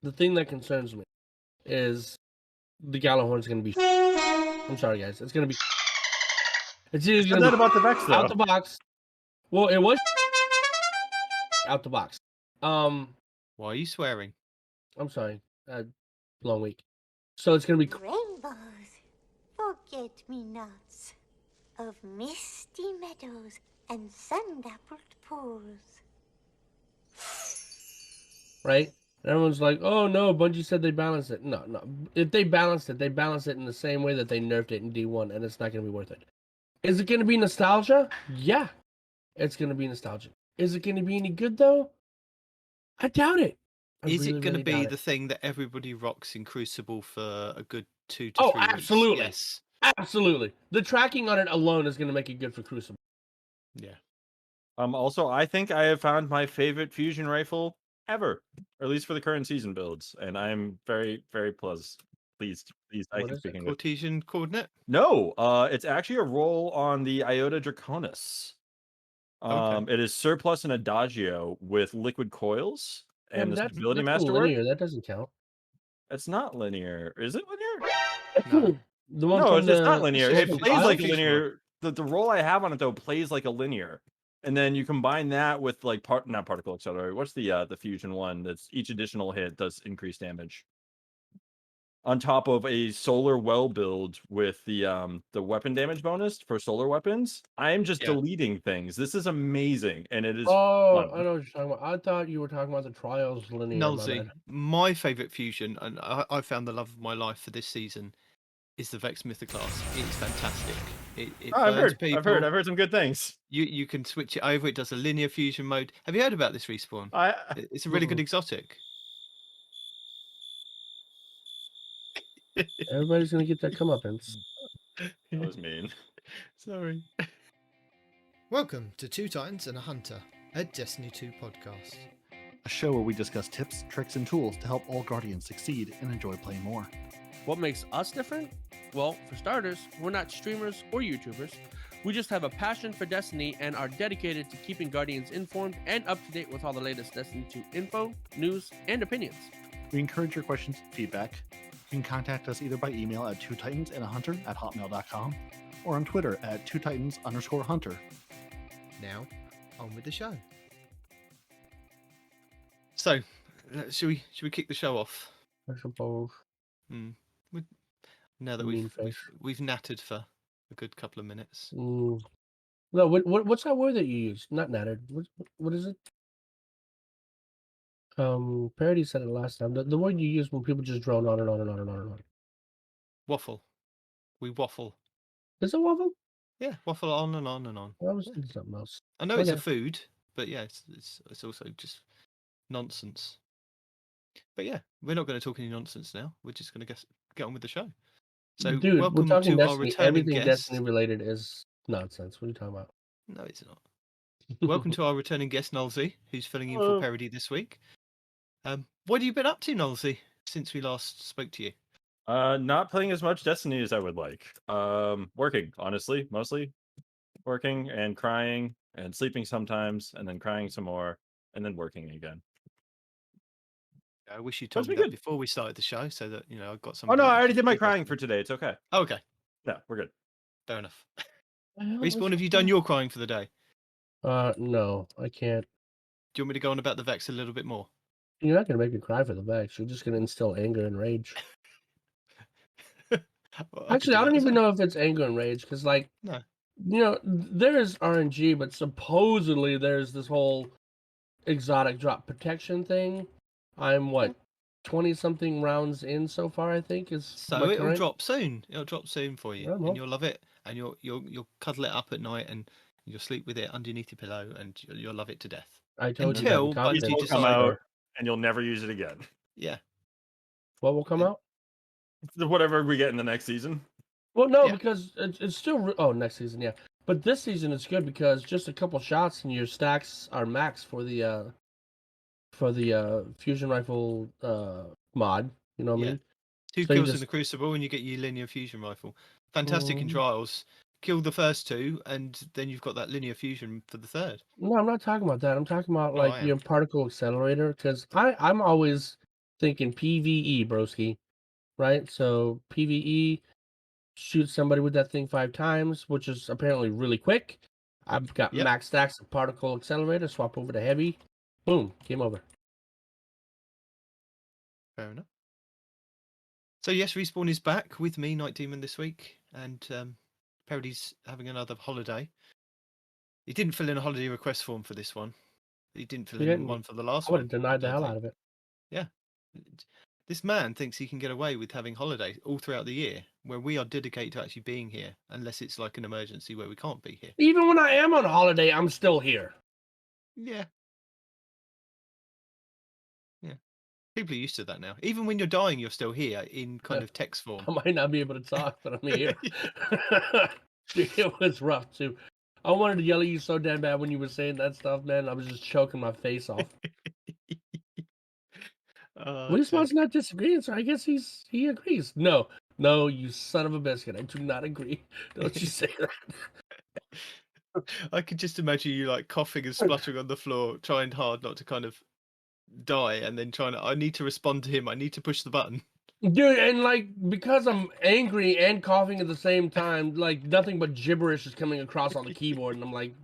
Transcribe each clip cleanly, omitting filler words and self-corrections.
The thing that concerns me is the Gallahorn's going to be. I'm sorry, guys. It's going to be. It's either going to be about the Vex, though. out the box. Well, it was out the box. Why are you swearing? I'm sorry. Long week. So it's going to be. Rainbows, forget-me-nots, of misty meadows and sun-dappled pools. Right? And everyone's like, oh no, Bungie said they balanced it. No. If they balanced it, they balanced it in the same way that they nerfed it in D1, and it's not going to be worth it. Is it going to be nostalgia? Yeah. It's going to be nostalgic. Is it going to be any good, though? I doubt it. Is it going to be the thing that everybody rocks in Crucible for a good 2 to 3 weeks? Absolutely. Yes. Absolutely. The tracking on it alone is going to make it good for Crucible. Yeah. Also, I think I have found my favorite fusion rifle ever, or at least for the current season builds, and I'm very, very pleased. I What keep is it? speaking of. Cartesian coordinate? No, it's actually a roll on the Iota Draconis. Okay. It is surplus and adagio with liquid coils and the stability masterwork. Linear. That doesn't count. It's not linear. Is it linear? No. No, it's not linear. It it's plays like a fusion linear. The roll I have on it though plays like a linear, and then you combine that with like not particle accelerator. What's the fusion one? That's each additional hit does increased damage. On top of a solar well build with the weapon damage bonus for solar weapons, I am just deleting things. This is amazing, and it is. Oh, I know what you're talking about. I thought you were talking about the Trials linear. Nullzy, my favourite fusion, and I found the love of my life for this season, is the Vex Mythoclast. It's fantastic. I've heard some good things. You can switch it over. It does a linear fusion mode. Have you heard about this Respawn? It's a really good exotic. Everybody's gonna get their comeuppance. That was mean. Sorry. Welcome to Two Titans and a Hunter, a Destiny 2 podcast. A show where we discuss tips, tricks, and tools to help all Guardians succeed and enjoy playing more. What makes us different? Well, for starters, we're not streamers or YouTubers. We just have a passion for Destiny and are dedicated to keeping Guardians informed and up to date with all the latest Destiny 2 info, news, and opinions. We encourage your questions and feedback. You can contact us either by email at twotitansandahunter@hotmail.com or on Twitter at twotitans_hunter. Now, on with the show. So, should we kick the show off? I suppose. Now that we've nattered for a good couple of minutes. No, what's that word that you use? Not nattered. What is it? Peroty said it last time. The word you use when people just drone on and on and on and on and on. Waffle. We waffle. Is it waffle? Yeah, waffle on and on and on. I was thinking something else. I know it's a food, but yeah, it's also just nonsense. But yeah, we're not going to talk any nonsense now. We're just going to get on with the show. So, dude, welcome we're talking to Destiny. our returning Everything guest. Destiny related is nonsense. What are you talking about? No, it's not. Welcome to our returning guest, Nullzy, who's filling in for Peroty this week. What have you been up to, Nullzy, since we last spoke to you? Not playing as much Destiny as I would like. Working, honestly, mostly working and crying and sleeping sometimes, and then crying some more, and then working again. I wish you told me that before we started the show, so that I got some. Oh no, I already did my crying for today. It's okay. Oh, okay. Yeah, we're good. Fair enough. Respawn, have you done your crying for the day? No, I can't. Do you want me to go on about the Vex a little bit more? You're not gonna make me cry for the Vex. You're just gonna instill anger and rage. Well, Actually, I don't even know if it's anger and rage because, no. There is RNG, but supposedly there's this whole exotic drop protection thing. I'm 20-something rounds in so far, I think. So it'll drop soon. It'll drop soon for you, and you'll love it. And you'll cuddle it up at night, and you'll sleep with it underneath your pillow, and you'll love it to death. I told Until you Bungie will come out, and you'll never use it again. Yeah. What will come out? Whatever we get in the next season. Well, no, because it's still next season, yeah. But this season it's good because just a couple shots and your stacks are max for the fusion rifle mod. You know what I mean? 2 kills in the Crucible, and you get your linear fusion rifle. Fantastic in trials. Kill the first 2, and then you've got that linear fusion for the 3rd. No, I'm not talking about that. I'm talking about your particle accelerator because I'm always thinking PVE, broski, right? So PVE, shoot somebody with that thing 5 times, which is apparently really quick. I've got Yep. max stacks of particle accelerator, swap over to heavy. Boom, game over. Fair enough. So yes, Respawn is back with me, Nitedemon, this week, and Peroty's having another holiday. He didn't fill in a holiday request form for this one. He didn't fill He in didn't. one for the last I would one. have denied the don't hell think. out of it. Yeah. This man thinks he can get away with having holiday all throughout the year, where we are dedicated to actually being here, unless it's like an emergency where we can't be here. Even when I am on holiday, I'm still here. Yeah. Yeah. People are used to that now. Even when you're dying, you're still here in kind of text form. I might not be able to talk, but I'm here. Dude, it was rough too. I wanted to yell at you so damn bad when you were saying that stuff, man. I was just choking my face off. Respawn's not disagreeing, so I guess he agrees. No, you son of a biscuit. I do not agree. Don't you say that. I could just imagine you like coughing and spluttering on the floor, trying hard not to kind of die, and then I need to respond to him. I need to push the button. Dude, and like because I'm angry and coughing at the same time, like nothing but gibberish is coming across on the keyboard, and I'm like,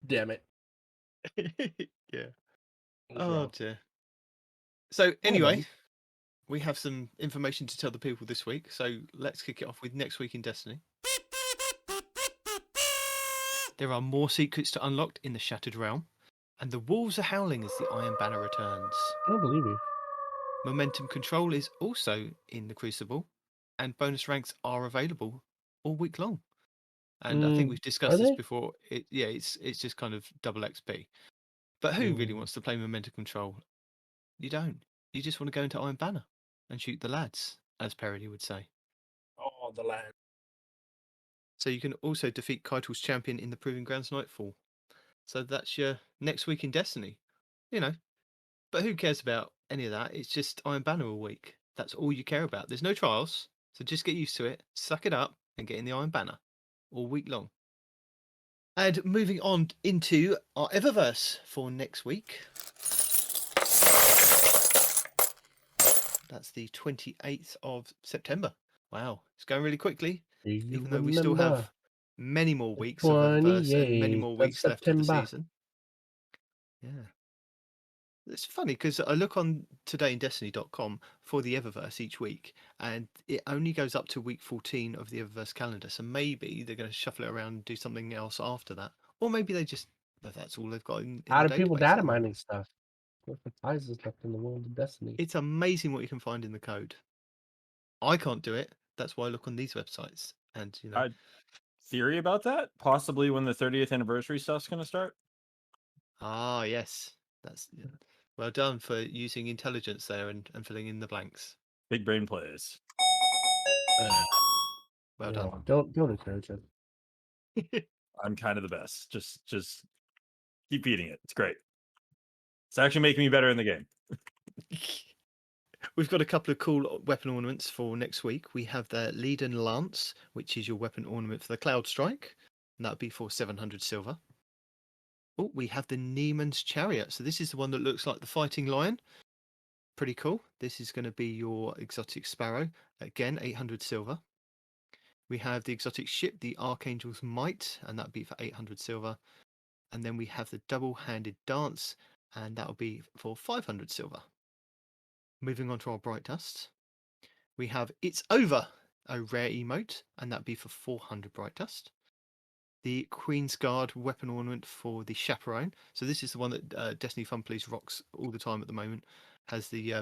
damn it. Yeah. What's Oh wrong? dear. So Hi, anyway, buddy. we have some information to tell the people this week. So let's kick it off with next week in Destiny. There are more secrets to unlock in the Shattered Realm, and the wolves are howling as the Iron Banner returns. I don't believe you. Momentum control is also in the Crucible, and bonus ranks are available all week long. And I think we've discussed are this they? before. It's just kind of double XP. But who really wants to play momentum control? You don't. You just want to go into Iron Banner and shoot the lads, as Peroty would say. Oh, the lad. So you can also defeat Keitel's champion in the Proving Grounds Nightfall. So that's your next week in Destiny. You know, but who cares about any of that? It's just Iron Banner all week. That's all you care about. There's no trials, so just get used to it, suck it up, and get in the Iron Banner all week long. And moving on into our Eververse for next week. That's the 28th of September. Wow, it's going really quickly, Do you even though we still remember have many more weeks of Eververse and many 28th more of weeks left of the September? season. Yeah. It's funny because I look on todayindestiny.com for the Eververse each week, and it only goes up to week 14 of the Eververse calendar. So maybe they're going to shuffle it around and do something else after that. Or maybe that's all they've got in How the do people database data at the moment. mining stuff? What surprises left in the world of Destiny? It's amazing what you can find in the code. I can't do it. That's why I look on these websites. And, you know. Theory about that? Possibly when the 30th anniversary stuff's going to start? Ah, yes. That's well done for using intelligence there and filling in the blanks. Big brain plays. Well No, done. don't encourage it. I'm kind of the best. Just keep feeding it. It's great. It's actually making me better in the game. We've got a couple of cool weapon ornaments for next week. We have the Leaden Lance, which is your weapon ornament for the Cloud Strike, and that would be for 700 silver. Oh, we have the Nemon's Chariot. So this is the one that looks like the fighting lion. Pretty cool. This is going to be your exotic sparrow. Again, 800 silver. We have the exotic ship, the Archangel's Might, and that'd be for 800 silver. And then we have the double-handed dance, and that'll be for 500 silver. Moving on to our Bright Dust. We have It's Over, a rare emote, and that'd be for 400 Bright Dust. The Queen's Guard weapon ornament for the Chaperone. So this is the one that Destiny Fun Police rocks all the time at the moment. Has the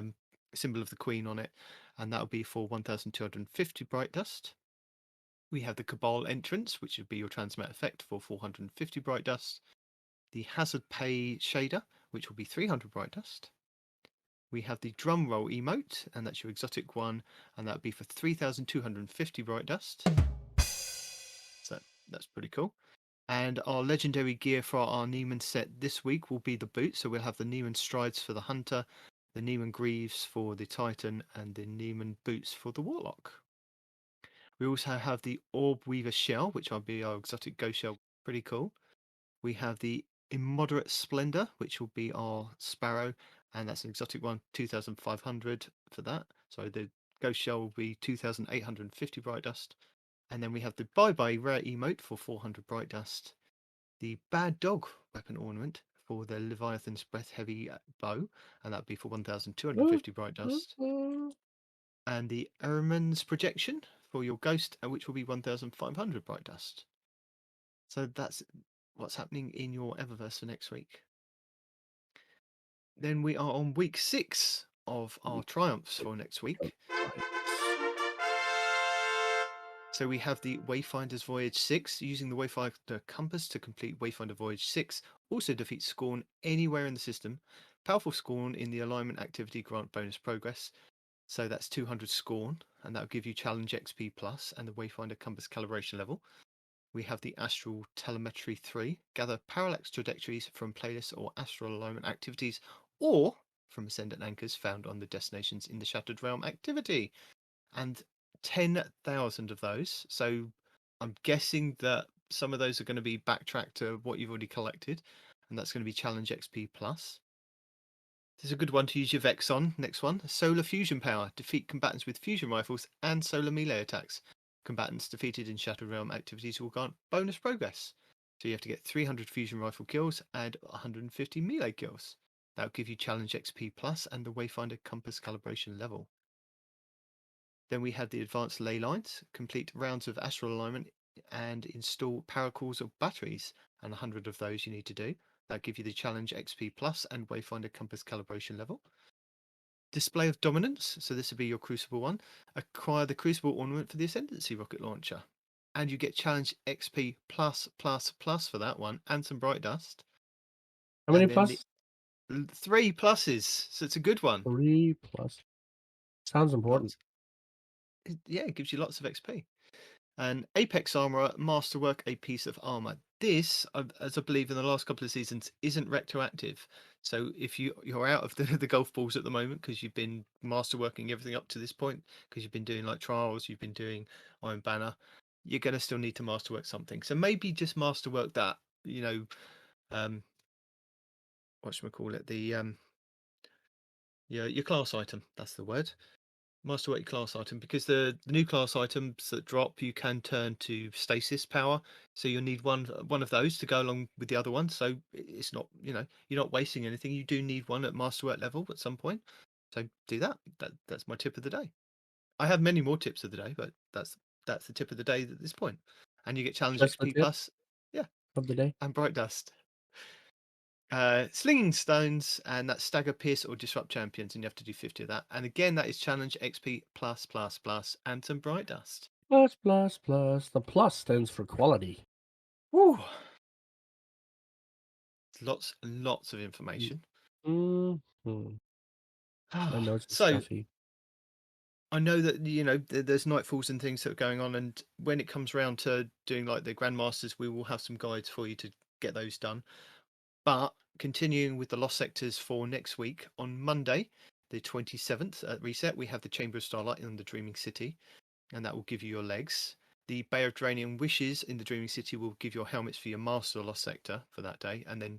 symbol of the Queen on it, and that'll be for 1,250 Bright Dust. We have the Cabal Entrance, which would be your transmit effect for 450 Bright Dust. The Hazard Pay Shader, which will be 300 Bright Dust. We have the Drum Roll emote, and that's your exotic one, and that would be for 3,250 Bright Dust. So that's pretty cool. And our legendary gear for our Neiman set this week will be the boots. So we'll have the Neiman Strides for the Hunter, the Neiman Greaves for the Titan, and the Neiman Boots for the Warlock. We also have the Orb Weaver Shell, which will be our exotic ghost shell. Pretty cool. We have the Immoderate Splendor, which will be our Sparrow, and that's an exotic one, 2,500 for that. So the ghost shell will be 2,850 bright dust. And then we have the Bye Bye rare emote for 400 bright dust. The Bad Dog weapon ornament for the Leviathan's Breath Heavy bow, and that would be for 1,250 bright dust. And the Erman's projection for your ghost, which will be 1,500 bright dust. So that's what's happening in your Eververse for next week. Then we are on week 6 of our triumphs for next week. So we have the Wayfinder's Voyage 6. Using the Wayfinder Compass to complete Wayfinder Voyage 6 also defeats Scorn anywhere in the system. Powerful Scorn in the alignment activity grant bonus progress. So that's 200 Scorn, and that will give you Challenge XP Plus and the Wayfinder Compass calibration level. We have the Astral Telemetry 3. Gather parallax trajectories from playlists or astral alignment activities, or from Ascendant Anchors found on the Destinations in the Shattered Realm activity. And 10,000 of those. So I'm guessing that some of those are going to be backtracked to what you've already collected, and that's going to be Challenge XP Plus. This is a good one to use your Vex on. Next one, Solar Fusion Power. Defeat combatants with fusion rifles and solar melee attacks. Combatants defeated in Shattered Realm activities will grant bonus progress. So you have to get 300 fusion rifle kills and 150 melee kills. That will give you Challenge XP Plus and the Wayfinder Compass calibration level. Then we had the Advanced Ley Lines. Complete rounds of astral alignment and install paracausal batteries, and 100 of those you need to do. That'll give you the Challenge XP Plus and Wayfinder Compass calibration level. Display of Dominance, so this will be your Crucible one. Acquire the Crucible ornament for the Ascendancy rocket launcher. And you get Challenge XP Plus for that one, and some Bright Dust. How many And then plus? 3 pluses, so it's a good one. 3 plus. Sounds important. Yeah, it gives you lots of XP. And Apex Armorer, Masterwork, a piece of armor. This, as I believe in the last couple of seasons, isn't retroactive. So if you're out of the golf balls at the moment because you've been masterworking everything up to this point, because you've been doing like trials, you've been doing Iron Banner, you're going to still need to masterwork something. So maybe just masterwork that, whatchamacallit, the your class item, that's the word. Masterwork class item, because the new class items that drop you can turn to stasis power, so you'll need one of those to go along with the other one. So it's not, you're not wasting anything. You do need one at masterwork level at some point, so do that. That's my tip of the day. I have many more tips of the day, but that's the tip of the day at this point. And you get Challenge That's the XP tip Plus, of the day. and Bright Dust. Slinging Stones, and that's Stagger, Pierce, or Disrupt champions, and you have to do 50 of that. And again, that is Challenge XP Plus, and some Bright Dust. Plus, plus, plus. The plus stands for quality. Woo! Lots and lots of information. Mm-hmm. My notes are So stuffy. I know that there's nightfalls and things that are going on, and when it comes around to doing like the Grandmasters, we will have some guides for you to get those done. But continuing with the Lost Sectors for next week, on Monday, the 27th at Reset, we have the Chamber of Starlight in the Dreaming City, and that will give you your legs. The Bay of Dranian Wishes in the Dreaming City will give your helmets for your Master Lost Sector for that day. And then,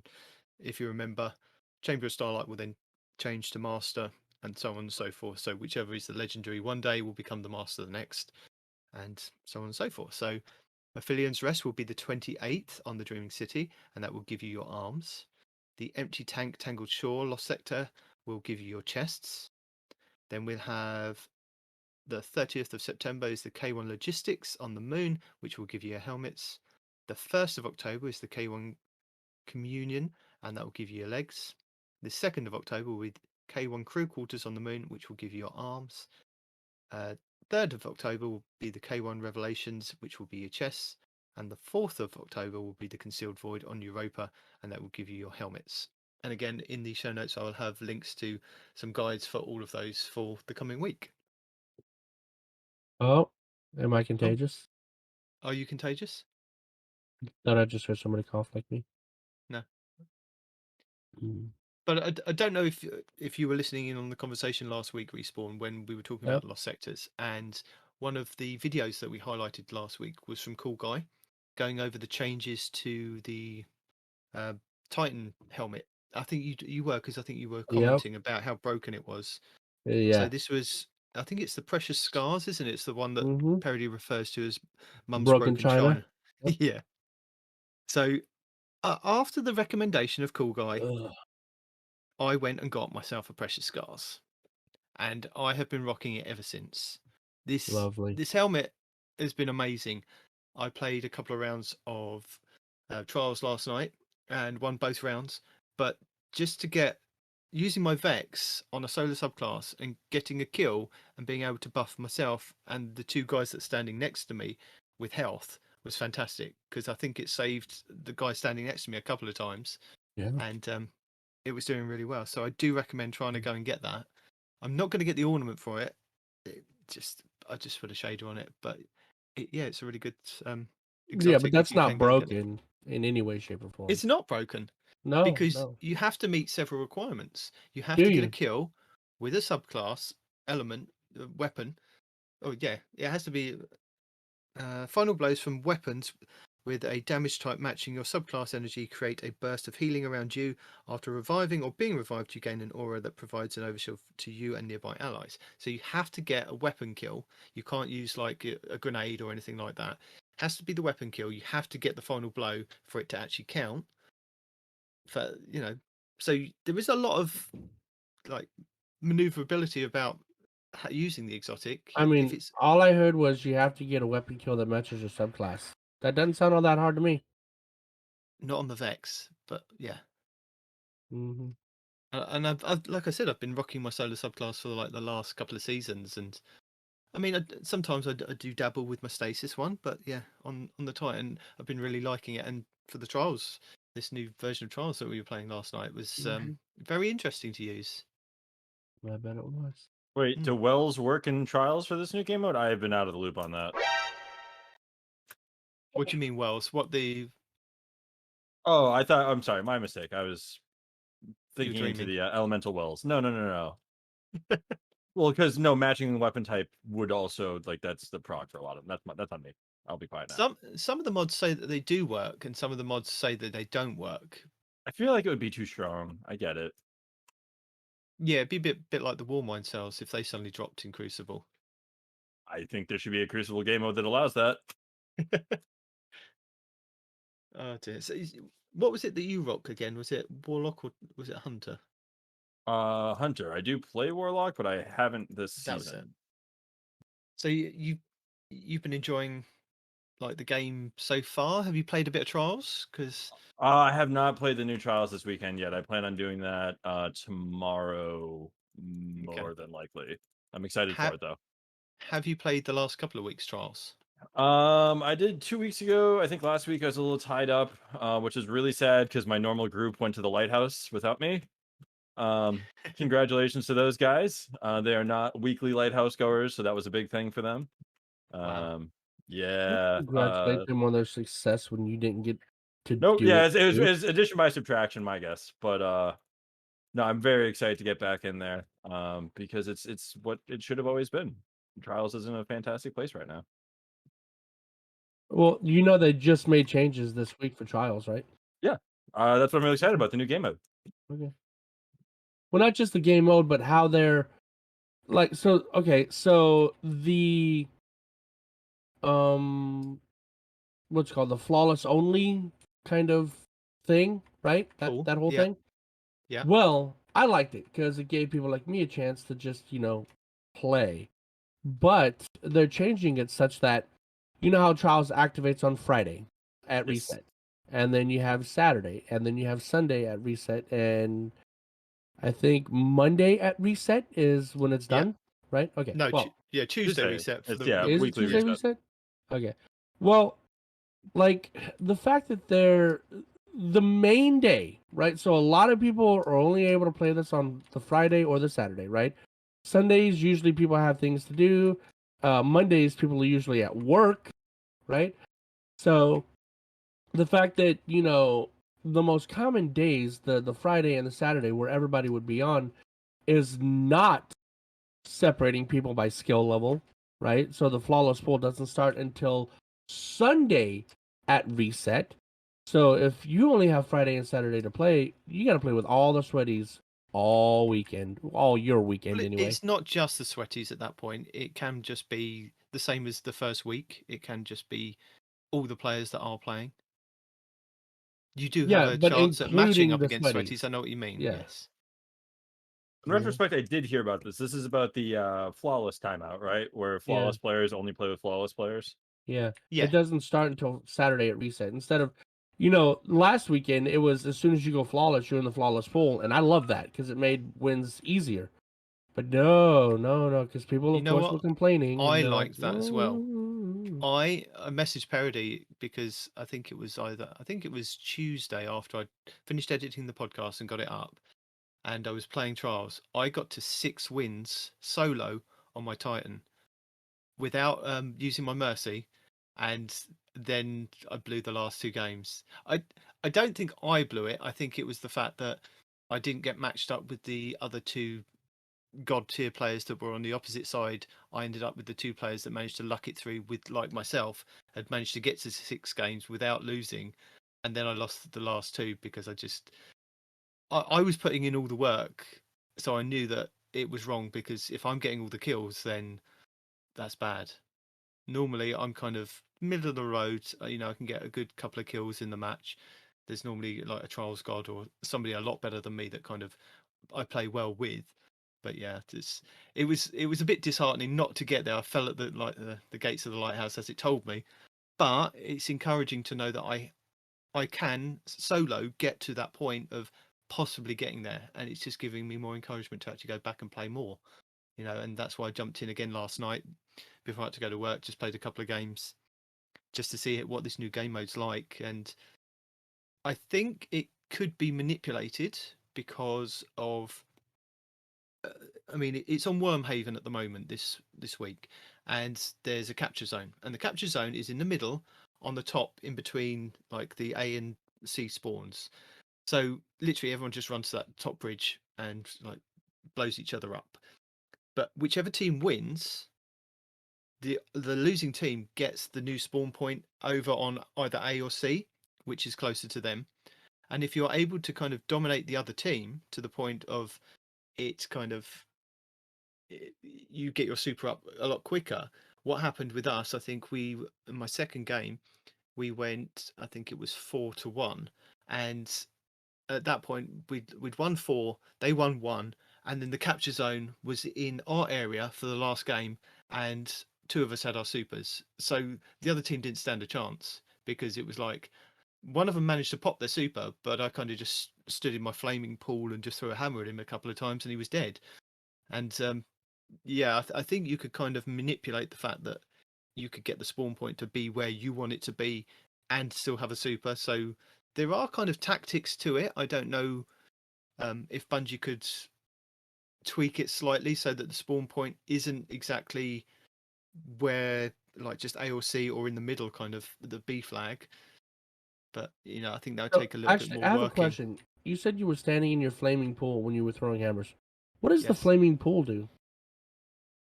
if you remember, Chamber of Starlight will then change to Master, and so on and so forth. So whichever is the Legendary one day will become the Master the next, and so on and so forth. So Aphelios Rest will be the 28th on the Dreaming City, and that will give you your arms. The Empty Tank Tangled Shore Lost Sector will give you your chests. Then we'll have the 30th of September is the K1 Logistics on the Moon, which will give you your helmets. The 1st of October is the K1 Communion, and that will give you your legs. The 2nd of October will be K1 Crew Quarters on the Moon, which will give you your arms. 3rd of October will be the K1 Revelations, which will be your chests. And the 4th of October will be the Concealed Void on Europa, and that will give you your helmets. And again, in the show notes, I will have links to some guides for all of those for the coming week. Oh, am I contagious? Are you contagious? Thought I just heard somebody cough like me. No. Mm. But I don't know if you were listening in on the conversation last week, Respawn, when we were talking about Lost Sectors, and one of the videos that we highlighted last week was from Cool Guy, going over the changes to the Titan helmet I think you were, because I think you were Yep. commenting about how broken it was. Yeah. So this was, I think it's the Precious Scars, isn't it? It's the one that Mhm. Peroty refers to as Mum's Broken Broken China. Yep. Yeah. So after the recommendation of Cool Guy, Ugh. I went and got myself a Precious Scars, and I have been rocking it ever since. Lovely. This helmet has been amazing. I played a couple of rounds of trials last night and won both rounds, but just to get using my Vex on a solo subclass and getting a kill and being able to buff myself and the two guys that's standing next to me with health was fantastic, because I think it saved the guy standing next to me a couple of times, Yeah. and it was doing really well. So I do recommend trying to go and get that. I'm not going to get the ornament for it. I just put a shader on it, but it's a really good exotic. Yeah, but that's if you not can go and get it. broken in any way, shape, or form. It's not broken No, because no. you have to meet several requirements. You have Do to get a you? kill with a subclass element weapon. Oh yeah, it has to be final blows from weapons with a damage type matching your subclass energy create a burst of healing around you. After reviving or being revived, you gain an aura that provides an overshield to you and nearby allies. So you have to get a weapon kill. You can't use like a grenade or anything like that. It has to be the weapon kill. You have to get the final blow for it to actually count. For so there is a lot of like maneuverability about using the exotic. I If mean, it's all I heard was you have to get a weapon kill that matches your subclass. That doesn't sound all that hard to me. not on the Vex, but yeah. Hmm. And I've like I said, I've been rocking my solo subclass for like the last couple of seasons, and I mean, sometimes I do dabble with my stasis one, but yeah, on the Titan, I've been really liking it. And for the trials, this new version of trials that we were playing last night was very interesting to use. I bet it was. Wait, do Wells work in trials for this new game mode? I have been out of the loop on that. What do you mean, Wells? What the Oh, I'm sorry, my mistake. I was You're thinking into dreaming. the elemental wells. No. Well, because no, matching the weapon type would also that's the proc for a lot of them. That's on me. I'll be quiet now. Some of the mods say that they do work, and some of the mods say that they don't work. I feel like it would be too strong. I get it. Yeah, it'd be a bit like the Warmind cells if they suddenly dropped in Crucible. I think there should be a Crucible game mode that allows that. Oh dear. So what was it that you rock again? Was it Warlock or was it Hunter? Hunter. I do play Warlock, but I haven't this That was season. So you've been enjoying like the game so far? Have you played a bit of Trials? Because I have not played the new trials this weekend yet. I plan on doing that tomorrow, more than likely. I'm excited for it though. have you played the last couple of weeks' Trials? I did 2 weeks ago. I think last week I was a little tied up, which is really sad because my normal group went to the lighthouse without me. Congratulations to those guys. They are not weekly lighthouse goers, so that was a big thing for them. Wow. Yeah. Congratulate them on their success when you didn't get to Nope. do Yeah, it. it was addition by subtraction, my guess. But no, I'm very excited to get back in there. Because it's what it should have always been. Trials is in a fantastic place right now. Well, they just made changes this week for trials, right? Yeah. That's what I'm really excited about, the new game mode. Okay. Well, not just the game mode, but how they're like. So okay, so the what's it called, the flawless only kind of thing, right? Cool. That whole Yeah. thing. Yeah. Well, I liked it because it gave people like me a chance to just play. But they're changing it such that how trials activates on Friday at reset, and then you have Saturday, and then you have Sunday at reset, and I think Monday at reset is when it's done, right? Okay. No, well, Tuesday reset. For It's, the yeah, is it weekly Tuesday reset. Okay. Well, like the fact that they're the main day, right? So a lot of people are only able to play this on the Friday or the Saturday, right? Sundays, usually people have things to do. Mondays, people are usually at work, right? So the fact that, the most common days, the Friday and the Saturday where everybody would be on, is not separating people by skill level, right? So the flawless pool doesn't start until Sunday at reset. So if you only have Friday and Saturday to play, you got to play with all the sweaties all weekend, all your weekend Well, anyway. it's not just the sweaties at that point. It can just be the same as the first week. It can just be all the players that are playing. You do have Yeah, a but chance at matching including up the against sweaties. sweaties. I know what you mean. Yeah. Yes. In retrospect, I did hear about this. This is about the flawless timeout, right? Where flawless players only play with flawless players. Yeah. Yeah. It doesn't start until Saturday at reset. Instead of, last weekend it was as soon as you go flawless, you're in the flawless pool, and I love that because it made wins easier. But no, because people, You of know course, what? were complaining. I And they're liked that as well. "Ooh." I messaged Peroty because I think it was Tuesday after I finished editing the podcast and got it up, and I was playing trials. I got to 6 wins solo on my Titan without using my mercy, and then I blew the last 2 games. I don't think I blew it. I think it was the fact that I didn't get matched up with the other 2 god tier players that were on the opposite side. I ended up with the 2 players that managed to luck it through with, like myself, had managed to get to 6 games without losing, and then I lost the last 2 because I was putting in all the work, so I knew that it was wrong, because if I'm getting all the kills, then that's bad. Normally I'm kind of middle of the road. I can get a good couple of kills in the match. There's normally like a trials god or somebody a lot better than me that kind of I play well with. But yeah, it was a bit disheartening not to get there. I fell at the gates of the lighthouse as it told me, but it's encouraging to know that I can solo get to that point of possibly getting there, and it's just giving me more encouragement to actually go back and play more. And that's why I jumped in again last night before I had to go to work. Just played a couple of games just to see what this new game mode's like, and I think it could be manipulated because of it's on Wormhaven at the moment this week, and there's a capture zone, and the capture zone is in the middle, on the top, in between like the A and C spawns. So literally everyone just runs to that top bridge and like blows each other up. But whichever team wins, the losing team gets the new spawn point over on either A or C, which is closer to them. And if you're able to kind of dominate the other team to the point of it's kind of you get your super up a lot quicker. What happened with us? I think in my second game, we went. I think it was 4-1, and at that point we'd won 4. They won 1, and then the capture zone was in our area for the last game, and 2 of us had our supers. So the other team didn't stand a chance, because it was like one of them managed to pop their super, but I kind of just stood in my flaming pool and just threw a hammer at him a couple of times, and he was dead. And yeah, I think you could kind of manipulate the fact that you could get the spawn point to be where you want it to be and still have a super. So there are kind of tactics to it. I don't know if Bungie could tweak it slightly so that the spawn point isn't exactly where, like, just A or C or in the middle, kind of the B flag. But I think that would So, take a little bit actually, more I have a working. question. You said you were standing in your flaming pool when you were throwing hammers. What does the Yes. flaming pool do?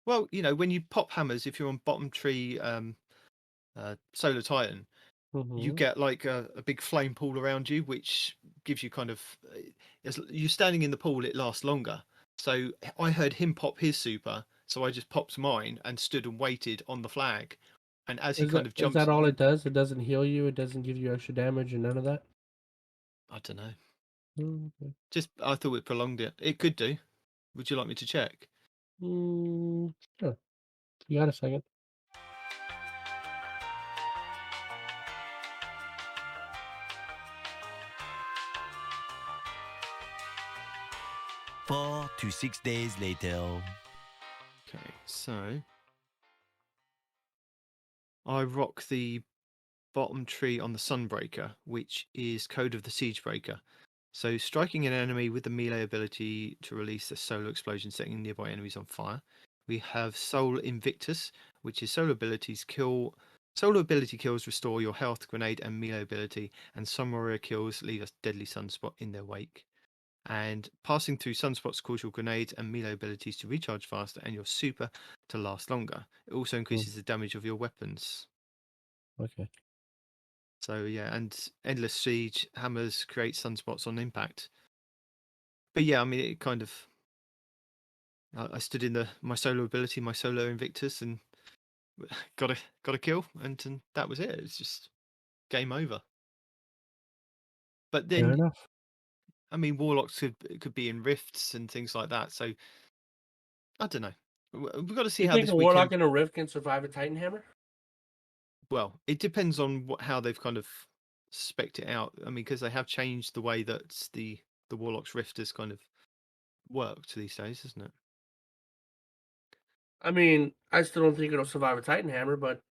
Well, when you pop hammers, if you're on bottom tree Solar Titan, you Mhm. get like a big flame pool around you, which gives you kind of, as you're standing in the pool, it lasts longer. So I heard him pop his super, so I just popped mine and stood and waited on the flag. And as he kind of Is jumps, that all it does? It doesn't heal you. It doesn't give you extra damage and none of that. I don't know. Okay. Just I thought it prolonged it. It could do. Would you like me to check? Sure. You got a second? Four to 6 days later. Okay, so I rock the bottom tree on the Sunbreaker, which is Code of the Siegebreaker. So striking an enemy with the melee ability to release a solar explosion, setting nearby enemies on fire. We have Soul Invictus, which is solar ability kills restore your health, grenade, and melee ability, and some warrior kills leave a deadly sunspot in their wake. And passing through sunspots causes your grenades and melee abilities to recharge faster and your super to last longer. It also increases the damage of your weapons. Okay. So yeah, and Endless Siege hammers create sunspots on impact. But yeah, I mean, it kind of. I stood in my solo ability, my solo Invictus, and got a kill, and that was it. It's just game over. But Fair then, enough. I mean, warlocks could be in rifts and things like that. So I don't know. We've got to see You how think this a warlock weekend. and a rift can survive a Titan hammer? Well, it depends on how they've kind of spec'd it out. I mean, because they have changed the way that the warlock's rift has kind of worked these days, isn't it? I mean, I still don't think it'll survive a Titan hammer, but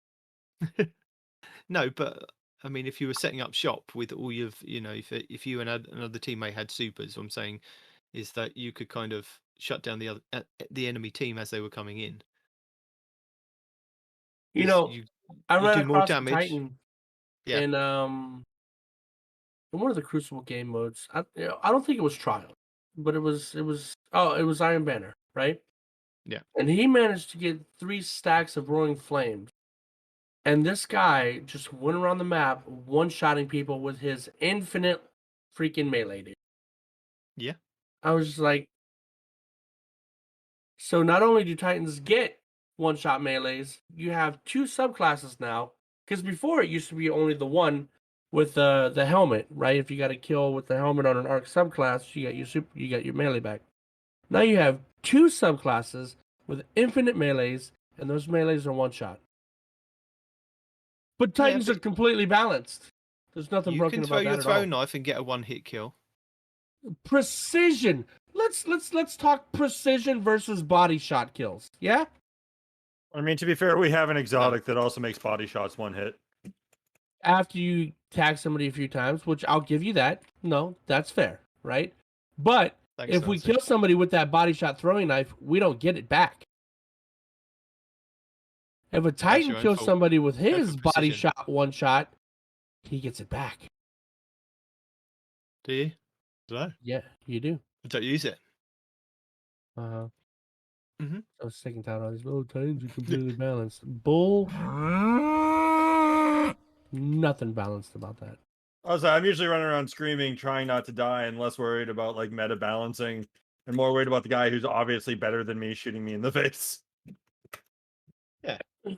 No, but I mean, if you were setting up shop with all your, if you and another teammate had supers, what I'm saying is that you could kind of shut down the enemy team as they were coming in. you 'Cause know, I you ran do more across a damage. Titan Yeah. in one of the Crucible game modes. I don't think it was Trial, but it was Iron Banner, right? Yeah. And he managed to get 3 stacks of Roaring Flames. And this guy just went around the map one-shotting people with his infinite freaking melee, dude. Yeah. I was just like, so not only do Titans get one-shot melees, you have 2 subclasses now. Because before it used to be only the one with the helmet, right? If you got a kill with the helmet on an arc subclass, you got your melee back. Now you have 2 subclasses with infinite melees, and those melees are one-shot. But Yeah, Titans but are completely balanced. There's nothing you broken can throw about your that at throw all. knife and get a one-hit kill. Precision. Let's talk precision versus body shot kills. Yeah? I mean, to be fair, we have an exotic that also makes body shots one hit. After you tag somebody a few times, which I'll give you that. No, that's fair, right? But Thanks, if we Nancy. kill somebody with that body shot throwing knife, we don't get it back. If a Titan your own kills fault. somebody with for his body precision. shot one shot, he gets it back. Do you? Do I? Yeah, you do. I don't use it. Uh-huh. Mhm. I was taking out all these little Titans are completely balanced. Bull. Nothing balanced about that. Also, I'm usually running around screaming, trying not to die, and less worried about like meta balancing, and more worried about the guy who's obviously better than me shooting me in the face.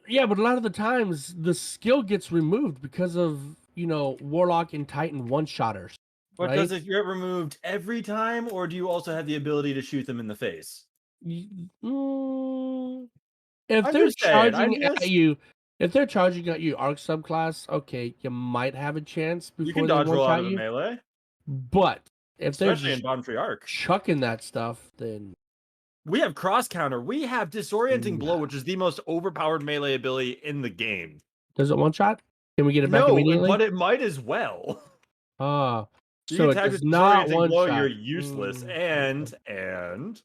Yeah, but a lot of the times the skill gets removed because of, Warlock and Titan one-shotters. But right? does it get removed every time, or do you also have the ability to shoot them in the face? If I'm they're just saying, charging at you, arc subclass, okay, you might have a chance you can before they dodge roll out one-shot of a you. melee, But if they're especially in just bottom tree arc. chucking that stuff, then We have cross counter. We have disorienting blow, which is the most overpowered melee ability in the game. does it one-shot? Can we get it back No, immediately? but it might as well. Ah, You so can it tag does with not disorienting blow, one-shot. you're useless. And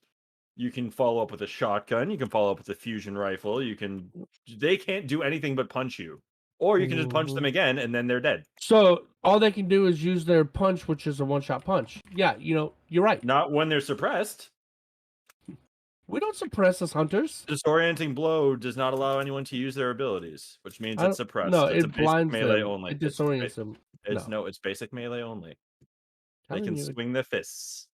you can follow up with a shotgun. You can follow up with a fusion rifle. They can't do anything but punch you. Or you can just punch them again, and then they're dead. So all they can do is use their punch, which is a one-shot punch. Yeah, you're right. Not when they're suppressed. We don't suppress as hunters. Disorienting blow does not allow anyone to use their abilities, which means it's suppressed. No, it's it a basic blinds melee them. only. It disorients them. It's basic melee only. They can swing their fists.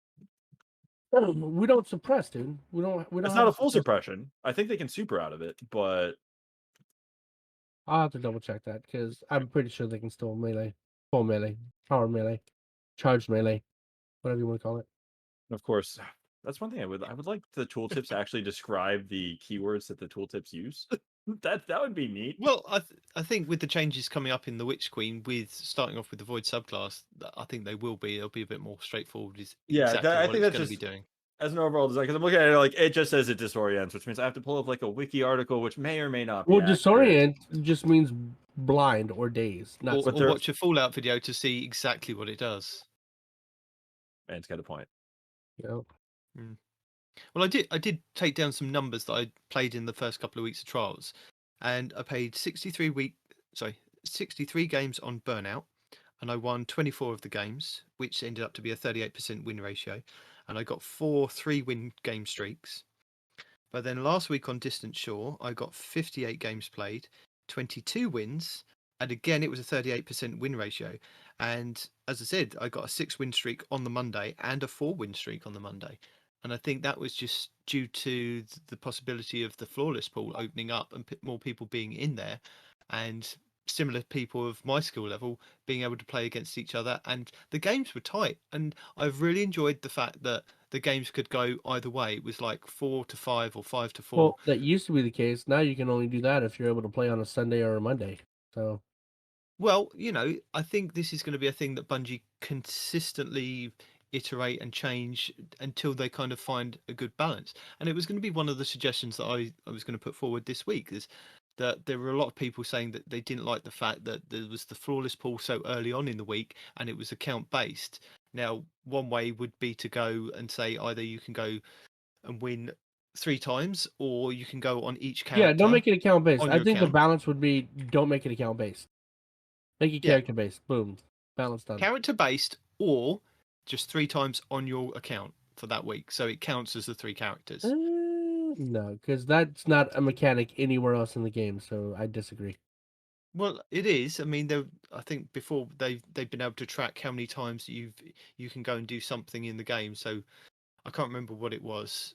We don't suppress, dude. We don't. It's not a full suppression. I think they can super out of it, but I'll have to double check that because I'm pretty sure they can still melee, full melee, power melee, charged melee, whatever you want to call it. of course, that's one thing I would like the tooltips to actually describe the keywords that the tooltips use. that would be neat. Well, I think with the changes coming up in the Witch Queen, with starting off with the Void subclass, I think it'll be a bit more straightforward. I Exactly think what that's it's going to be just doing. as an overall design, because I'm looking at it like it just says it disorients, which means I have to pull up like a wiki article, which may or may not be Well, accurate. disorient just means blind or dazed. Or watch a Fallout video to see exactly what it does. And it's got a point. Yeah. Well, I did take down some numbers that I played in the first couple of weeks of trials, and I played 63 games on Burnout, and I won 24 of the games, which ended up to be a 38% win ratio, and I got 4 3-win game streaks. But then last week on Distant Shore, I got 58 games played, 22 wins, And again, it was a 38% win ratio. And as I said, I got a 6-win streak on the Monday and a 4-win streak on the Monday. And I think that was just due to the possibility of the flawless pool opening up and more people being in there, and similar people of my skill level being able to play against each other. And the games were tight. And I've really enjoyed the fact that the games could go either way. It was like 4-5 or 5-4. Well, that used to be the case. Now you can only do that if you're able to play on a Sunday or a Monday. So Well, I think this is going to be a thing that Bungie consistently iterate and change until they kind of find a good balance. And it was going to be one of the suggestions that I was going to put forward this week, is that there were a lot of people saying that they didn't like the fact that there was the flawless pool so early on in the week and it was account based. Now, one way would be to go and say either you can go and win 3 times, or you can go on each character. yeah, don't make it account based. on I your think the account. balance would be don't make it account based. Make it Yeah. character based. Boom, balance done. Character based, or just 3 times on your account for that week, so it counts as the 3 characters. No, because that's not a mechanic anywhere else in the game. So I disagree. Well, it is. I mean, I think before they've been able to track how many times you can go and do something in the game. So I can't remember what it was.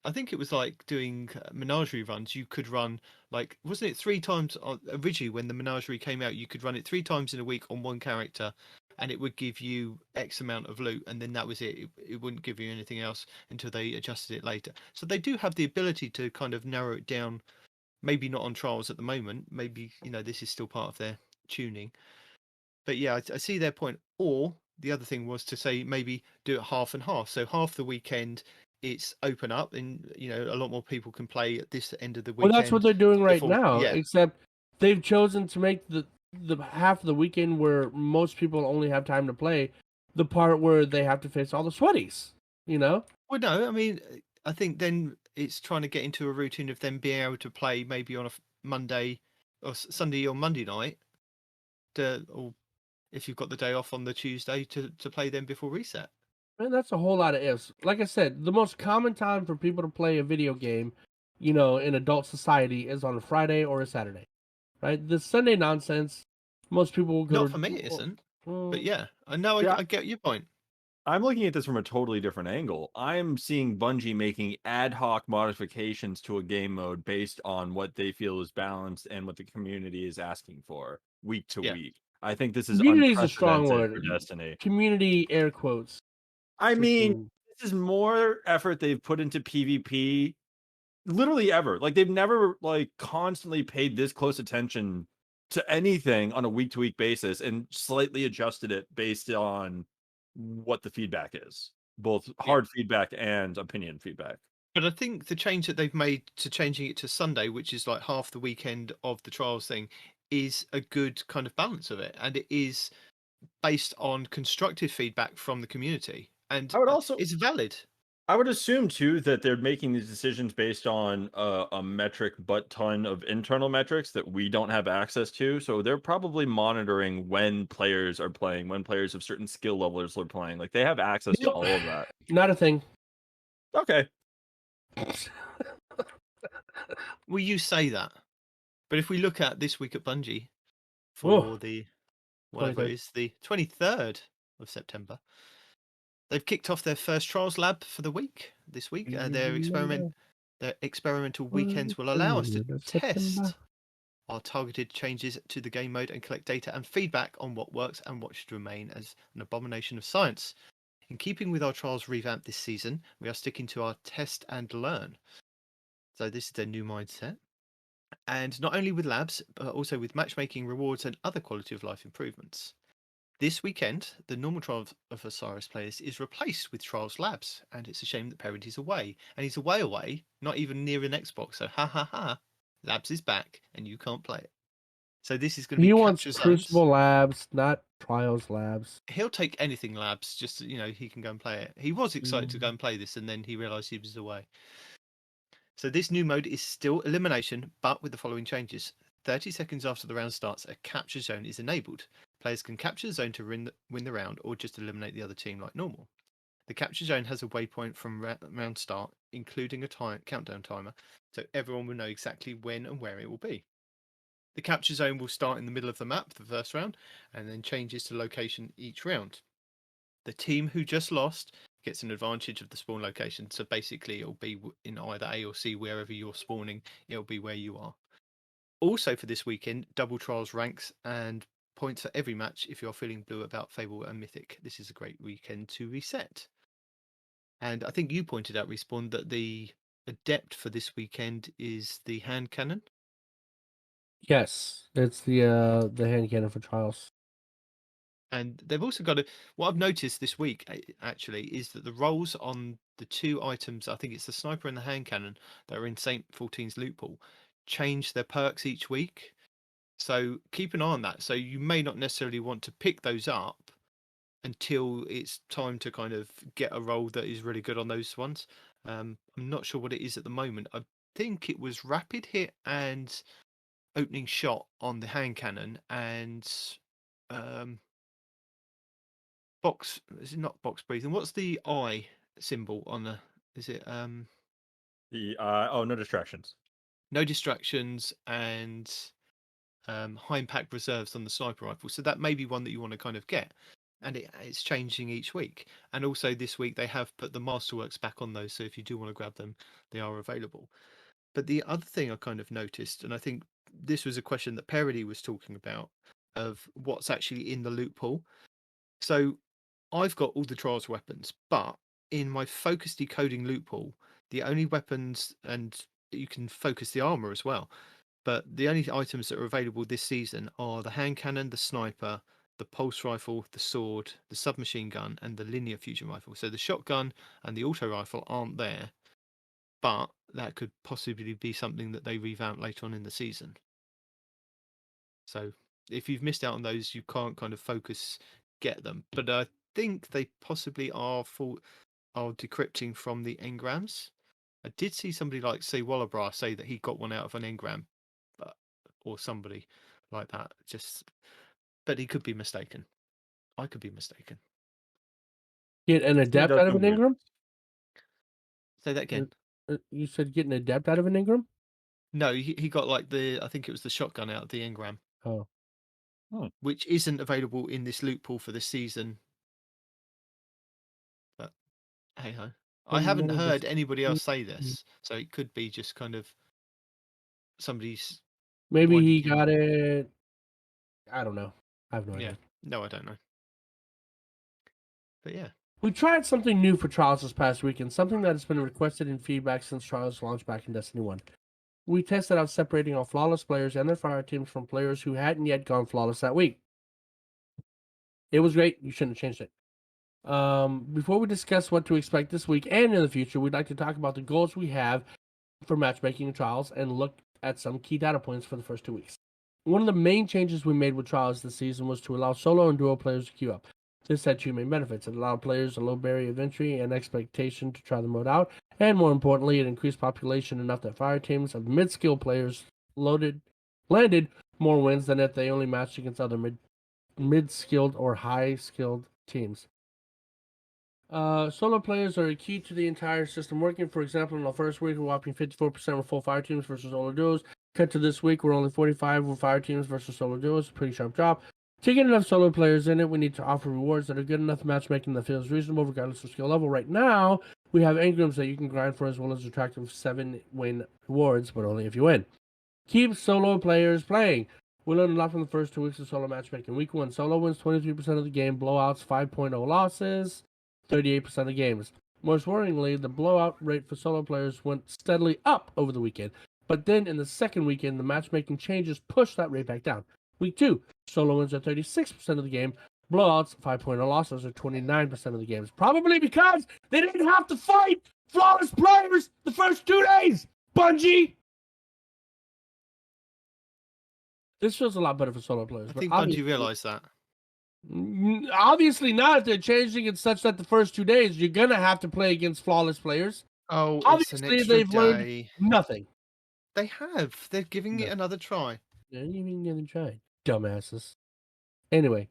I think it was like doing menagerie runs. You could run, like, wasn't it 3 times originally when the menagerie came out? You could run it 3 times in a week on one character, and it would give you X amount of loot, and then that was it. It wouldn't give you anything else until they adjusted it later. So they do have the ability to kind of narrow it down. Maybe not on trials at the moment. Maybe this is still part of their tuning. But yeah, I see their point. Or the other thing was to say maybe do it half and half. So half the weekend it's open up, and a lot more people can play at this end of the Well, weekend. that's what they're doing right now. Yeah. Except they've chosen to make the half of the weekend where most people only have time to play, the part where they have to face all the sweaties. Well, no, I mean, I think then it's trying to get into a routine of them being able to play maybe on a Monday or Sunday or Monday night, or if you've got the day off on the Tuesday to play them before reset. Man, that's a whole lot of ifs. Like I said, the most common time for people to play a video game, in adult society is on a Friday or a Saturday, right? The Sunday nonsense, most people will go. Not for me, it isn't. But yeah, I know. Yeah. I get your point. I'm looking at this from a totally different angle. I'm seeing Bungie making ad hoc modifications to a game mode based on what they feel is balanced and what the community is asking for week to week. I think this is Community is a strong unprecedented word. for Destiny. Community, air quotes. I mean, this is more effort they've put into PvP literally ever. Like, they've never constantly paid this close attention to anything on a week-to-week basis and slightly adjusted it based on what the feedback is, both hard feedback and opinion feedback. But I think the change that they've made to changing it to Sunday, which is like half the weekend of the trials thing, is a good kind of balance of it, and it is based on constructive feedback from the community, and it's valid. I would assume too that they're making these decisions based on a metric butt ton of internal metrics that we don't have access to. So they're probably monitoring when players are playing, when players of certain skill levels are playing. Like, they have access to all of that. Not a thing. Okay. Well, you say that, but if we look at this week at Bungie for the whatever it is, the 23rd of September, they've kicked off their first trials lab for the week this week. Their experimental weekends will allow us to test our targeted changes to the game mode and collect data and feedback on what works and what should remain as an abomination of science. In keeping with our trials revamp this season, we are sticking to our test and learn. So this is their new mindset. And not only with labs, but also with matchmaking, rewards, and other quality of life improvements. This weekend, the normal Trials of Osiris playlist is replaced with Trials Labs, and it's a shame that Peroty's away. And he's away, not even near an Xbox, so ha, Labs is back, and you can't play it. So this is going to be He wants Capture Crucible Zones. Labs, not Trials Labs. He'll take anything Labs, just so, he can go and play it. He was excited to go and play this, and then he realised he was away. So this new mode is still elimination, but with the following changes. 30 seconds after the round starts, a capture zone is enabled. Players can capture the zone to win the round, or just eliminate the other team like normal. The capture zone has a waypoint from round start, including a countdown timer, so everyone will know exactly when and where it will be. The capture zone will start in the middle of the map, the first round, and then changes to location each round. The team who just lost gets an advantage of the spawn location. So basically, it'll be in either A or C, wherever you're spawning, it'll be where you are. Also for this weekend, double trials ranks and points for every match if you're feeling blue about Fable and Mythic. This is a great weekend to reset. And I think you pointed out, Respawn, that the adept for this weekend is the hand cannon. Yes, it's the hand cannon for trials. And they've also got what I've noticed this week actually is that the rolls on the two items, I think it's the sniper and the hand cannon that are in Saint 14's loot pool, change their perks each week. So keep an eye on that. So you may not necessarily want to pick those up until it's time to kind of get a roll that is really good on those ones. I'm not sure what it is at the moment. I think it was rapid hit and opening shot on the hand cannon and box. Is it not box breathing? What's the eye symbol on the? Is it no distractions. No distractions and high impact reserves on the sniper rifle. So that may be one that you want to kind of get. And it's changing each week. And also this week they have put the masterworks back on those. So if you do want to grab them, they are available. But the other thing I kind of noticed, and I think this was a question that Peroty was talking about, of what's actually in the loot pool. So I've got all the trials weapons, but in my focus decoding loot pool, the only weapons, and you can focus the armor as well, but the only items that are available this season are the hand cannon, the sniper, the pulse rifle, the sword, the submachine gun, and the linear fusion rifle. So the shotgun and the auto rifle aren't there, but that could possibly be something that they revamp later on in the season. So if you've missed out on those, you can't kind of focus get them. But I think they possibly are decrypting from the engrams. I did see somebody like say Wallabra say that he got one out of an engram, or somebody like that. But he could be mistaken. I could be mistaken. Get an adept out of an engram? Say that again. You said get an adept out of an engram? No, he got like I think it was the shotgun out of the engram. Oh. Which isn't available in this loot pool for this season. But hey ho. I haven't heard anybody else say this, so it could be just kind of somebody's. Maybe he got it. I don't know. I have no idea. No, I don't know. But yeah. We tried something new for Trials this past weekend, something that has been requested in feedback since Trials launched back in Destiny 1. We tested out separating our flawless players and their fire teams from players who hadn't yet gone flawless that week. It was great. You shouldn't have changed it. Before we discuss what to expect this week and in the future, we'd like to talk about the goals we have for matchmaking and Trials and look at some key data points for the first 2 weeks. One of the main changes we made with Trials this season was to allow solo and duo players to queue up. This had two main benefits. It allowed players a low barrier of entry and expectation to try the mode out, and more importantly, it increased population enough that fire teams of mid-skill players landed more wins than if they only matched against other mid-skilled or high-skilled teams. Solo players are a key to the entire system working. For example, in the first week, we're whopping 54% with full fire teams versus solo duos. Cut to this week, we're only 45 with fire teams versus solo duos. Pretty sharp job. To get enough solo players in it, we need to offer rewards that are good enough matchmaking that feels reasonable regardless of skill level. Right now, we have engrams that you can grind for as well as attractive 7-win rewards, but only if you win. Keep solo players playing. We learned a lot from the first 2 weeks of solo matchmaking. Week 1, solo wins 23% of the game, blowouts 5.0 losses, 38% of games. Most worryingly, the blowout rate for solo players went steadily up over the weekend, but then in the second weekend, the matchmaking changes pushed that rate back down. Week 2, solo wins are 36% of the game, blowouts 5.0 losses are 29% of the games. Probably because they didn't have to fight flawless players the first 2 days, Bungie! This feels a lot better for solo players. I think Bungie realized that. Obviously not if they're changing it such that the first 2 days you're going to have to play against flawless players. Oh, obviously they've learned nothing. They have. They're giving it another try. They're giving it another try. Dumbasses. Anyway,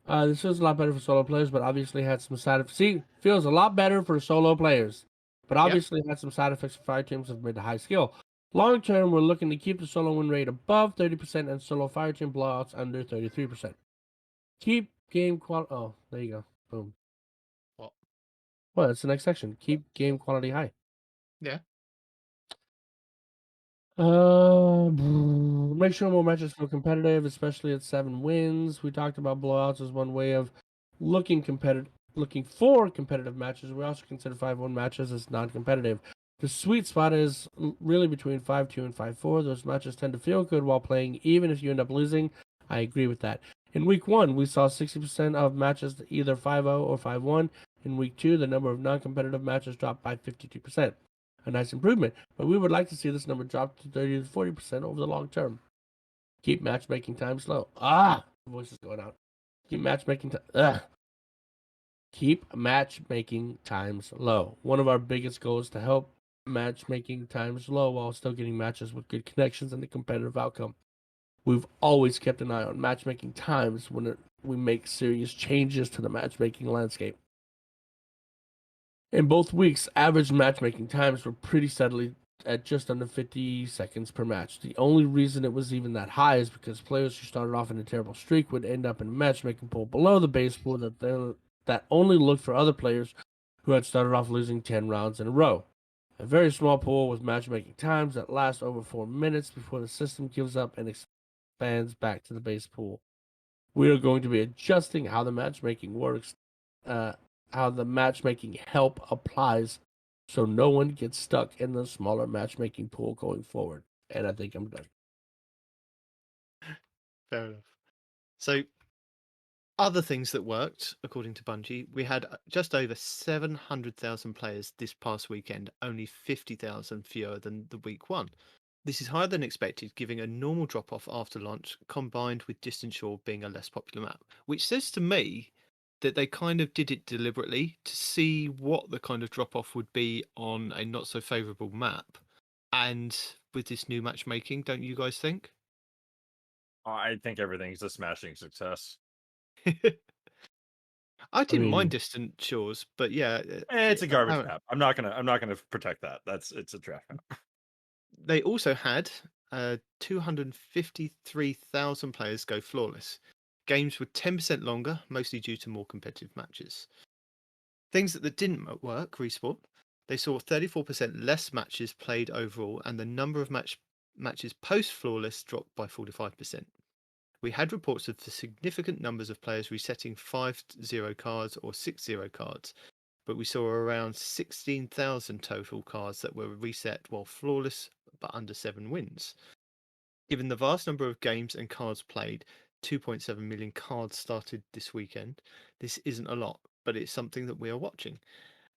this feels a lot better for solo players, but obviously had some side effects. See, feels a lot better for solo players, but obviously had some side effects for fire teams of mid to high skill. Long term, we're looking to keep the solo win rate above 30% and solo fire team blowouts under 33%. Keep game quality. Oh, there you go. Boom. What? Well, that's the next section. Keep game quality high. Yeah. Make sure more matches feel competitive, especially at 7 wins. We talked about blowouts as one way of looking for competitive matches. We also consider 5-1 matches as non-competitive. The sweet spot is really between 5-2 and 5-4. Those matches tend to feel good while playing, even if you end up losing. I agree with that. In week 1, we saw 60% of matches either 5-0 or 5-1. In week 2, the number of non-competitive matches dropped by 52%. A nice improvement, but we would like to see this number drop to 30 to 40% over the long term. Keep matchmaking time slow. The voice is going out. Keep matchmaking time. Keep matchmaking times low. One of our biggest goals is to help matchmaking times low while still getting matches with good connections and a competitive outcome. We've always kept an eye on matchmaking times when we make serious changes to the matchmaking landscape. In both weeks, average matchmaking times were pretty steadily at just under 50 seconds per match. The only reason it was even that high is because players who started off in a terrible streak would end up in a matchmaking pool below the base pool that only looked for other players who had started off losing 10 rounds in a row. A very small pool with matchmaking times that last over 4 minutes before the system gives up and expands back to the base pool. We are going to be adjusting how the matchmaking works, how the matchmaking help applies, so no one gets stuck in the smaller matchmaking pool going forward. And I think I'm done. Fair enough. So, other things that worked, according to Bungie, we had just over 700,000 players this past weekend, only 50,000 fewer than the week 1. This is higher than expected, giving a normal drop-off after launch, combined with Distant Shore being a less popular map, which says to me that they kind of did it deliberately to see what the kind of drop-off would be on a not-so-favourable map. And with this new matchmaking, don't you guys think? I think everything's a smashing success. I didn't mean- mind Distant Shores, but yeah, It's a garbage apparent- map. I'm not gonna protect that. It's a trash map. They also had 253,000 players go flawless. Games were 10% longer, mostly due to more competitive matches. Things that didn't work, Respawn. They saw 34% less matches played overall, and the number of matches post-flawless dropped by 45%. We had reports of the significant numbers of players resetting 5-0 cards or 6-0 cards, but we saw around 16,000 total cards that were reset while flawless but under 7 wins. Given the vast number of games and cards played, 2.7 million cards started this weekend, this isn't a lot, but it's something that we are watching,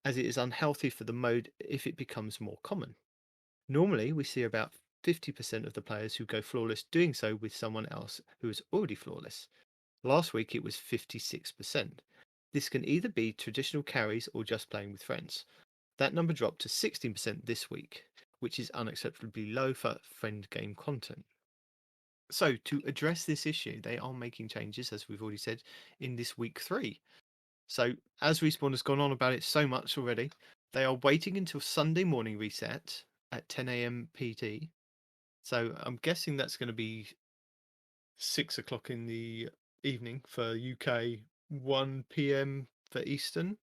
as it is unhealthy for the mode if it becomes more common. Normally, we see about 50% of the players who go flawless doing so with someone else who is already flawless. Last week it was 56%. This can either be traditional carries or just playing with friends. That number dropped to 16% this week, which is unacceptably low for friend game content. So, to address this issue, they are making changes, as we've already said, in this week 3. So, as Respawn has gone on about it so much already, they are waiting until Sunday morning reset at 10 a.m. PT. So, I'm guessing that's going to be 6 o'clock in the evening for UK, 1 p.m. for Eastern.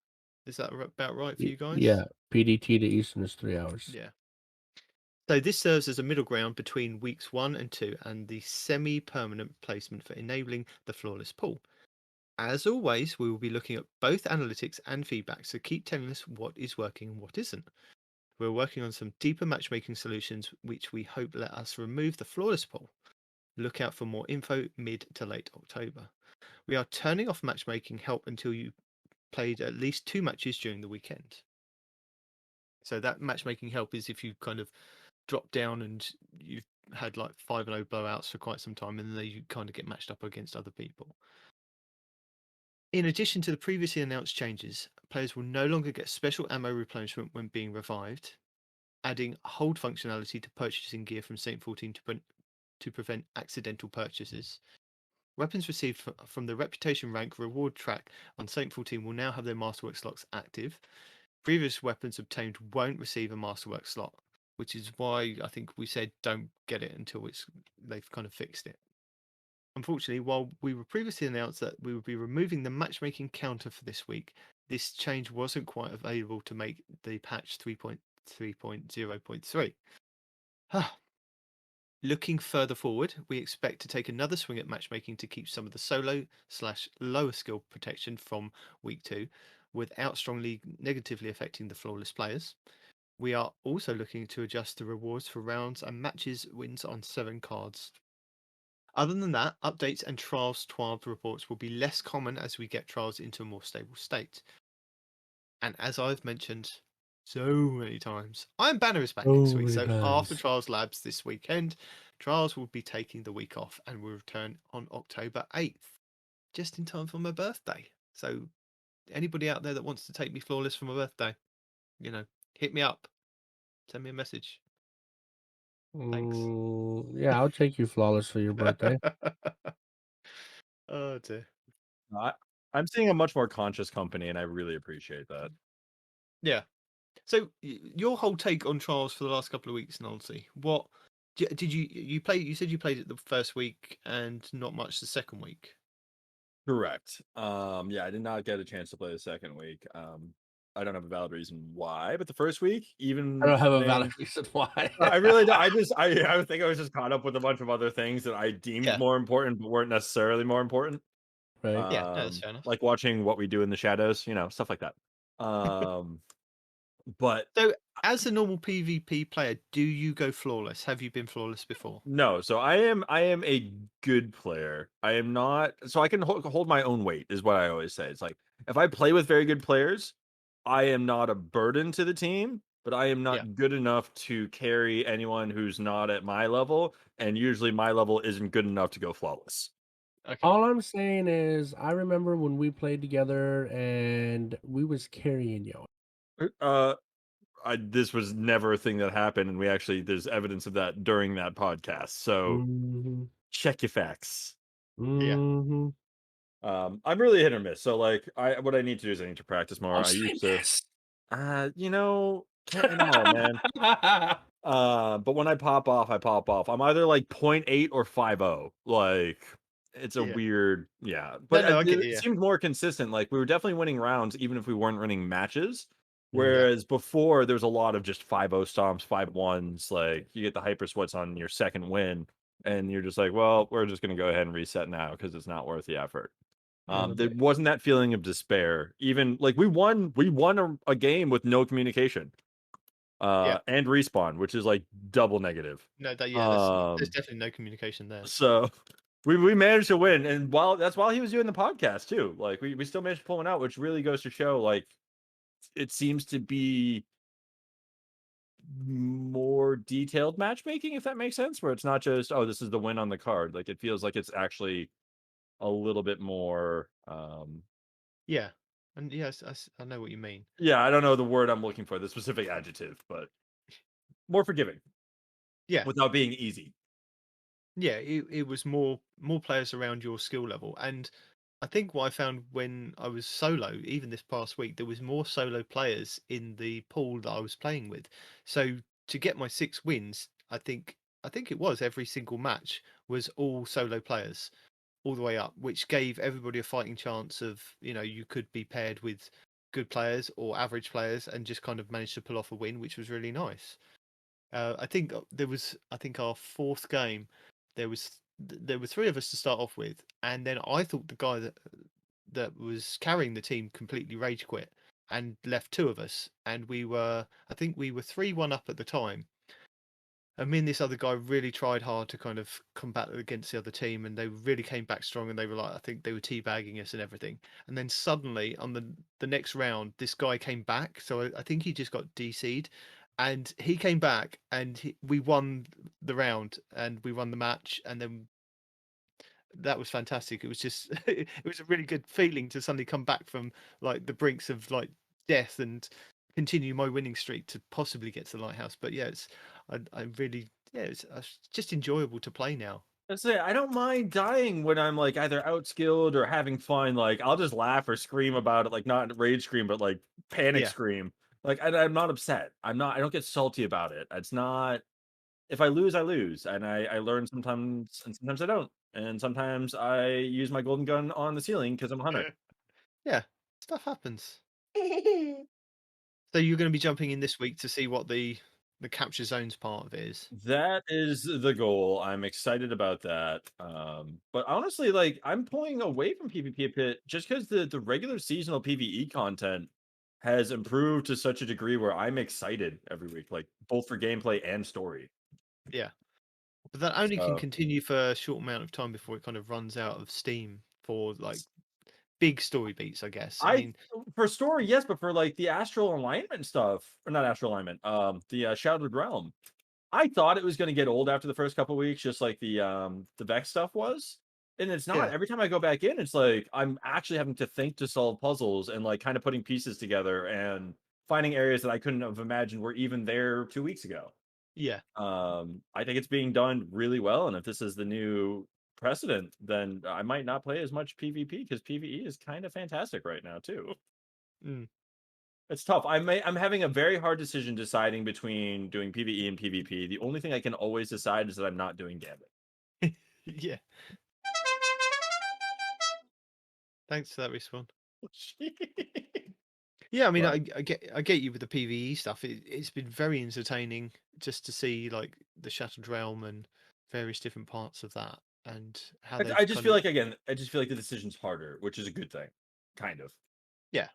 Is that about right for you guys? Yeah, PDT to Eastern is 3 hours. Yeah. So this serves as a middle ground between weeks 1 and 2 and the semi-permanent placement for enabling the flawless pool. As always, we will be looking at both analytics and feedback, so keep telling us what is working and what isn't. We're working on some deeper matchmaking solutions which we hope let us remove the flawless pool. Look out for more info mid to late October. We are turning off matchmaking help until you played at least 2 matches during the weekend. So that matchmaking help is if you kind of drop down and you've had like 5-0 blowouts for quite some time, and then you kind of get matched up against other people. In addition to the previously announced changes, players will no longer get special ammo replenishment when being revived, adding hold functionality to purchasing gear from Saint 14 to prevent accidental purchases. Weapons received from the reputation rank reward track on Saint 14 will now have their Masterwork slots active. Previous weapons obtained won't receive a Masterwork slot. which is why I think we said don't get it until they've kind of fixed it. Unfortunately, while we were previously announced that we would be removing the matchmaking counter for this week, this change wasn't quite available to make the patch 3.3.0.3. Looking further forward, we expect to take another swing at matchmaking to keep some of the solo/lower skill protection from week 2 without strongly negatively affecting the flawless players. We are also looking to adjust the rewards for rounds and matches wins on 7 cards. Other than that, updates and Trials 12 reports will be less common as we get Trials into a more stable state. And as I've mentioned so many times, Iron Banner is back next week. So after Trials Labs this weekend, Trials will be taking the week off and will return on October 8th, just in time for my birthday. So anybody out there that wants to take me flawless for my birthday, hit me up. Send me a message. Thanks. Yeah, I'll take you flawless for your birthday. Oh dear. I'm seeing a much more conscious company, and I really appreciate that. Yeah. So your whole take on Trials for the last couple of weeks, Nullzy, what did you play? You said you played it the first week and not much the second week. Correct. Yeah, I did not get a chance to play the second week. I don't have a valid reason why, but the first week, even I don't have a playing- valid reason why. I really don't. I think I was just caught up with a bunch of other things that I deemed more important, but weren't necessarily more important. Right. Yeah, no, that's fair enough. Like watching What We Do in the Shadows, stuff like that. But so, as a normal PvP player, do you go flawless? Have you been flawless before? No. So I am a good player. I am not. So I can hold my own weight, is what I always say. It's like if I play with very good players, I am not a burden to the team, but I am not good enough to carry anyone who's not at my level, and usually my level isn't good enough to go flawless. Okay. All I'm saying is, I remember when we played together and we was carrying you. This was never a thing that happened, and there's evidence of that during that podcast. So check your facts. Mm-hmm. I'm really hit or miss. So like, what I need to do is I need to practice more. I used to, can't win them all, man. But when I pop off, I pop off. I'm either like 0.8 or 5.0. Like, it's a weird, But No, I get it you. seemed more consistent. Like we were definitely winning rounds, even if we weren't winning matches. Whereas before, there was a lot of just 5.0 stomps, 5.1s. Like you get the hyper sweats on your second win, and you're just like, well, we're just gonna go ahead and reset now because it's not worth the effort. There wasn't that feeling of despair. Even like we won a game with no communication. And Respawn, which is like double negative. No, there's definitely no communication there. So we managed to win, and that's while he was doing the podcast too. Like we still managed to pull one out, which really goes to show like it seems to be more detailed matchmaking, if that makes sense, where it's not just this is the win on the card. Like it feels like it's actually a little bit more yeah. And yes, I know what you mean. Yeah, I don't know the word I'm looking for, the specific adjective, but more forgiving. Yeah. Without being easy. Yeah, it was more players around your skill level. And I think what I found when I was solo, even this past week, there was more solo players in the pool that I was playing with. So to get my 6 wins, I think it was every single match was all solo players all the way up, which gave everybody a fighting chance of, you could be paired with good players or average players and just kind of manage to pull off a win, which was really nice. I think our 4th game, there were 3 of us to start off with, and then I thought the guy that was carrying the team completely rage quit and left 2 of us, and I think we were 3-1 up at the time. And me and this other guy really tried hard to kind of combat against the other team, and they really came back strong, and they were like, I think they were teabagging us and everything. And then suddenly on the next round, this guy came back. So I think he just got DC'd, and he came back, and we won the round and we won the match. And then that was fantastic. It was just, it was a really good feeling to suddenly come back from like the brinks of like death and continue my winning streak to possibly get to the lighthouse. But yeah, I really, it's just enjoyable to play now. That's it. I don't mind dying when I'm like either outskilled or having fun. Like I'll just laugh or scream about it, like not rage scream, but like panic scream. Like, I'm not upset. I don't get salty about it. It's not. If I lose, I lose, and I learn sometimes, and sometimes I don't, and sometimes I use my golden gun on the ceiling because I'm a hunter. Yeah, stuff happens. So you're going to be jumping in this week to see what the capture zones part of it is. That is the goal. I'm excited about that. But honestly, like I'm pulling away from PvP a bit just because the regular seasonal PvE content has improved to such a degree where I'm excited every week, like both for gameplay and story. Yeah, but that only can So continue for a short amount of time before it kind of runs out of steam for like big story beats, I guess. I mean, for story, yes, but for like the astral alignment stuff, or not astral alignment, the Shadowed Realm, I thought it was going to get old after the first couple weeks, just like the Vex stuff was, and it's not. Yeah. Every time I go back in, it's like I'm actually having to think to solve puzzles and like kind of putting pieces together and finding areas that I couldn't have imagined were even there 2 weeks ago. yeah. I think it's being done really well, and if this is the new precedent, then I might not play as much PvP because PvE is kind of fantastic right now too. Mm. It's tough. I'm having a very hard decision deciding between doing PvE and PvP. The only thing I can always decide is that I'm not doing Gambit. Yeah. Thanks for that respawn. Yeah, I mean, But I get you with the PvE stuff. It's been very entertaining just to see like the Shattered Realm and various different parts of that and how they've I just kind feel of like again, I just feel like the decision's harder, which is a good thing, kind of. yeah.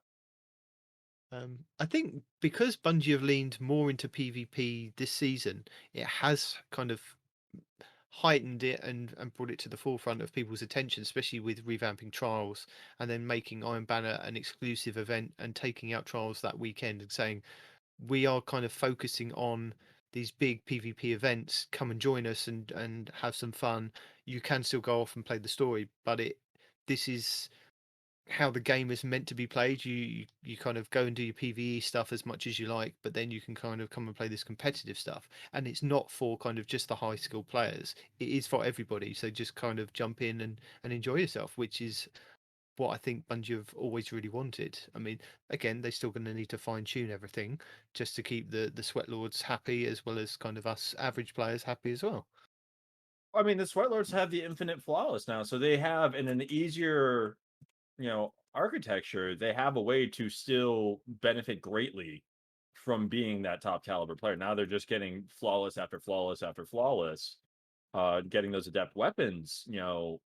I think because Bungie have leaned more into PvP this season, it has kind of heightened it and brought it to the forefront of people's attention, especially with revamping Trials and then making Iron Banner an exclusive event and taking out Trials that weekend and saying, we are kind of focusing on these big PvP events. Come and join us and have some fun. You can still go off and play the story, but this is how the game is meant to be played. You kind of go and do your PvE stuff as much as you like, but then you can kind of come and play this competitive stuff. And it's not for kind of just the high skill players. It is for everybody. So just kind of jump in and enjoy yourself, which is what I think Bungie have always really wanted. I mean, again, they're still going to need to fine tune everything just to keep the sweat lords happy as well as kind of us average players happy as well. I mean, the Sweatlords have the infinite flawless now, so they have in an easier, architecture, they have a way to still benefit greatly from being that top caliber player. Now they're just getting flawless after flawless after flawless. Getting those adept weapons,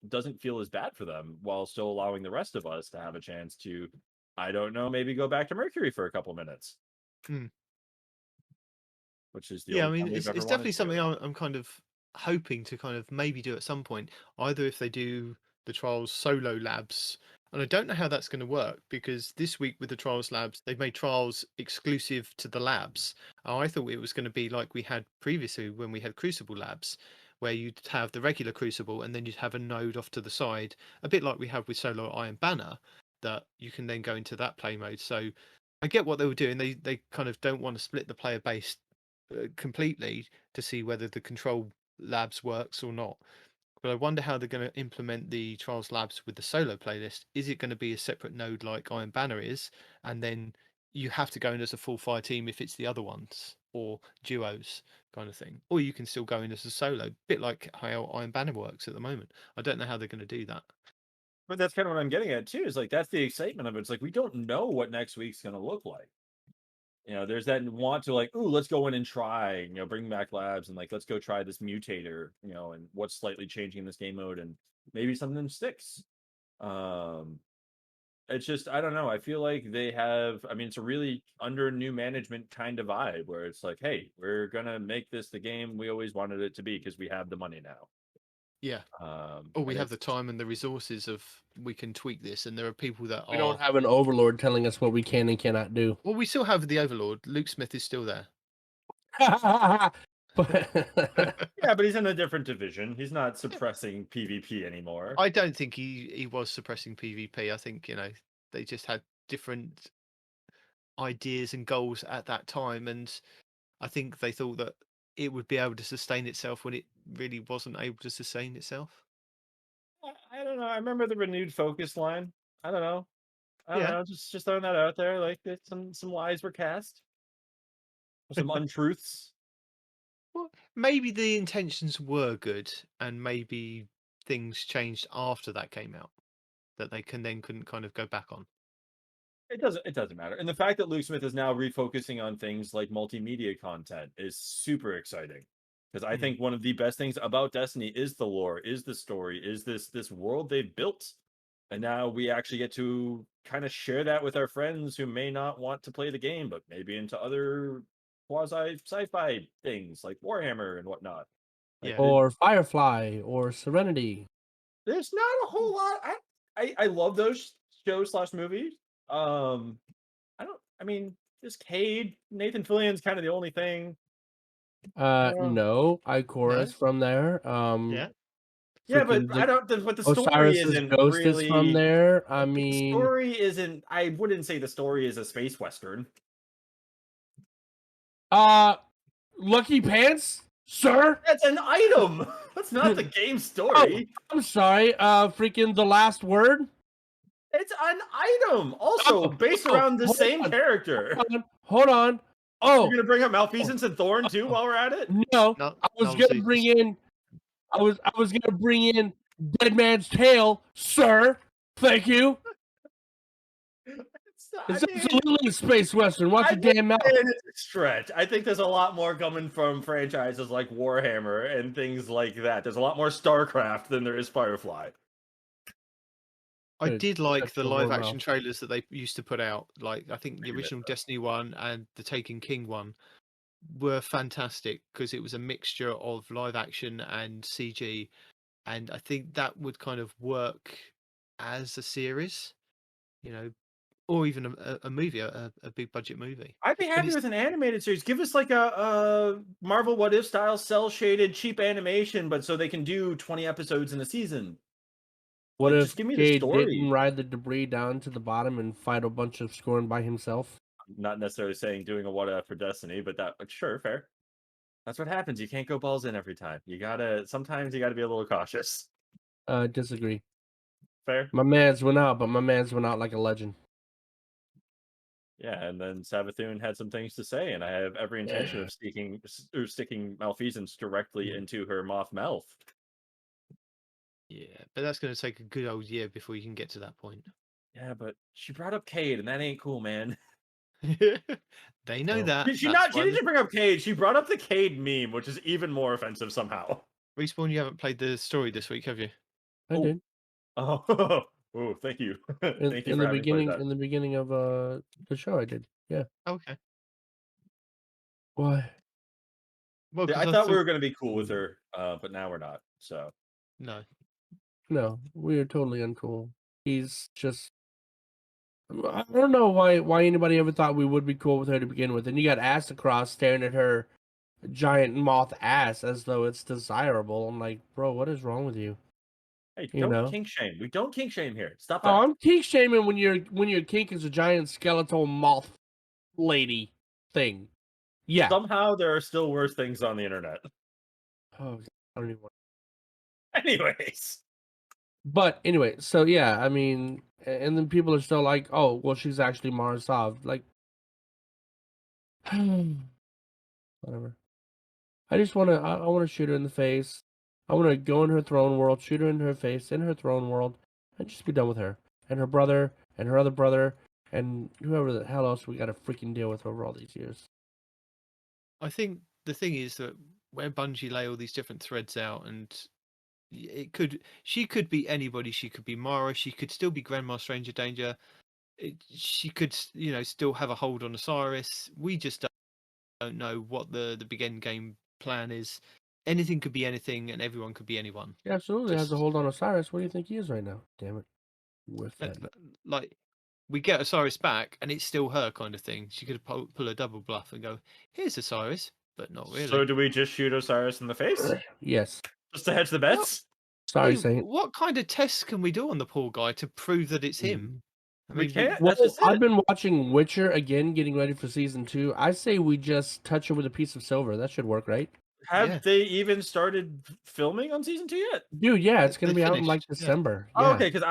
doesn't feel as bad for them while still allowing the rest of us to have a chance to, I don't know, maybe go back to Mercury for a couple minutes. Hmm. Which is the Yeah, I only mean, time we've ever it's wanted definitely to. something I'm kind of hoping to kind of maybe do at some point, either if they do the Trials solo labs. And I don't know how that's going to work because this week with the Trials labs, they've made Trials exclusive to the labs. I thought it was going to be like we had previously when we had Crucible labs, where you'd have the regular Crucible and then you'd have a node off to the side, a bit like we have with Solo Iron Banner, that you can then go into that play mode. So I get what they were doing. They kind of don't want to split the player base completely to see whether the control labs works or not. But I wonder how they're going to implement the Trials Labs with the solo playlist. Is it going to be a separate node like Iron Banner is, and then you have to go in as a full fire team if it's the other ones or duos kind of thing, or you can still go in as a solo, bit like how Iron Banner works at the moment. I don't know how they're going to do that. But that's kind of what I'm getting at too. Is like that's the excitement of it. It's like we don't know what next week's going to look like. There's that want to like, ooh, let's go in and try, bring back labs and like let's go try this mutator, and what's slightly changing in this game mode and maybe something sticks. It's just I don't know. I feel like they have. I mean, it's a really under new management kind of vibe where it's like, hey, we're gonna make this the game we always wanted it to be because we have the money now. Yeah. Or we have the time and the resources of we can tweak this, and there are people that We don't have an overlord telling us what we can and cannot do. Well, we still have the Overlord. Luke Smith is still there. Yeah, but he's in a different division. He's not suppressing PvP anymore. I don't think he was suppressing PvP. I think, they just had different ideas and goals at that time. And I think they thought that it would be able to sustain itself when it really wasn't able to sustain itself. I don't know. I remember the renewed focus line. I don't know. I don't Yeah. know. Just throwing that out there. Like some lies were cast. some untruths. Well, maybe the intentions were good, and maybe things changed after that came out that they couldn't kind of go back on. It doesn't matter. And the fact that Luke Smith is now refocusing on things like multimedia content is super exciting. Because I think one of the best things about Destiny is the lore, is the story, is this world they've built. And now we actually get to kind of share that with our friends who may not want to play the game, but maybe into other quasi sci-fi things like Warhammer and whatnot. Like, Yeah. Or Firefly or Serenity. there's not a whole lot. I love those shows / movies. I mean, this Cade, Nathan Fillion's kind of the only thing. No, I chorus from there. Yeah. Yeah, but freaking I don't. But the story Osiris's isn't Ghost really is from there. I The mean, story isn't. I wouldn't say the story is a space western. Lucky Pants, sir. That's an item. That's not the game story. I'm sorry. Freaking The Last Word. It's an item, also based around the hold same on. character. Hold on. Oh, You're gonna bring up Malfeasance and Thorn too while we're at it? no, No, I was Nullzy. gonna bring in. I was gonna bring in Dead Man's Tale, sir. Thank you. It's absolutely a space western. Watch your damn mouth. It's a stretch. I think there's a lot more coming from franchises like Warhammer and things like that. There's a lot more StarCraft than there is Firefly. I Good. did like That's the the live word action mouth. trailers that they used to put out. Like, I think the You missed original that. Destiny 1 and the Taken King one were fantastic because it was a mixture of live action and CG. And I think that would kind of work as a series, or even a movie, a big budget movie. I'd be happy it's- with an animated series. Give us like a Marvel What If style cell shaded cheap animation, but so they can do 20 episodes in a season. What Like, if just give me the Cade story. didn't ride the debris down to the bottom and fight a bunch of Scorn by himself? Not necessarily saying doing a What If for Destiny, but that sure, fair. That's what happens. You can't go balls in every time. Sometimes you gotta be a little cautious. Disagree. Fair. My man's went out, but my man's went out like a legend. Yeah, and then Savathun had some things to say, and I have every intention of sticking Malfeasance directly into her moth mouth. Yeah, but that's going to take a good old year before you can get to that point. Yeah, but she brought up Cade, and that ain't cool, man. They know No. that. She That's why didn't bring up Cade. She brought up the Cade meme, which is even more offensive somehow. Respawn, you haven't played the story this week, have you? I Oh. did. Oh, thank you. Thank you In for the having played that. beginning, in the beginning of the show, I did. Yeah. Okay. Why? Well, Yeah, 'cause I thought we were going to be cool with her, but now we're not. So No. No, we are totally uncool. He's just. I don't know why anybody ever thought we would be cool with her to begin with. And you got ass across staring at her giant moth ass as though it's desirable. I'm like, bro, what is wrong with you? hey, You don't know? kink shame. We don't kink shame here. Stop that. Oh, I'm kink shaming when your kink is a giant skeletal moth lady thing. Yeah. Somehow there are still worse things on the internet. Oh, I don't even want. Anyways, But anyway, so yeah, I mean, and then people are still like, oh, well, she's actually Marisov. Like, whatever. I just want to, I want to shoot her in the face. I want to go in her throne world, shoot her in her face, in her throne world, and just be done with her. And her brother, and her other brother, and whoever the hell else we got to freaking deal with over all these years. I think the thing is that where Bungie lay all these different threads out, and she could be anybody. She could be Mara. She could still be Grandma Stranger Danger. She could, still have a hold on Osiris. We just don't know what the big end game plan is. Anything could be anything, and everyone could be anyone. He absolutely has a hold on Osiris. What do you think he is right now? Damn it. With that. Like, we get Osiris back, and it's still her kind of thing. She could pull a double bluff and go, "Here's Osiris," but not really. so do we just shoot Osiris in the face Yes. just to hedge the bets? Sorry, Hey, Saint. what kind of tests can we do on the poor guy to prove that it's him? I We mean, can't. Well, That's just I've it. been watching Witcher again, getting ready for season 2. I say we just touch her with a piece of silver. That should work, right? Have they even started filming on season 2 yet? Dude, yeah, it's gonna They be out in like finished, yeah. December. Oh, Yeah. okay, because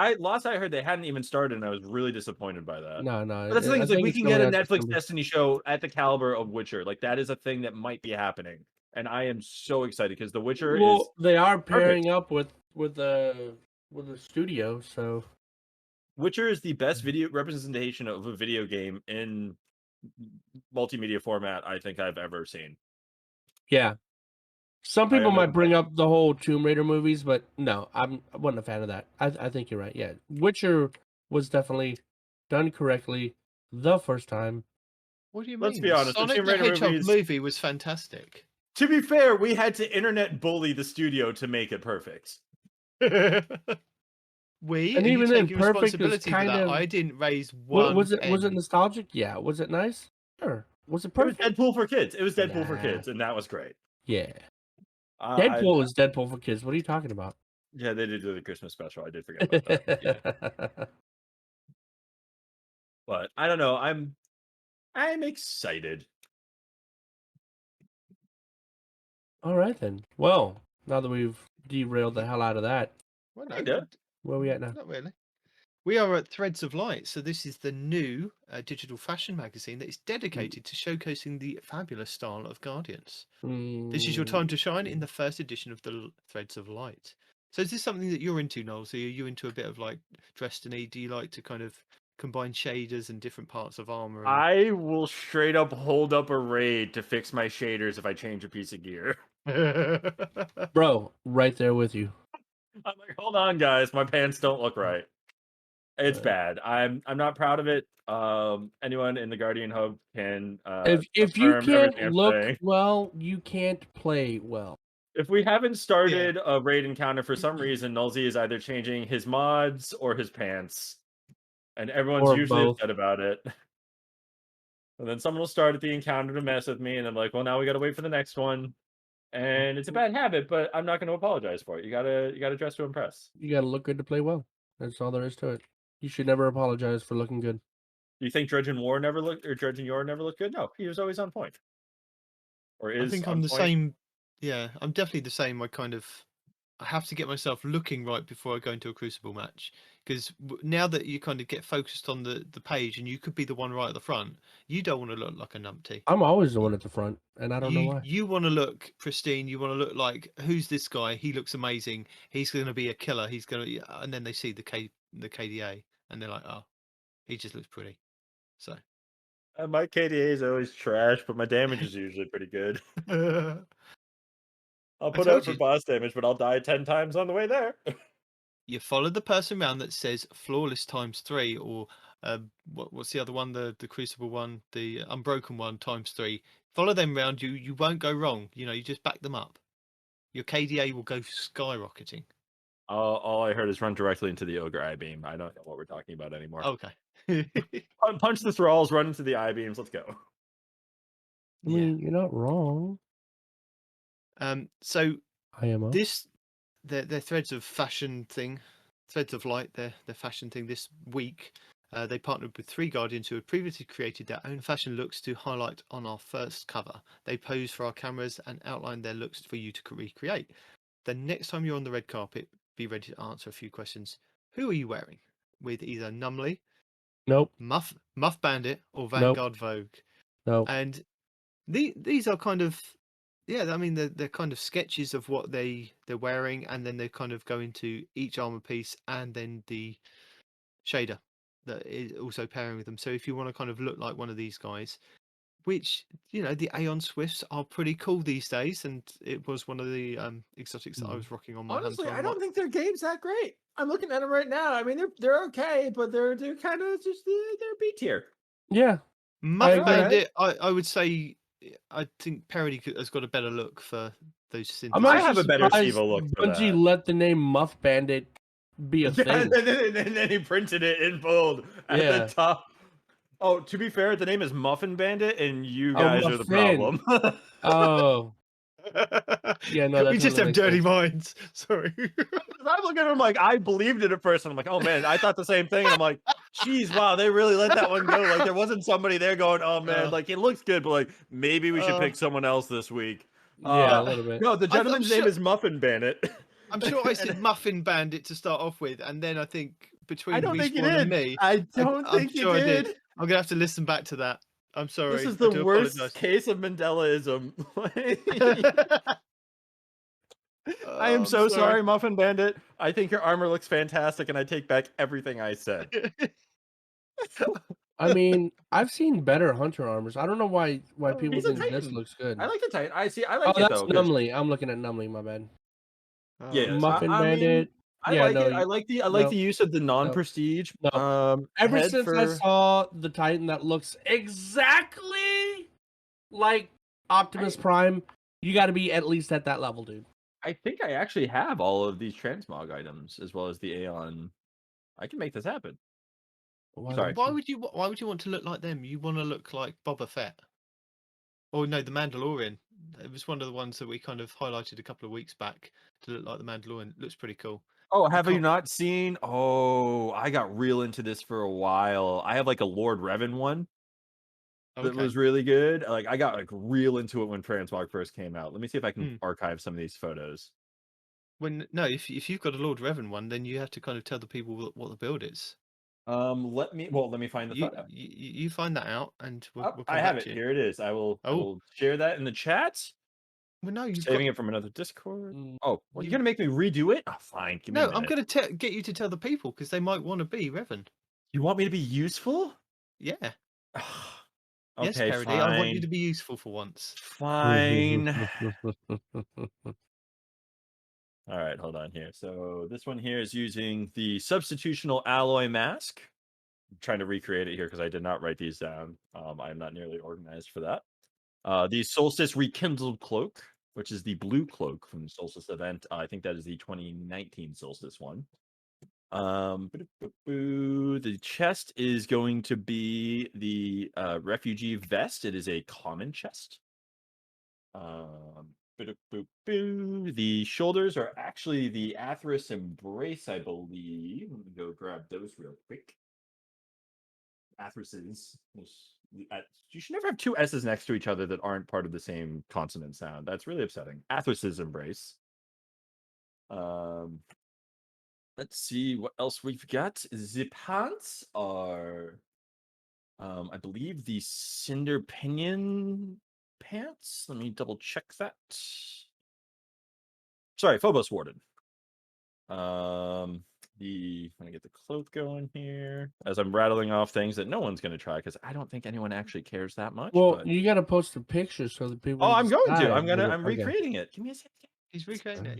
I heard they hadn't even started, and I was really disappointed by that. No, But that's the thing, I is like think we it's can get coming a out Netflix December. Destiny show at the caliber of Witcher. Like that is a thing that might be happening, and I am so excited because The Witcher is Well, they are perfect. pairing up with the studio, so Witcher is the best video representation of a video game in multimedia format I think I've ever seen. yeah. Some I people have no might bring complaints. up the whole Tomb Raider movies, but no, I wasn't a fan of that. I think you're right. Yeah, Witcher was definitely done correctly the first time. What do you mean? Let's be honest, the Sonic Tomb the Raider Hedgehog movies- movie was fantastic. To be fair, we had to internet bully the studio to make it perfect. We And are you even then, taking perfect is responsibility for kind that? of. I didn't raise one. Was it penny. nostalgic? Yeah. Was it nice? Sure. Was it It was perfect? Deadpool for kids. It was Deadpool for Nah. kids, and that was great. Yeah. I- Deadpool is Deadpool for kids. What are you talking about? Yeah, they did do the Christmas special. I did forget about that. But I don't know. I'm excited. All right then. Well, now that we've derailed the hell out of that, Well, no, Kinda. where are we at now? not really. We are at Threads of Light, so this is the new digital fashion magazine that is dedicated to showcasing the fabulous style of Guardians. This is your time to shine in the first edition of the Threads of Light. So is this something that you're into, Noel? So are you into a bit of like Destiny? Do you like to kind of combine shaders and different parts of armor? And... I will straight up hold up a raid to fix my shaders if I change a piece of gear. Bro, right there with you. I'm like, hold on, guys, my pants don't look right. It's bad. I'm not proud of it. Anyone in the Guardian Hub can If you affirm everything can't I'm look saying. well, you can't play well. If we haven't started a raid encounter for some reason, Nullzy is either changing his mods or his pants, and everyone's Or usually both. upset about it. And then someone will start at the encounter to mess with me, and I'm like, well, now we got to wait for the next one. And it's a bad habit, but I'm not going to apologize for it. You gotta dress to impress. You gotta look good to play well. That's all there is to it. You should never apologize for looking good. Do you think Dredge and Yor never looked good? No, he was always on point. Or is I think on I'm the point. same. Yeah, I'm definitely the same. I have to get myself looking right before I go into a Crucible match, because now that you kind of get focused on the page and you could be the one right at the front, you don't want to look like a numpty. I'm always the one at the front, and I don't know why. You want to look pristine. You want to look like, who's this guy? He looks amazing. He's going to be a killer. He's going to, and then they see the KDA, and they're like, oh, he just looks pretty. So My KDA is always trash, but my damage is usually pretty good. I'll put told out for you. boss damage, but I'll die 10 times on the way there. You follow the person around that says flawless ×3, or what's the other one? The Crucible one, the Unbroken one ×3. Follow them around. You won't go wrong. You know, you just back them up. Your KDA will go skyrocketing. All I heard is run directly into the Ogre I-beam. I don't know what we're talking about anymore. Okay. Punch the thralls, run into the I-beams. Let's go. I mean, you're not wrong. So IMO. their Threads of Fashion thing, Threads of Light, their fashion thing this week. They partnered with 3 Guardians who had previously created their own fashion looks to highlight on our first cover. They posed for our cameras and outlined their looks for you to recreate. The next time you're on the red carpet, be ready to answer a few questions. Who are you wearing? With either Numley, Nope. Muff Bandit, or Vanguard Vogue. Nope. And these are kind of, I mean, they're kind of sketches of what they're wearing, and then they kind of go into each armor piece and then the shader that is also pairing with them. So if you want to kind of look like one of these guys, which, you know, the Aeon Swifts are pretty cool these days, and it was one of the exotics that I was rocking on my Honestly, Hunter. I don't think their game's that great. I'm looking at them right now. I mean, they're okay, but they're kind of just they're B tier. Yeah. Muff Bandit, I would say, I think Peroty has got a better look for those syntheses. I have a better Siva look for Bungie that. let the name Muff Bandit be a thing. And then he printed it in bold at the top. Oh, to be fair, the name is Muffin Bandit, and you guys are the problem. Oh. Yeah, no, that we just have dirty minds. Sorry. I look at him like, I believed it at first, and I'm like, oh man, I thought the same thing. And I'm like, geez, wow, they really let that one go. Like, there wasn't somebody there going, oh man, like, it looks good, but like, maybe we should pick someone else this week. Yeah, a little bit. No, the I thought- gentleman's name is Muffin Bandit. I'm sure I said Muffin Bandit to start off with, and then I think between I don't think you Respawn and did. me, I don't I'm think you sure I did. I'm gonna have to listen back to that. I'm sorry. This is I the do worst apologize. case of Mandelaism. I am I'm so sorry, Muffin Bandit. I think your armor looks fantastic, and I take back everything I said. I mean, I've seen better hunter armors. I don't know why people He's a think this Titan. looks good. I like the Titan. I Oh, like it that's though. 'Cause- Numbly. I'm looking at Numbly. My bad. Yeah, Muffin I mean, Bandit. I Yeah, like no, it. I like the use of the non-prestige. no. Ever head since I saw the Titan that looks exactly like Optimus Prime, you got to be at least at that level, dude. I think I actually have all of these transmog items as well as the Aeon. I can make this happen. Sorry. Why would you want to look like them? You want to look like Boba Fett. Or no, the Mandalorian. It was one of the ones that we kind of highlighted a couple of weeks back to look like the Mandalorian. It looks pretty cool. Oh, have you not seen? Oh, I got real into this for a while. I have like a Lord Revan one that was really good. Like I got like real into it when Transmog first came out. Let me see if I can archive some of these photos. If you've got a Lord Revan one, then you have to kind of tell the people what the build is. Let me find the photo. You find that out, and we'll come I back have it. to you. Here it is. I will share that in the chat. Well, no, you've saving it from another Discord. Oh, well, you're gonna make me redo it? Oh, fine. Give me a minute. I'm gonna get you to tell the people because they might want to be Revan. You want me to be useful? Yeah. Okay, yes, Peroty, fine. I want you to be useful for once. Fine. All right, hold on here. So this one here is using the substitutional alloy mask. I'm trying to recreate it here because I did not write these down. I am not nearly organized for that. The Solstice Rekindled Cloak, which is the blue cloak from the Solstice event. I think that is the 2019 Solstice one. The chest is going to be the Refugee Vest. It is a common chest. The shoulders are actually the Atheris Embrace, I believe. Let me go grab those real quick. Atheris's. You should never have two S's next to each other that aren't part of the same consonant sound. That's really upsetting. Atheris's Embrace. Let's see what else we've got. The pants are, I believe, the Cinder Pinion pants. Let me double check that. Sorry, Phobos Warden. Let me get the cloak going here as I'm rattling off things that no one's going to try because I don't think anyone actually cares that much. Well, but... you got to post the pictures so that people. Oh, I'm going to. decide. I'm recreating it. Give me a second. He's recreating it.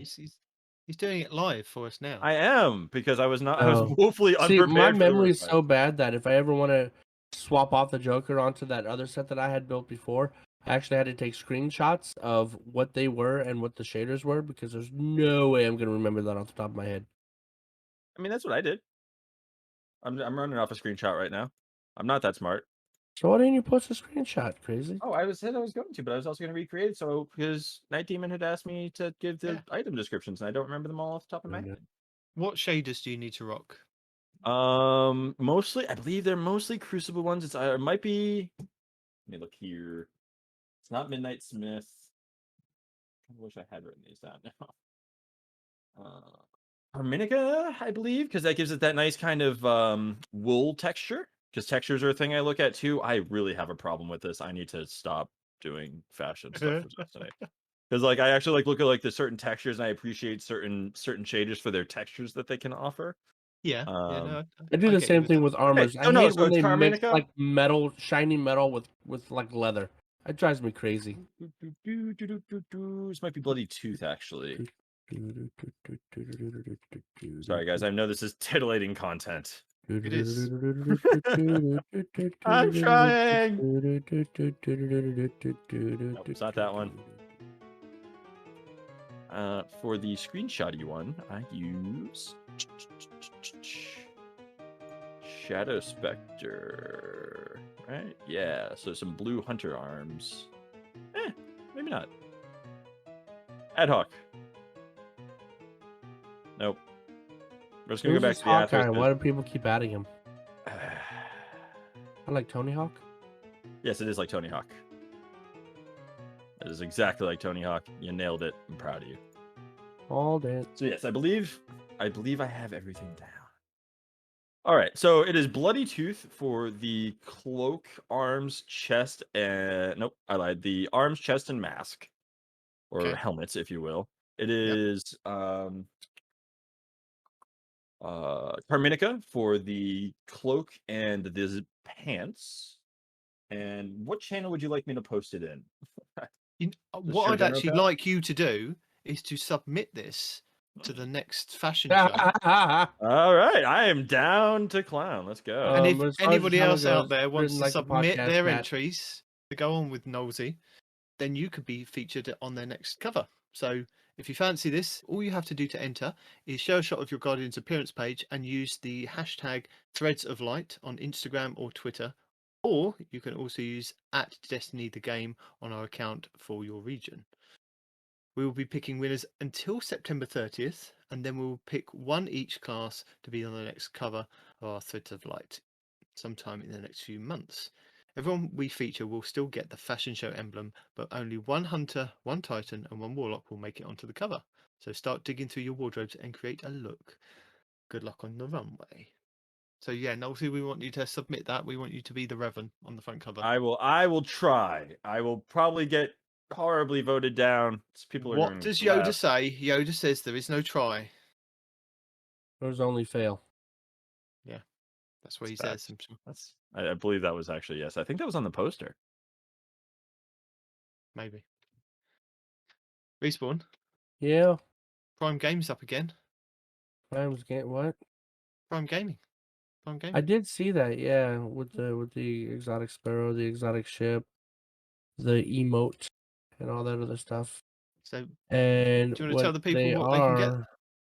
He's doing it live for us now. I am because I was woefully unprepared. See, my memory is so bad that if I ever want to swap off the Joker onto that other set that I had built before, I actually had to take screenshots of what they were and what the shaders were because there's no way I'm going to remember that off the top of my head. I mean, that's what I did. I'm running off a screenshot right now. I'm not that smart. So why didn't you post a screenshot, crazy? Oh, I was going to, but I was also going to recreate it. So because Nitedemon had asked me to give the item descriptions, and I don't remember them all off the top of my head. What shaders do you need to rock? Mostly, I believe they're mostly Crucible ones. It might be. Let me look here. It's not Midnight Smith. I wish I had written these down now. Harmonica, I believe, because that gives it that nice kind of wool texture. Because textures are a thing I look at too. I really have a problem with this. I need to stop doing fashion stuff for today. Because like I actually look at like the certain textures and I appreciate certain shaders for their textures that they can offer. Yeah. I do the same thing with armors. Okay, I hate when they mix like metal, shiny metal with like leather. It drives me crazy. This might be Bloody Tooth, actually. Sorry, guys. I know this is titillating content. It is. I'm trying. Nope, it's not that one. For the screenshotty one, I use Shadow Spectre. Right? Yeah. So some blue hunter arms. Maybe not. Ad hoc. Nope. We're just gonna go back to the Hawkeye. Why do people keep adding him? I like Tony Hawk. Yes, it is like Tony Hawk. That is exactly like Tony Hawk. You nailed it. I'm proud of you. All that. So yes, I believe I have everything down. All right, so it is Bloody Tooth for the cloak, arms, chest, and nope, I lied. The arms, chest, and mask, or Okay. helmets, if you will. It is Carminica for the cloak and the pants. And what channel would you like me to post it in? What show I'd general actually tab? like you to do is to submit this to the next fashion show. All right, I am down to clown. Let's go. And if as far as the anybody channel else out goes, there wants written to like a submit podcast, their Matt. entries to go on with Nullzy, then you could be featured on their next cover. So if you fancy this, all you have to do to enter is show a shot of your Guardian's appearance page and use the hashtag Threads of Light on Instagram or Twitter, or you can also use @Destiny the Game on our account for your region. We will be picking winners until September 30th, and then we will pick one each class to be on the next cover of our Threads of Light sometime in the next few months. Everyone we feature will still get the fashion show emblem, but only one hunter, one titan, and one warlock will make it onto the cover. So start digging through your wardrobes and create a look. Good luck on the runway. So yeah, Nullzy, we want you to submit that. We want you to be the Revan on the front cover. I will try. I will probably get horribly voted down. People are What going does to Yoda laugh. say? Yoda says there is no try. There's only fail. That's what he That's says. I'm sure. That's I believe that was actually, yes. I think that was on the poster. Maybe. Respawn. Yeah. Prime Games up again. Rhymes get what? Prime Gaming. Prime Gaming. I did see that, yeah, with the exotic sparrow, the exotic ship, the emote, and all that other stuff. So And do you want to what tell the people they what they can get?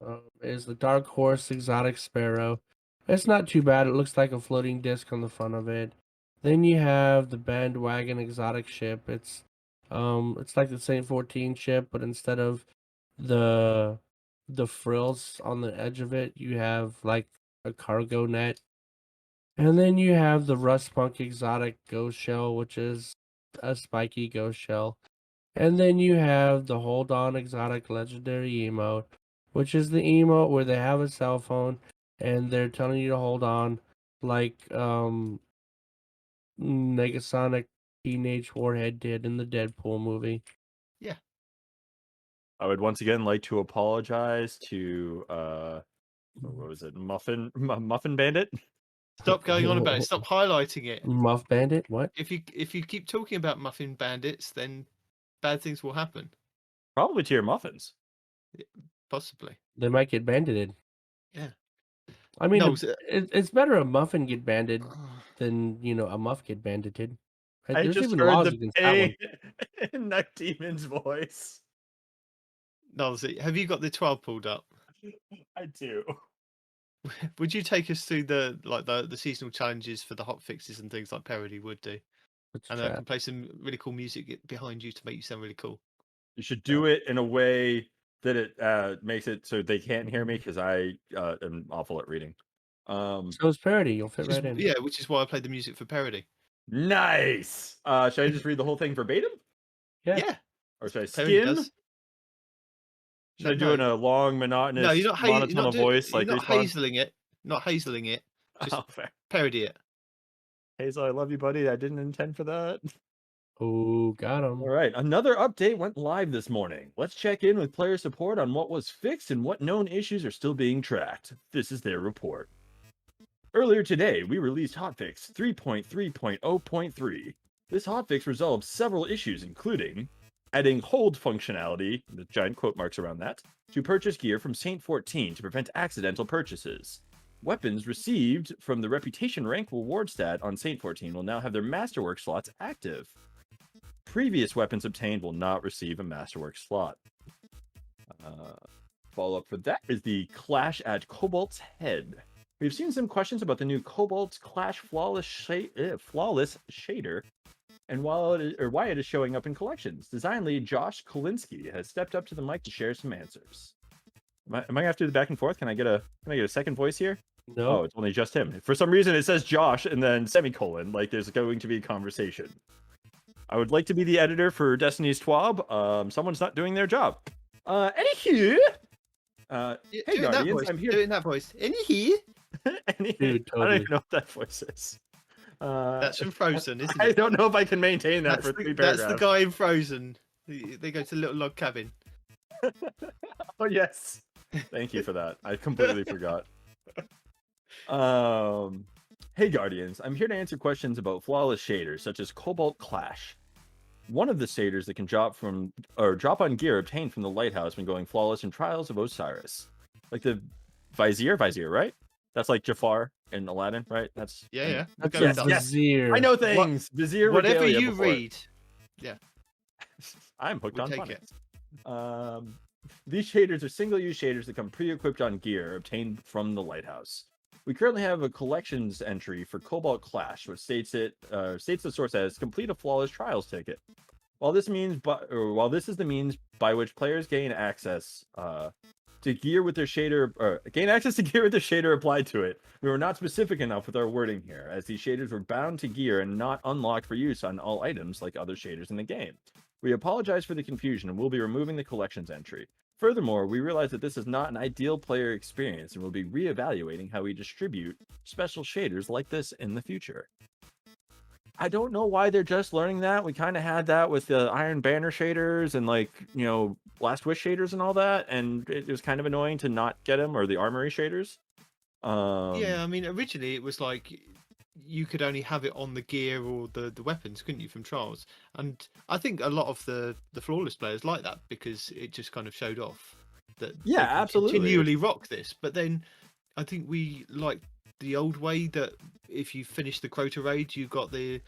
are is the Dark Horse exotic sparrow. It's not too bad. It looks like a floating disc on the front of it. Then you have the bandwagon exotic ship. It's like the Saint 14 ship, but instead of the frills on the edge of it, you have like a cargo net. And then you have the Rustpunk exotic ghost shell, which is a spiky ghost shell. And then you have the Hold On exotic legendary emote, which is the emote where they have a cell phone and they're telling you to hold on, like Negasonic Teenage Warhead did in the Deadpool movie. Yeah. I would once again like to apologize to what was it? Muffin Bandit? Stop going on about it. Stop highlighting it. Muff Bandit? What? If you keep talking about Muffin Bandits, then bad things will happen. Probably to your muffins. Possibly. They might get bandited. Yeah. I mean, No, it's better a muffin get banded than, a muff get bandited. I There's just even heard laws the against that one. pain in Nitedemon's voice. Nullzy, have you got the 12 pulled up? I do. Would you take us through the seasonal challenges for the hot fixes and things like Peroty would do? And I can play some really cool music behind you to make you sound really cool. You should do it in a way that it makes it so they can't hear me because I am awful at reading. So is Peroty. You'll fit right in. Yeah, which is why I played the music for Peroty. Nice. Should I just read the whole thing verbatim? Yeah. Or should I Peroty skim? does. Should I do it in a long, monotonous, No, you're not monotone voice like you're not Respawn? hazeling it. Not hazeling it. Just Oh, fair. parody it. Hazel, I love you, buddy. I didn't intend for that. Oh, got him. All right, another update went live this morning. Let's check in with player support on what was fixed and what known issues are still being tracked. This is their report. Earlier today, we released hotfix 3.3.0.3. This hotfix resolved several issues, including adding hold functionality, the giant quote marks around that, to purchase gear from Saint 14 to prevent accidental purchases. Weapons received from the reputation rank reward stat on Saint 14 will now have their masterwork slots active. Previous weapons obtained will not receive a masterwork slot. Follow-up for that is the Clash at Cobalt's Head. We've seen some questions about the new Cobalt's Clash Flawless shader, and why it is showing up in collections. Design lead Josh Kolinsky has stepped up to the mic to share some answers. Am I gonna have to do the back and forth? Can I get a second voice here? No. Oh, it's only just him. For some reason, it says Josh and then semicolon, like there's going to be a conversation. I would like to be the editor for Destiny's TWAB. Someone's not doing their job. Anywho, hey do it in that Guardians, voice. I'm here. Do it in that voice. Anywho. Dude, I don't totally. even know what that voice is. That's from Frozen, isn't I it? don't know if I can maintain that That's for the, 3 that's paragraphs. the guy in Frozen. They go to the little log cabin. Oh yes. Thank you for that. I completely forgot. Hey Guardians, I'm here to answer questions about flawless shaders such as Cobalt Clash. One of the shaders that can drop on gear obtained from the lighthouse when going flawless in Trials of Osiris. Like the Vizier, right? That's like Jafar in Aladdin, right? That's Yeah. That's Go a with that. Vizier. I know things. Vizier Whatever regalia you before. read. I'm hooked We on take it. phonics. These shaders are single-use shaders that come pre-equipped on gear obtained from the lighthouse. We currently have a collections entry for Cobalt Clash, which states the source as complete a flawless trials ticket. While this is the means by which players gain access to gear with their shader applied to it, we were not specific enough with our wording here, as these shaders were bound to gear and not unlocked for use on all items like other shaders in the game. We apologize for the confusion and will be removing the collections entry. Furthermore, we realize that this is not an ideal player experience and will be reevaluating how we distribute special shaders like this in the future. I don't know why they're just learning that. We kind of had that with the Iron Banner shaders and Last Wish shaders and all that, and it was kind of annoying to not get them, or the Armory shaders. Yeah, I mean, originally it was like you could only have it on the gear or the weapons, couldn't you, from Trials? And I think a lot of the flawless players like that because it just kind of showed off that Yeah, they can absolutely. continually rock this. But then I think we like the old way that if you finish the Crota raid, you got the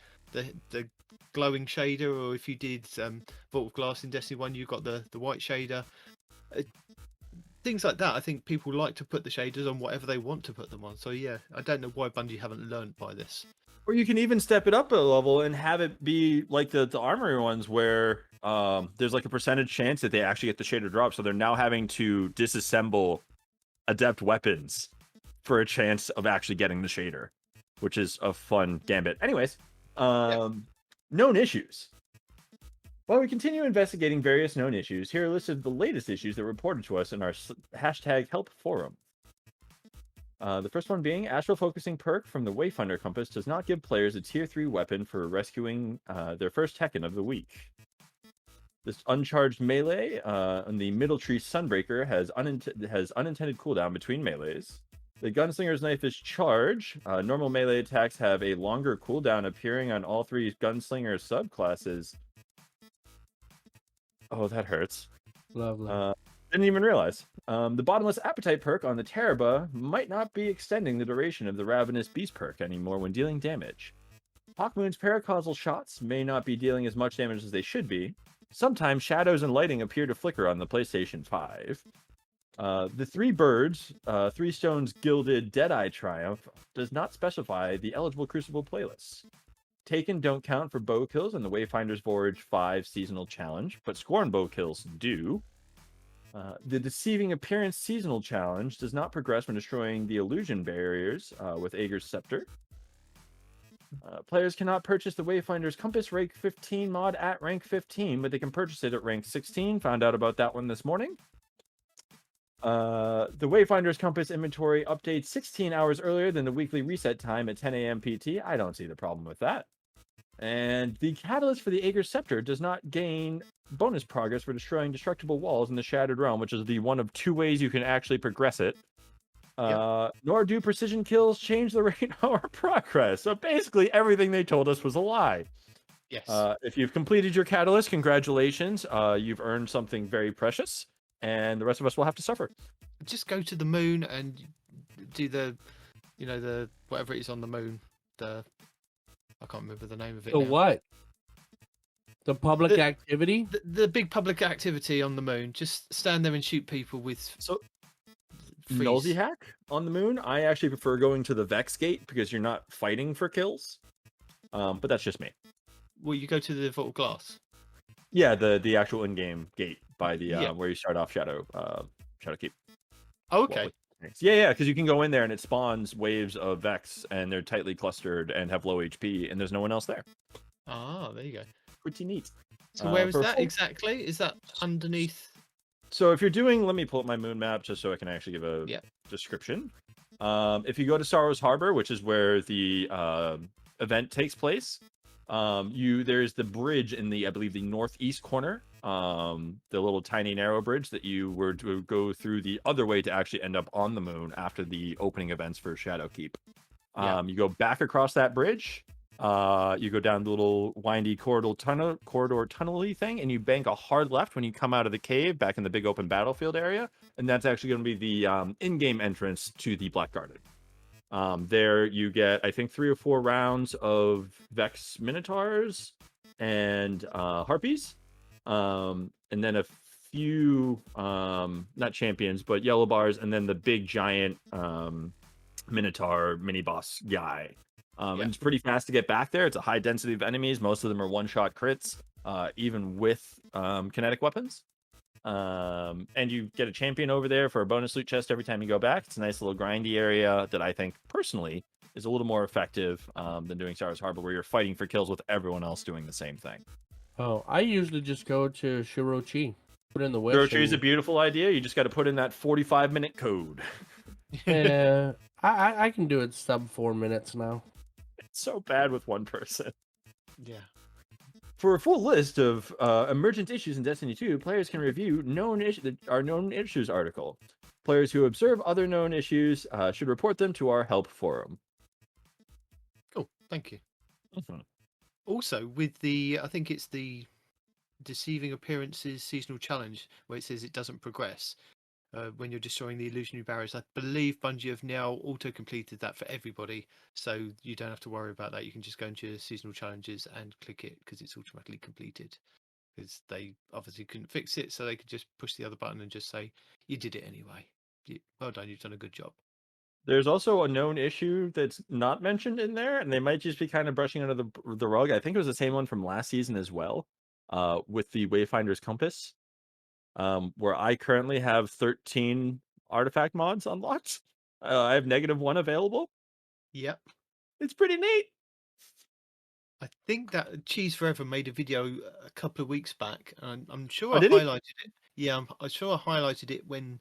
glowing shader, or if you did Vault of Glass in Destiny 1, you got the white shader. Things like that. I think people like to put the shaders on whatever they want to put them on. So yeah, I don't know why Bungie haven't learned by this. Or you can even step it up a level and have it be like the Armory ones where there's like a percentage chance that they actually get the shader drop. So they're now having to disassemble adept weapons for a chance of actually getting the shader, which is a fun gambit. Anyways, known issues. While we continue investigating various known issues, here are a list of the latest issues that were reported to us in our #help forum. The first one being Astral Focusing perk from the Wayfinder Compass does not give players a tier 3 weapon for rescuing their first Tekken of the week. This uncharged melee on the Middle Tree Sunbreaker has unintended cooldown between melees. The Gunslinger's Knife is charge. Normal melee attacks have a longer cooldown appearing on all 3 Gunslinger subclasses. Oh, that hurts. Lovely. Didn't even realize. The Bottomless Appetite perk on the Teraba might not be extending the duration of the Ravenous Beast perk anymore when dealing damage. Hawkmoon's paracausal shots may not be dealing as much damage as they should be. Sometimes shadows and lighting appear to flicker on the PlayStation 5. The 3 Birds, 3 Stones Gilded Deadeye Triumph does not specify the eligible Crucible playlists. Taken don't count for bow kills in the Wayfinder's Voyage 5 seasonal challenge, but Scorn bow kills do. The Deceiving Appearance seasonal challenge does not progress when destroying the illusion barriers with Aeger's Scepter. Players cannot purchase the Wayfinder's Compass rank 15 mod at rank 15, but they can purchase it at rank 16. Found out about that one this morning. The Wayfinder's Compass inventory updates 16 hours earlier than the weekly reset time at 10 a.m. PT. I don't see the problem with that. And the Catalyst for the Aeger's Scepter does not gain bonus progress for destroying destructible walls in the Shattered Realm, which is the one of 2 ways you can actually progress it. Nor do precision kills change the rate of our progress. So basically everything they told us was a lie. Yes. If you've completed your Catalyst, congratulations. You've earned something very precious, and the rest of us will have to suffer. Just go to the moon and do the whatever it is on the moon. I can't remember the name of it. The now. what? The public activity? The big public activity on the moon. Just stand there and shoot people with. So, freeze. Nullzy hack on the moon. I actually prefer going to the Vex gate because you're not fighting for kills. But that's just me. Well, you go to the Vault of Glass. Yeah, the actual in-game gate by the where you start off Shadow Keep. Oh, okay. Yeah, because you can go in there and it spawns waves of Vex, and they're tightly clustered and have low HP, and there's no one else there. Ah, there you go. pretty neat. So where is for a that full- exactly? Is that underneath? So if you're doing, let me pull up my moon map just so I can actually give a Yeah. description. If you go to Sorrow's Harbor, which is where the event takes place, there's the bridge in the, I believe, the northeast corner, the little tiny narrow bridge that you were to go through the other way to actually end up on the moon after the opening events for Shadowkeep. Yeah. You go back across that bridge. You go down the little windy corridor tunnel-y thing, and you bank a hard left when you come out of the cave back in the big open battlefield area, and that's actually going to be the in-game entrance to the Black Garden. There you get, I think, 3 or 4 rounds of Vex Minotaurs and Harpies, and then a few not champions but yellow bars, and then the big giant Minotaur mini boss guy. And it's pretty fast to get back there. It's a high density of enemies. Most of them are one-shot crits, even with kinetic weapons. And you get a champion over there for a bonus loot chest every time you go back. It's a nice little grindy area that I think, personally, is a little more effective than doing Sorrow's Harbor, where you're fighting for kills with everyone else doing the same thing. Oh, I usually just go to Shirochi, put in the wish. Shirochi is a beautiful idea. You just got to put in that 45-minute code. Yeah, I can do it sub 4 minutes now. It's so bad with one person. Yeah. For a full list of emergent issues in Destiny 2, players can review our known issues article. Players who observe other known issues should report them to our help forum. Cool. Thank you. Mm-hmm. Also, with the, I think it's the Deceiving Appearances seasonal challenge, where it says it doesn't progress when you're destroying the illusionary barriers. I believe Bungie have now auto-completed that for everybody, so you don't have to worry about that. You can just go into your seasonal challenges and click it because it's automatically completed. Because they obviously couldn't fix it, so they could just push the other button and just say, you did it anyway. Well done, you've done a good job. There's also a known issue that's not mentioned in there, and they might just be kind of brushing under the rug. I think it was the same one from last season as well, with the Wayfinder's Compass, where I currently have 13 artifact mods unlocked. I have -1 available. Yep. It's pretty neat. I think that Cheese Forever made a video a couple of weeks back, and I'm sure Oh, I did he? highlighted it. Yeah, I'm sure I highlighted it when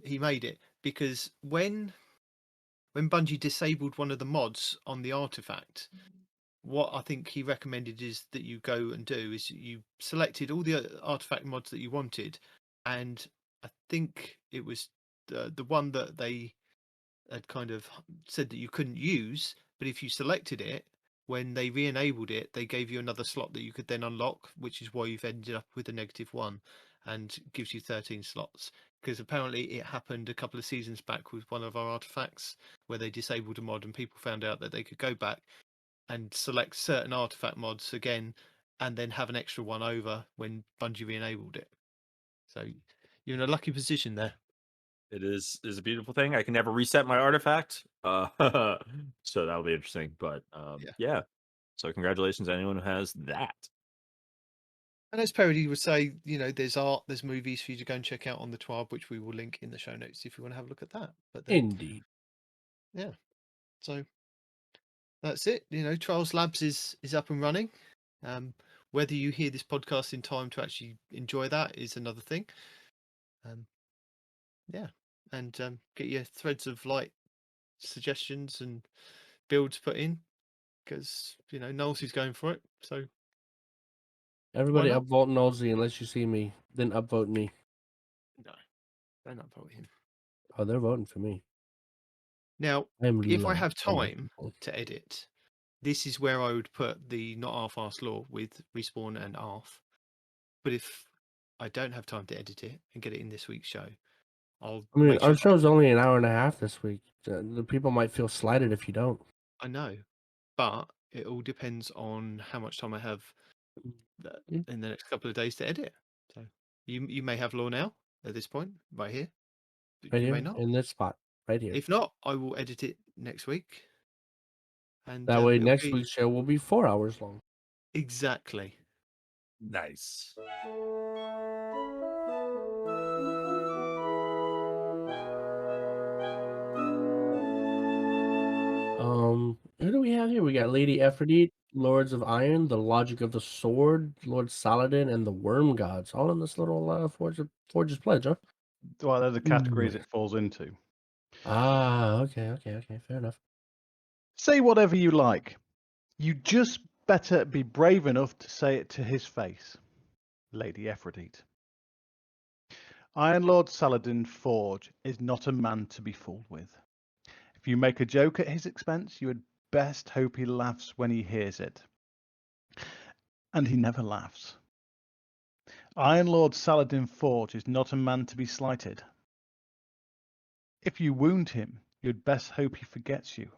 he made it, because when Bungie disabled one of the mods on the artifact, what I think he recommended is that you go and do is you selected all the artifact mods that you wanted, and I think it was the one that they had kind of said that you couldn't use, but if you selected it, when they re-enabled it, they gave you another slot that you could then unlock, which is why you've ended up with a -1 and gives you 13 slots. Because apparently it happened a couple of seasons back with one of our artifacts where they disabled a mod and people found out that they could go back and select certain artifact mods again and then have an extra one over when Bungie re-enabled it. So you're in a lucky position there. It is a beautiful thing. I can never reset my artifact, so that'll be interesting. But yeah. So congratulations to anyone who has that. And as Peroty would say, you know, there's art, there's movies for you to go and check out on the TWAB, which we will link in the show notes if you want to have a look at that. But then, Indeed. yeah, so that's it. You know, Trials Labs is up and running. Whether you hear this podcast in time to actually enjoy that is another thing. Yeah, and get your threads of light suggestions and builds put in, because you know Nullzy's going for it. So Everybody not? upvote Nullzy unless you see me. Then upvote me. no, don't upvote him. Oh, they're voting for me. Now, I'm if I loved have by my time people. to edit, this is where I would put the not half-assed law with Respawn and Arf. But if I don't have time to edit it and get it in this week's show, I'll I mean, make sure our show's only an hour and a half this week. The people might feel slighted if you don't. I know, but it all depends on how much time I have in the next couple of days to edit. So you may have law now at this point, right here. But Right you here, may not. in this spot, right here. If not, I will edit it next week. And That way, it'll next be... week's show will be 4 hours long. Exactly. Nice. Who do we have here? We got Lady Aphrodite. Lords of Iron, the Logic of the Sword, Lord Saladin, and the Worm Gods, all in this little Forge's Pledge, huh? Well, they're the categories Ooh. it falls into. Ah, okay, fair enough. Say whatever you like. You just better be brave enough to say it to his face, Lady Aphrodite. Iron Lord Saladin Forge is not a man to be fooled with. If you make a joke at his expense, you had best hope he laughs when he hears it. And he never laughs. Iron Lord Saladin Forge is not a man to be slighted. If you wound him, you'd best hope he forgets you,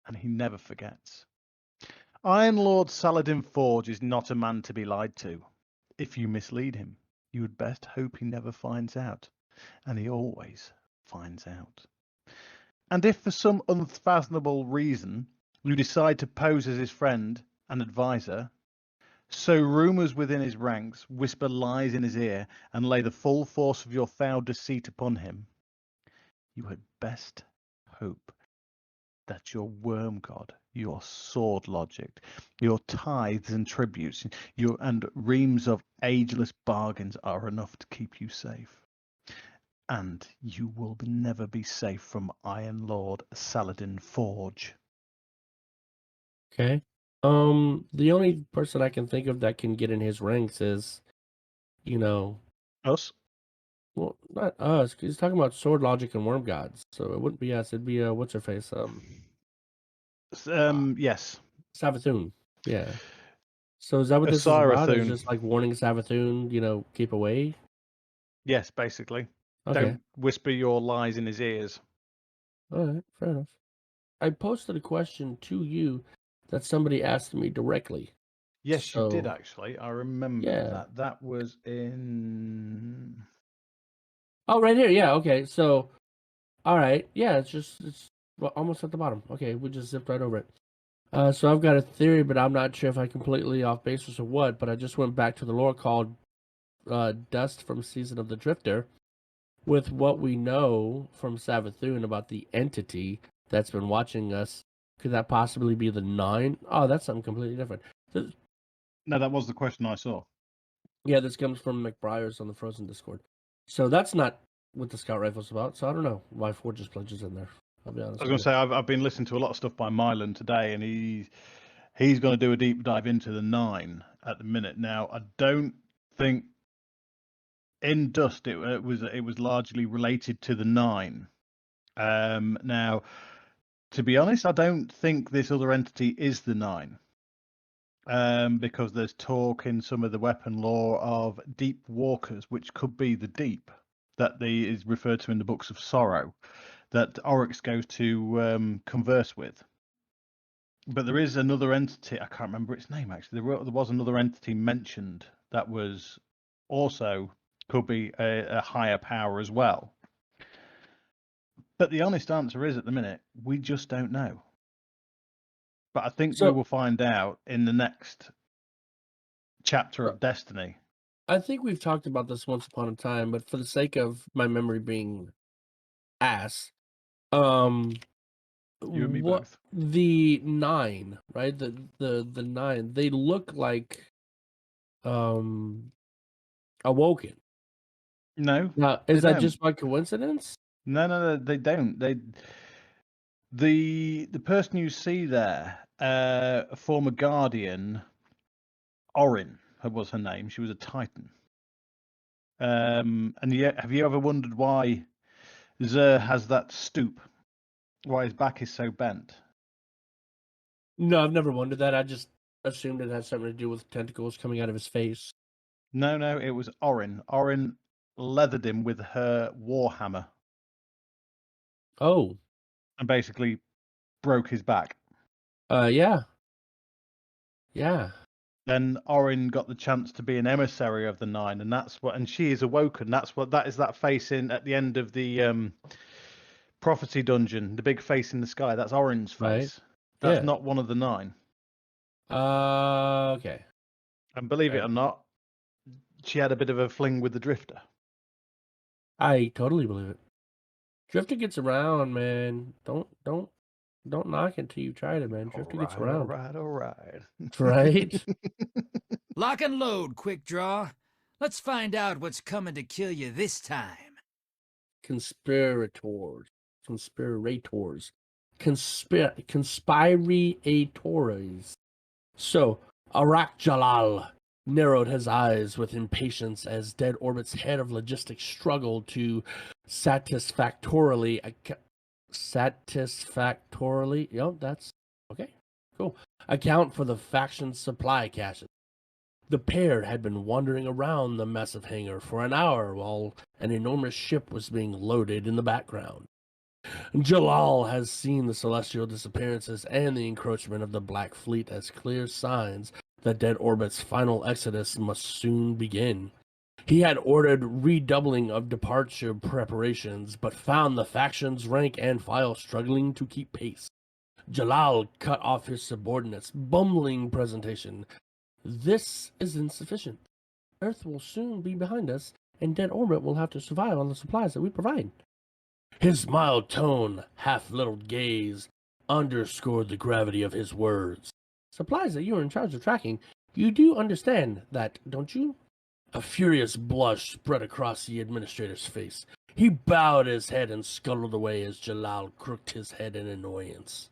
and he never forgets. Iron Lord Saladin Forge is not a man to be lied to. If you mislead him, you would best hope he never finds out, and he always finds out. And if for some unfathomable reason you decide to pose as his friend and advisor, sow rumours within his ranks, whisper lies in his ear, and lay the full force of your foul deceit upon him, you had best hope that your worm god, your sword logic, your tithes and tributes, and reams of ageless bargains are enough to keep you safe. And you will never be safe from Iron Lord Saladin Forge. Okay. The only person I can think of that can get in his ranks is, Us? well, not us. 'Cause he's talking about sword logic and worm gods, so it wouldn't be us. It'd be what's her face? Yes. Savathun. Yeah. So is that what this is about? Is Asirathun. just like warning Savathun, keep away? Yes, basically. Okay. Don't whisper your lies in his ears. All right. Fair enough. I posted a question to you that somebody asked me directly. Yes, you did So, actually. I remember yeah. that. That was in. Oh, right here. Yeah. Okay. So, all right. Yeah. It's almost at the bottom. Okay. We just zipped right over it. So I've got a theory, but I'm not sure if I completely off basis or what. But I just went back to the lore called Dust from Season of the Drifter, with what we know from Savathun about the entity that's been watching us. Could that possibly be the 9? Oh, that's something completely different. No, that was the question I saw. Yeah, this comes from McBriar's on the Frozen Discord. So that's not what the scout rifle's about. So I don't know why Forge's Pledge is in there. I'll be honest. I was going to say I've been listening to a lot of stuff by Mylan today, and he's going to do a deep dive into the 9 at the minute. Now, I don't think in Dust it was largely related to the 9. Now, to be honest, I don't think this other entity is the 9. Because there's talk in some of the weapon lore of deep walkers, which could be the deep that is referred to in the Books of Sorrow, that Oryx goes to converse with. But there is another entity, I can't remember its name actually. There was another entity mentioned that was also could be a higher power as well. But the honest answer is, at the minute, we just don't know. But I think we will find out in the next chapter of Destiny. I think we've talked about this once upon a time, but for the sake of my memory being ass, You and me both. the 9, right? The 9, they look like awoken. No. Now, is that just by coincidence? No, they don't. The person you see there, a former guardian, Orin was her name. She was a Titan. And yet, have you ever wondered why Zer has that stoop? Why his back is so bent? No, I've never wondered that. I just assumed it had something to do with tentacles coming out of his face. No, it was Orin. Orin leathered him with her warhammer. Oh. And basically broke his back. Yeah. Yeah. Then Orin got the chance to be an emissary of the 9, and she is awoken. That is that face in at the end of the prophecy dungeon, the big face in the sky. That's Orin's face. Right. That's not one of the 9. Okay. And believe it or not, she had a bit of a fling with the Drifter. I totally believe it. Drifter gets around, man. Don't Don't knock it till you tried it, man. Drifter gets around. All right. Right? Lock and load, Quick Draw. Let's find out what's coming to kill you this time. Conspirators. So, Arak Jalal narrowed his eyes with impatience as Dead Orbit's head of logistics struggled to satisfactorily, that's okay, cool, account for the faction's supply caches. The pair had been wandering around the massive hangar for an hour while an enormous ship was being loaded in the background. Jalal has seen the celestial disappearances and the encroachment of the Black Fleet as clear signs that Dead Orbit's final exodus must soon begin. He had ordered redoubling of departure preparations, but found the faction's rank and file struggling to keep pace. Jalal cut off his subordinate's bumbling presentation. This is insufficient. Earth will soon be behind us, and Dead Orbit will have to survive on the supplies that we provide. His mild tone, half-littled gaze, underscored the gravity of his words. Supplies that you are in charge of tracking, you do understand that, don't you? A furious blush spread across the administrator's face. He bowed his head and scuttled away as Jalal crooked his head in annoyance.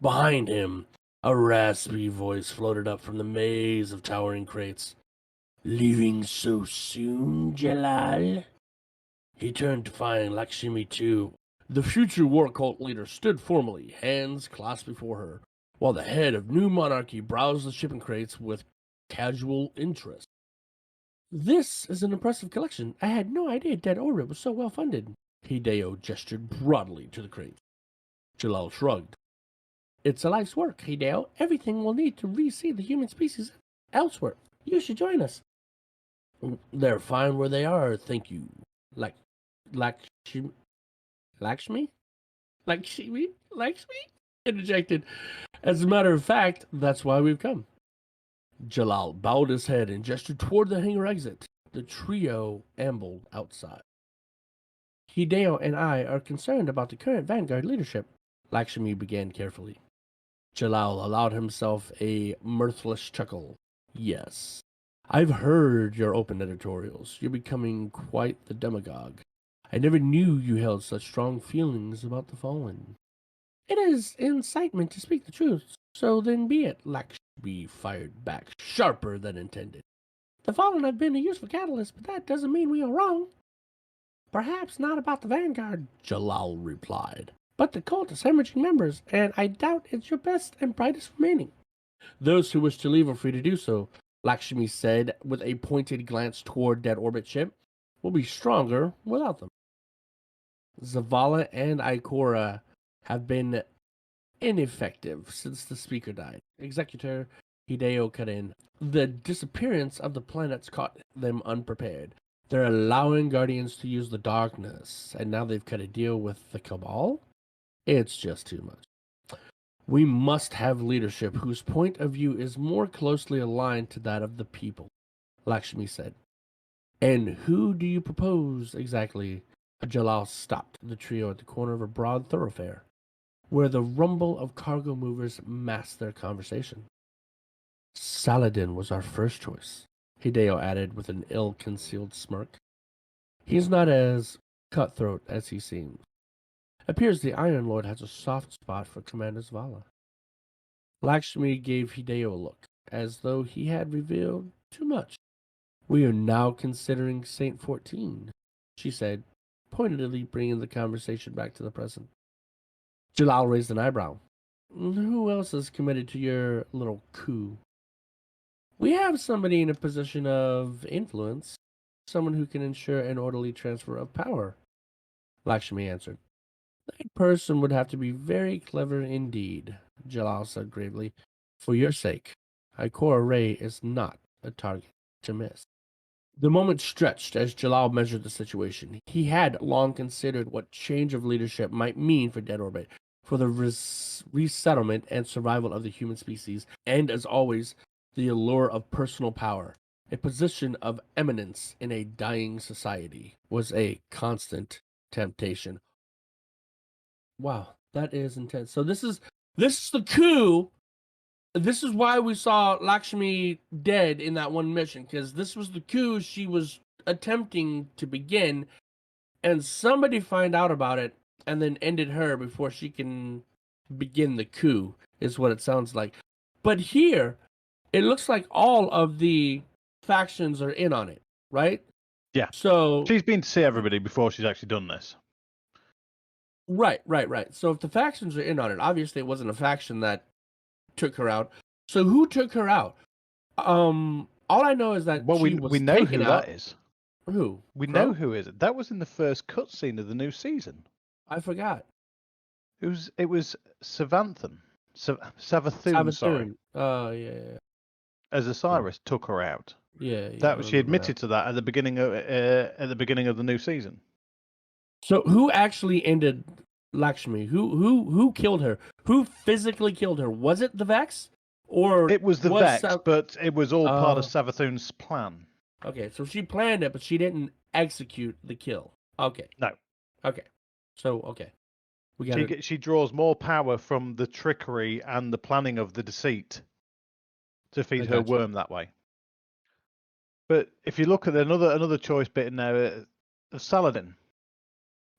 Behind him, a raspy voice floated up from the maze of towering crates. "Leaving so soon, Jalal?" He turned to find Lakshmi too. The future war cult leader stood formally, hands clasped before her, while the head of New Monarchy browsed the shipping crates with casual interest. "This is an impressive collection. I had no idea Dead Orbit was so well funded." Hideo gestured broadly to the crates. Jalal shrugged. "It's a life's work, Hideo. Everything we'll need to reseed the human species elsewhere. You should join us." "They're fine where they are, thank you. Lakshmi? Interjected. "As a matter of fact, that's why we've come." Jalal bowed his head and gestured toward the hangar exit. The trio ambled outside. "Hideo and I are concerned about the current Vanguard leadership," Lakshmi began carefully. Jalal allowed himself a mirthless chuckle. "Yes. I've heard your open editorials. You're becoming quite the demagogue. I never knew you held such strong feelings about the Fallen." "It is incitement to speak the truth, so then be it," Lakshmi fired back, sharper than intended. "The Fallen have been a useful catalyst, but that doesn't mean we are wrong." "Perhaps not about the Vanguard," Jalal replied. "But the cult is hemorrhaging members, and I doubt it's your best and brightest remaining." "Those who wish to leave are free to do so," Lakshmi said with a pointed glance toward Dead Orbit ship. "We'll be stronger without them." "Zavala and Ikora have been ineffective since the speaker died," Executor Hideo cut in. "The disappearance of the planets caught them unprepared. They're allowing Guardians to use the darkness, and now they've cut a deal with the Cabal? It's just too much. We must have leadership whose point of view is more closely aligned to that of the people," Lakshmi said. "And who do you propose exactly?" Jalal stopped the trio at the corner of a broad thoroughfare, where the rumble of cargo movers masked their conversation. "Saladin was our first choice," Hideo added with an ill-concealed smirk. "He's not as cutthroat as he seems. Appears the Iron Lord has a soft spot for Commander Zavala." Lakshmi gave Hideo a look, as though he had revealed too much. "We are now considering Saint 14, she said, pointedly bringing the conversation back to the present. Jalal raised an eyebrow. "Who else is committed to your little coup?" "We have somebody in a position of influence, someone who can ensure an orderly transfer of power," Lakshmi answered. "That person would have to be very clever indeed," Jalal said gravely. "For your sake, Ikora Ray is not a target to miss." The moment stretched as Jalal measured the situation. He had long considered what change of leadership might mean for Dead Orbit, for the resettlement and survival of the human species, and as always, the allure of personal power. A position of eminence in a dying society was a constant temptation. Wow, That is intense. So this is the coup. This is why we saw Lakshmi dead in that one mission, because this was the coup she was attempting to begin, and somebody find out about it and then ended her before she can begin the coup, is what it sounds like. But here, it looks like all of the factions are in on it, right? Yeah. So She's been to see everybody before she's actually done this. right. So if the factions are in on it, obviously it wasn't a faction that took her out. So who took her out? All I know is that Well, she we was know taken who out. that is. Who? We Crow? know who is it. That was in the first cutscene of the new season. I forgot. It was Savathun. Savathun, sorry. Oh yeah. As Osiris took her out. Yeah. That she admitted to that at the beginning of the new season. So who actually ended Lakshmi? Who killed her? Who physically killed her? Was it the Vex? Or It was the Vex, but it was all part of Savathun's plan. Okay, so she planned it, but she didn't execute the kill. Okay. No. Okay. So we got it. She draws more power from the trickery and the planning of the deceit to feed her worm that way. But if you look at another choice bit in there, Saladin,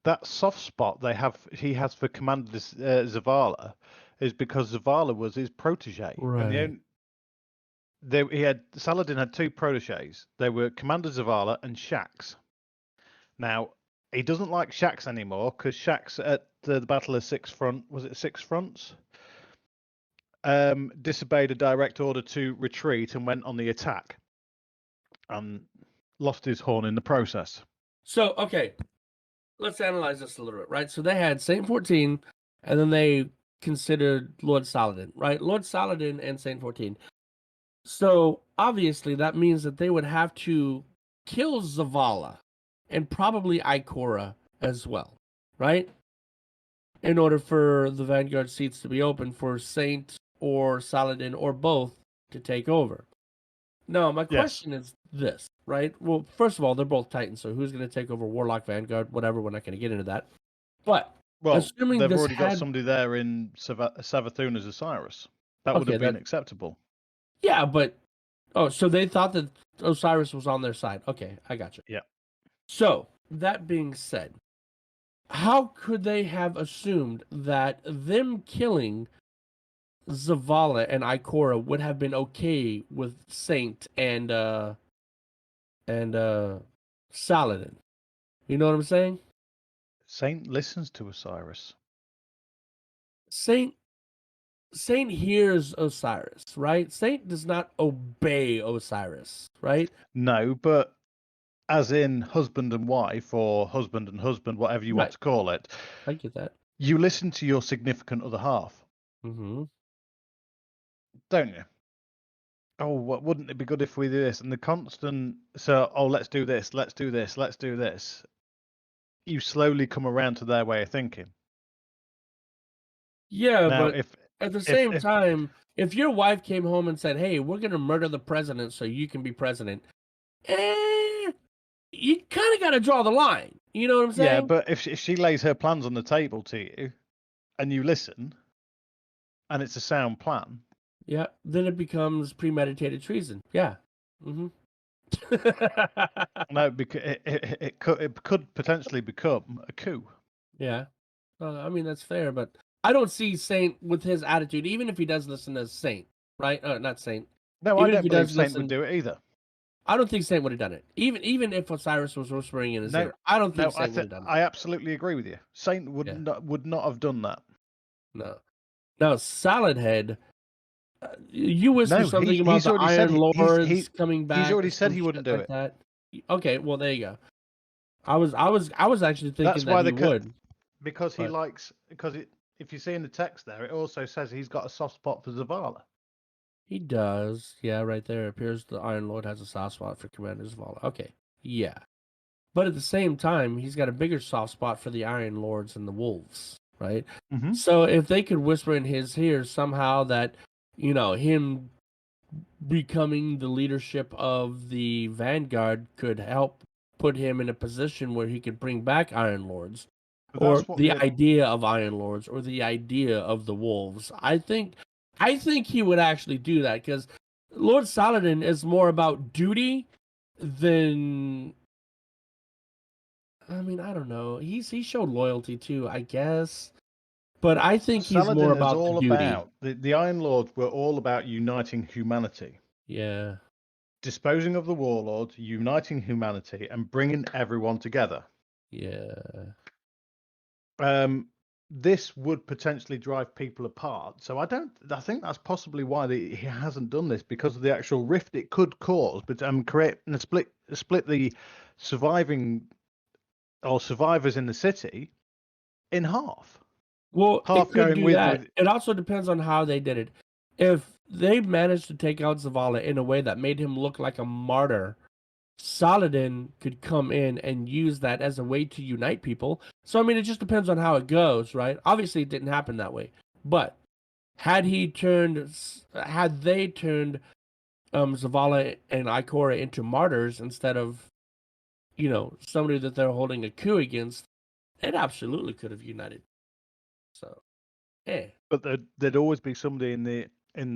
that soft spot he has for Commander Zavala is because Zavala was his protege. Right. And Saladin had two proteges. They were Commander Zavala and Shax. Now, he doesn't like Shax anymore because Shax at the Battle of Six Fronts? Disobeyed a direct order to retreat and went on the attack. And lost his horn in the process. So, okay, let's analyze this a little bit, right? So they had Saint 14, and then they considered Lord Saladin, right? Lord Saladin and Saint 14. So, obviously, that means that they would have to kill Zavala and probably Ikora as well, right? In order for the Vanguard seats to be open for Saint or Saladin or both to take over. Now, my question is this, right? Well, first of all, they're both Titans, so who's going to take over Warlock, Vanguard, whatever? We're not going to get into that. But assuming they've this already got somebody there in Savathun as Osiris. That would have been acceptable. Yeah, but so they thought that Osiris was on their side. Okay, I got you. Yeah. So that being said, how could they have assumed that them killing Zavala and Ikora would have been okay with Saint and Saladin? You know what I'm saying? Saint listens to Osiris. Saint hears Osiris, right? Saint does not obey Osiris, right? No, but as in husband and wife or husband and husband, whatever you want to call it. I get that. You listen to your significant other half. Mm-hmm. Don't you? Oh, wouldn't it be good if we do this? And the constant, let's do this, let's do this, let's do this. You slowly come around to their way of thinking. Yeah, now, but at the same time, if your wife came home and said, "Hey, we're gonna murder the president so you can be president," you kind of got to draw the line. You know what I'm saying? Yeah, but if she lays her plans on the table to you, and you listen, and it's a sound plan. Yeah, then it becomes premeditated treason. Yeah. Mm-hmm. No, because it could potentially become a coup. Yeah. I mean, that's fair, but I don't see Saint with his attitude, even if he does listen to Saint, right? Not Saint. No, I don't believe Saint would do it either. I don't think Saint would have done it. Even if Osiris was whispering in his ear, I don't think Saint would have done it. I absolutely agree with you. Saint would not have done that. No. Now, Salad Head, you whispered something about the Iron Lords coming back. He's already said he wouldn't do it. That. Okay, well there you go. I was actually thinking that he would. Because he likes if you see in the text there, it also says he's got a soft spot for Zavala. He does. Yeah, right there. It appears the Iron Lord has a soft spot for Commander Zavala. Okay. Yeah. But at the same time, he's got a bigger soft spot for the Iron Lords and the Wolves, right? Mm-hmm. So if they could whisper in his ear somehow that, him becoming the leadership of the Vanguard could help put him in a position where he could bring back Iron Lords, But or that's what the idea of Iron Lords, or the idea of the wolves. I think he would actually do that, because Lord Saladin is more about duty than. I mean, I don't know. He showed loyalty too, I guess, but I think he's more Saladin is about all the duty. about the Iron Lords were all about uniting humanity, Yeah. disposing of the warlords, uniting humanity, and bringing everyone together. Yeah. This would potentially drive people apart. So I think that's possibly why he hasn't done this, because of the actual rift it could cause, but create and split the survivors in the city in half. Well, Half it could going do with that. It also depends on how they did it. If they managed to take out Zavala in a way that made him look like a martyr, Saladin could come in and use that as a way to unite people. So, I mean, it just depends on how it goes, right? Obviously, it didn't happen that way. But had they turned Zavala and Ikora into martyrs instead of, somebody that they're holding a coup against, it absolutely could have united. So, yeah. But there'd always be somebody in the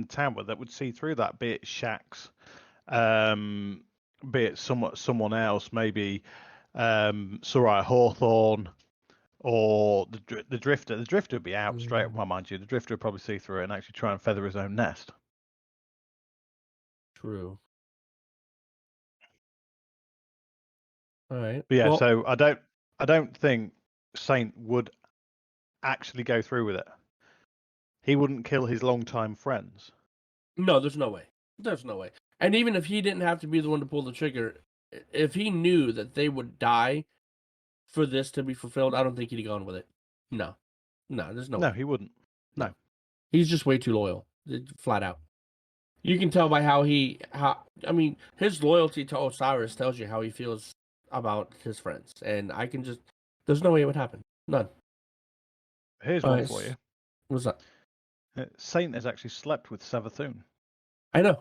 tower that would see through that, be it Shax, be it someone else, maybe Soraya Hawthorne, or the Drifter. The Drifter would be out straight. Well, mind you, the Drifter would probably see through it and actually try and feather his own nest. True. All right. But yeah, well, so I don't think Saint would actually go through with it. He wouldn't kill his longtime friends. No, there's no way. There's no way. And even if he didn't have to be the one to pull the trigger, if he knew that they would die for this to be fulfilled, I don't think he'd have gone with it. No, there's no way. No, he wouldn't. No. He's just way too loyal, flat out. You can tell by his loyalty to Osiris tells you how he feels about his friends. And there's no way it would happen. None. Here's one for you. What's that? Saint has actually slept with Savathun. I know.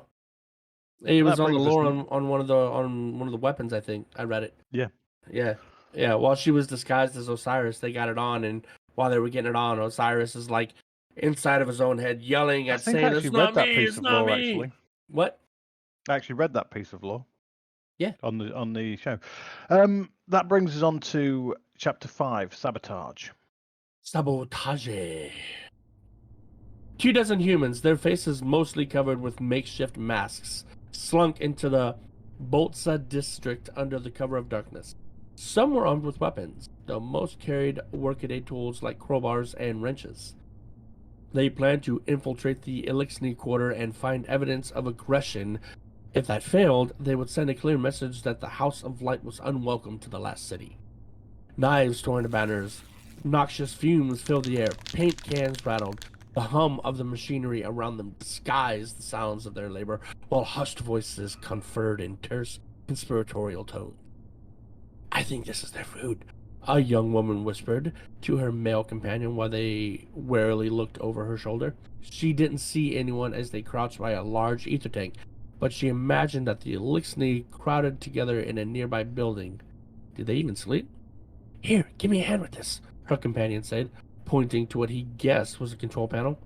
It was on the lore us- on one of the weapons, I think. I read it. Yeah. Yeah. While she was disguised as Osiris, they got it on, and while they were getting it on, Osiris is like inside of his own head yelling at saying, "It's not me, it's not me." Actually. What? I actually read that piece of lore. Yeah. On the show. That brings us on to chapter 5, Sabotage. Sabotage. 24 humans, their faces mostly covered with makeshift masks, slunk into the Boltsa district under the cover of darkness. Some were armed with weapons, though most carried workaday tools like crowbars and wrenches. They planned to infiltrate the Elixni quarter and find evidence of aggression. If that failed, they would send a clear message that the House of Light was unwelcome to the last city. Knives torn to banners, noxious fumes filled the air, paint cans rattled. The hum of the machinery around them disguised the sounds of their labor, while hushed voices conferred in terse, conspiratorial tones. "I think this is their food," a young woman whispered to her male companion while they warily looked over her shoulder. She didn't see anyone as they crouched by a large ether tank, but she imagined that the Elixni crowded together in a nearby building. Did they even sleep? "Here, give me a hand with this," her companion said, pointing to what he guessed was a control panel.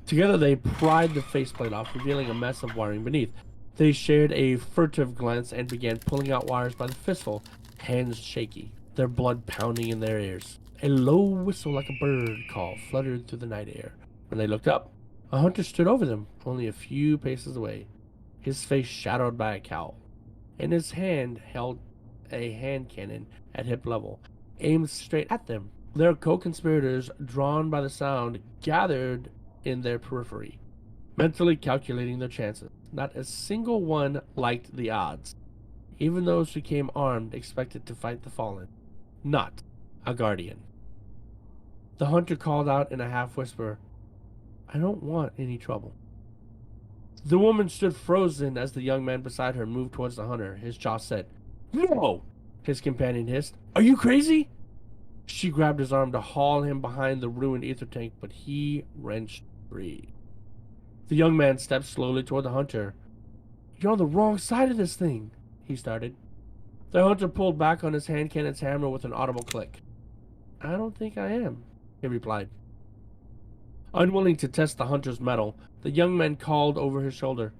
Together they pried the faceplate off, revealing a mess of wiring beneath. They shared a furtive glance and began pulling out wires by the fistful, hands shaky, their blood pounding in their ears. A low whistle like a bird call fluttered through the night air. When they looked up, a hunter stood over them, only a few paces away, his face shadowed by a cowl. In his hand held a hand cannon at hip level, aimed straight at them. Their co-conspirators, drawn by the sound, gathered in their periphery, mentally calculating their chances. Not a single one liked the odds. Even those who came armed expected to fight the fallen. Not a guardian. The hunter called out in a half-whisper, "I don't want any trouble." The woman stood frozen as the young man beside her moved towards the hunter, his jaw set. "No!" his companion hissed. "Are you crazy?" She grabbed his arm to haul him behind the ruined ether tank, but he wrenched free. The young man stepped slowly toward the hunter. "You're on the wrong side of this thing," he started. The hunter pulled back on his hand cannon's hammer with an audible click. I don't think I am, he replied. Unwilling to test the hunter's mettle, the young man called over his shoulder,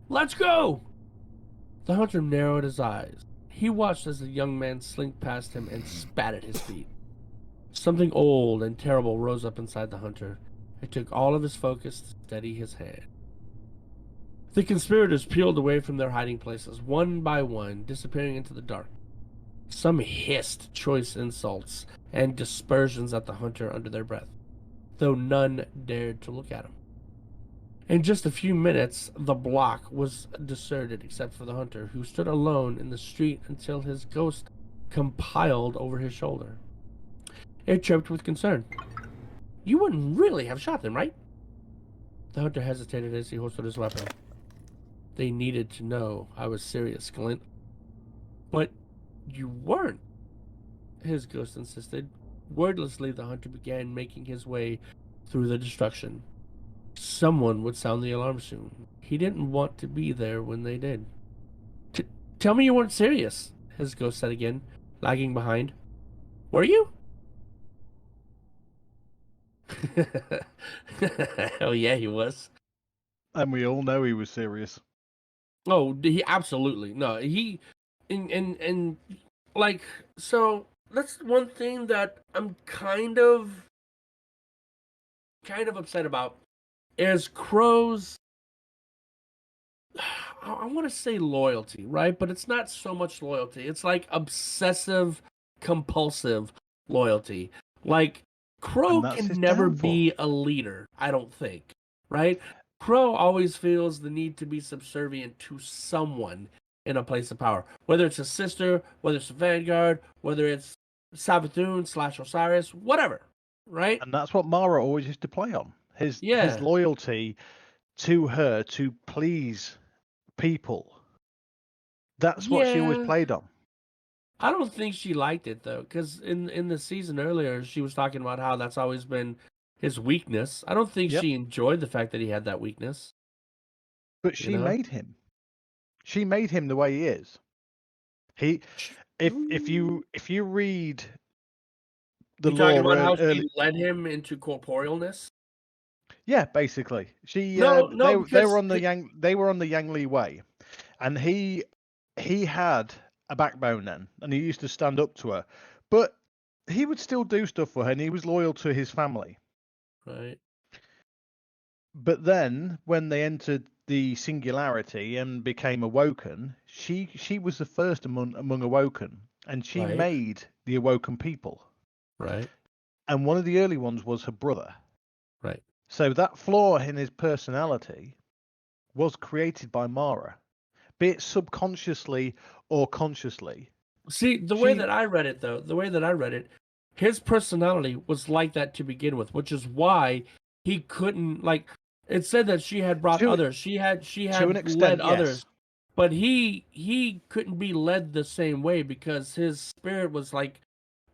"Let's go!" The hunter narrowed his eyes. He watched as the young man slinked past him and spat at his feet. Something old and terrible rose up inside the hunter. It took all of his focus to steady his hand. The conspirators peeled away from their hiding places, one by one, disappearing into the dark. Some hissed choice insults and dispersions at the hunter under their breath, though none dared to look at him. In just a few minutes, the block was deserted except for the hunter, who stood alone in the street until his ghost compiled over his shoulder. It chirped with concern. "You wouldn't really have shot them, right?" The hunter hesitated as he holstered his weapon. "They needed to know I was serious, Glint." "But you weren't," his ghost insisted. Wordlessly, the hunter began making his way through the destruction. Someone would sound the alarm soon. He didn't want to be there when they did. Tell me you weren't serious," his ghost said again, lagging behind. "Were you?" Oh yeah, he was. And we all know he was serious. Oh, he absolutely no. He and like so. That's one thing that I'm kind of upset about is Crow's. I want to say loyalty, right? But it's not so much loyalty. It's like obsessive, compulsive loyalty. Like Crow And that's can his never downfall. be a leader, I don't think, right? Crow always feels the need to be subservient to someone in a place of power, whether it's a sister, whether it's a Vanguard, whether it's Savathun / Osiris, whatever, right? And that's what Mara always used to play on. His Yeah. loyalty to her to please people. That's what she always Yeah. played on. I don't think she liked it though, because in the season earlier, she was talking about how that's always been his weakness. I don't think Yep. she enjoyed the fact that he had that weakness. But she made him. She made him the way he is. If you read the You talking lore about how early, she led him into corporealness? yeah, basically, she No, they because were on the Yang Li way, and he had a backbone then, and he used to stand up to her, but he would still do stuff for her, and he was loyal to his family. right. But then, when they entered the singularity and became awoken, she was the first among awoken, and she Right. made the awoken people. Right. And one of the early ones was her brother. Right. So that flaw in his personality was created by Mara, be it subconsciously or consciously. See, the way that I read it, his personality was like that to begin with, which is why he couldn't like. It said that she had brought others. She had to an extent, led yes. others, but he couldn't be led the same way because his spirit was like,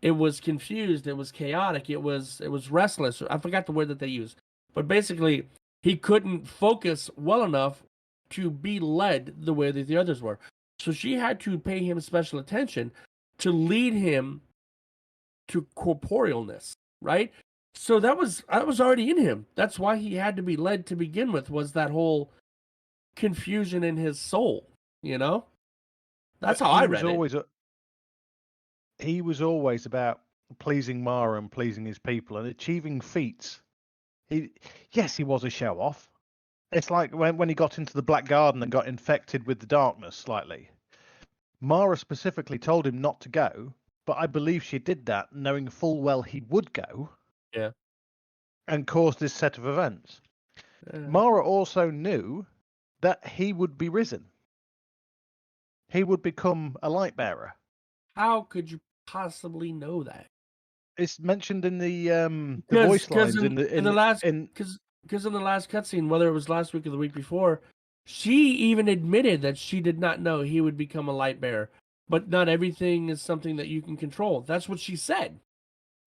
it was confused, it was chaotic, it was restless. I forgot the word that they used, but basically he couldn't focus well enough to be led the way that the others were. So she had to pay him special attention to lead him to corporealness, right? So that was already in him. That's why he had to be led to begin with, was that whole confusion in his soul, you know? That's how I read it. He was always about pleasing Mara and pleasing his people and achieving feats. Yes, he was a show off. It's like when he got into the Black Garden and got infected with the darkness slightly. Mara specifically told him not to go, but I believe she did that knowing full well he would go. Yeah. And caused this set of events. Yeah. Mara also knew that he would be risen. He would become a light bearer. How could you possibly know that? It's mentioned in the voice lines in the last cutscene, whether it was last week or the week before, she even admitted that she did not know he would become a light bearer. But not everything is something that you can control. That's what she said.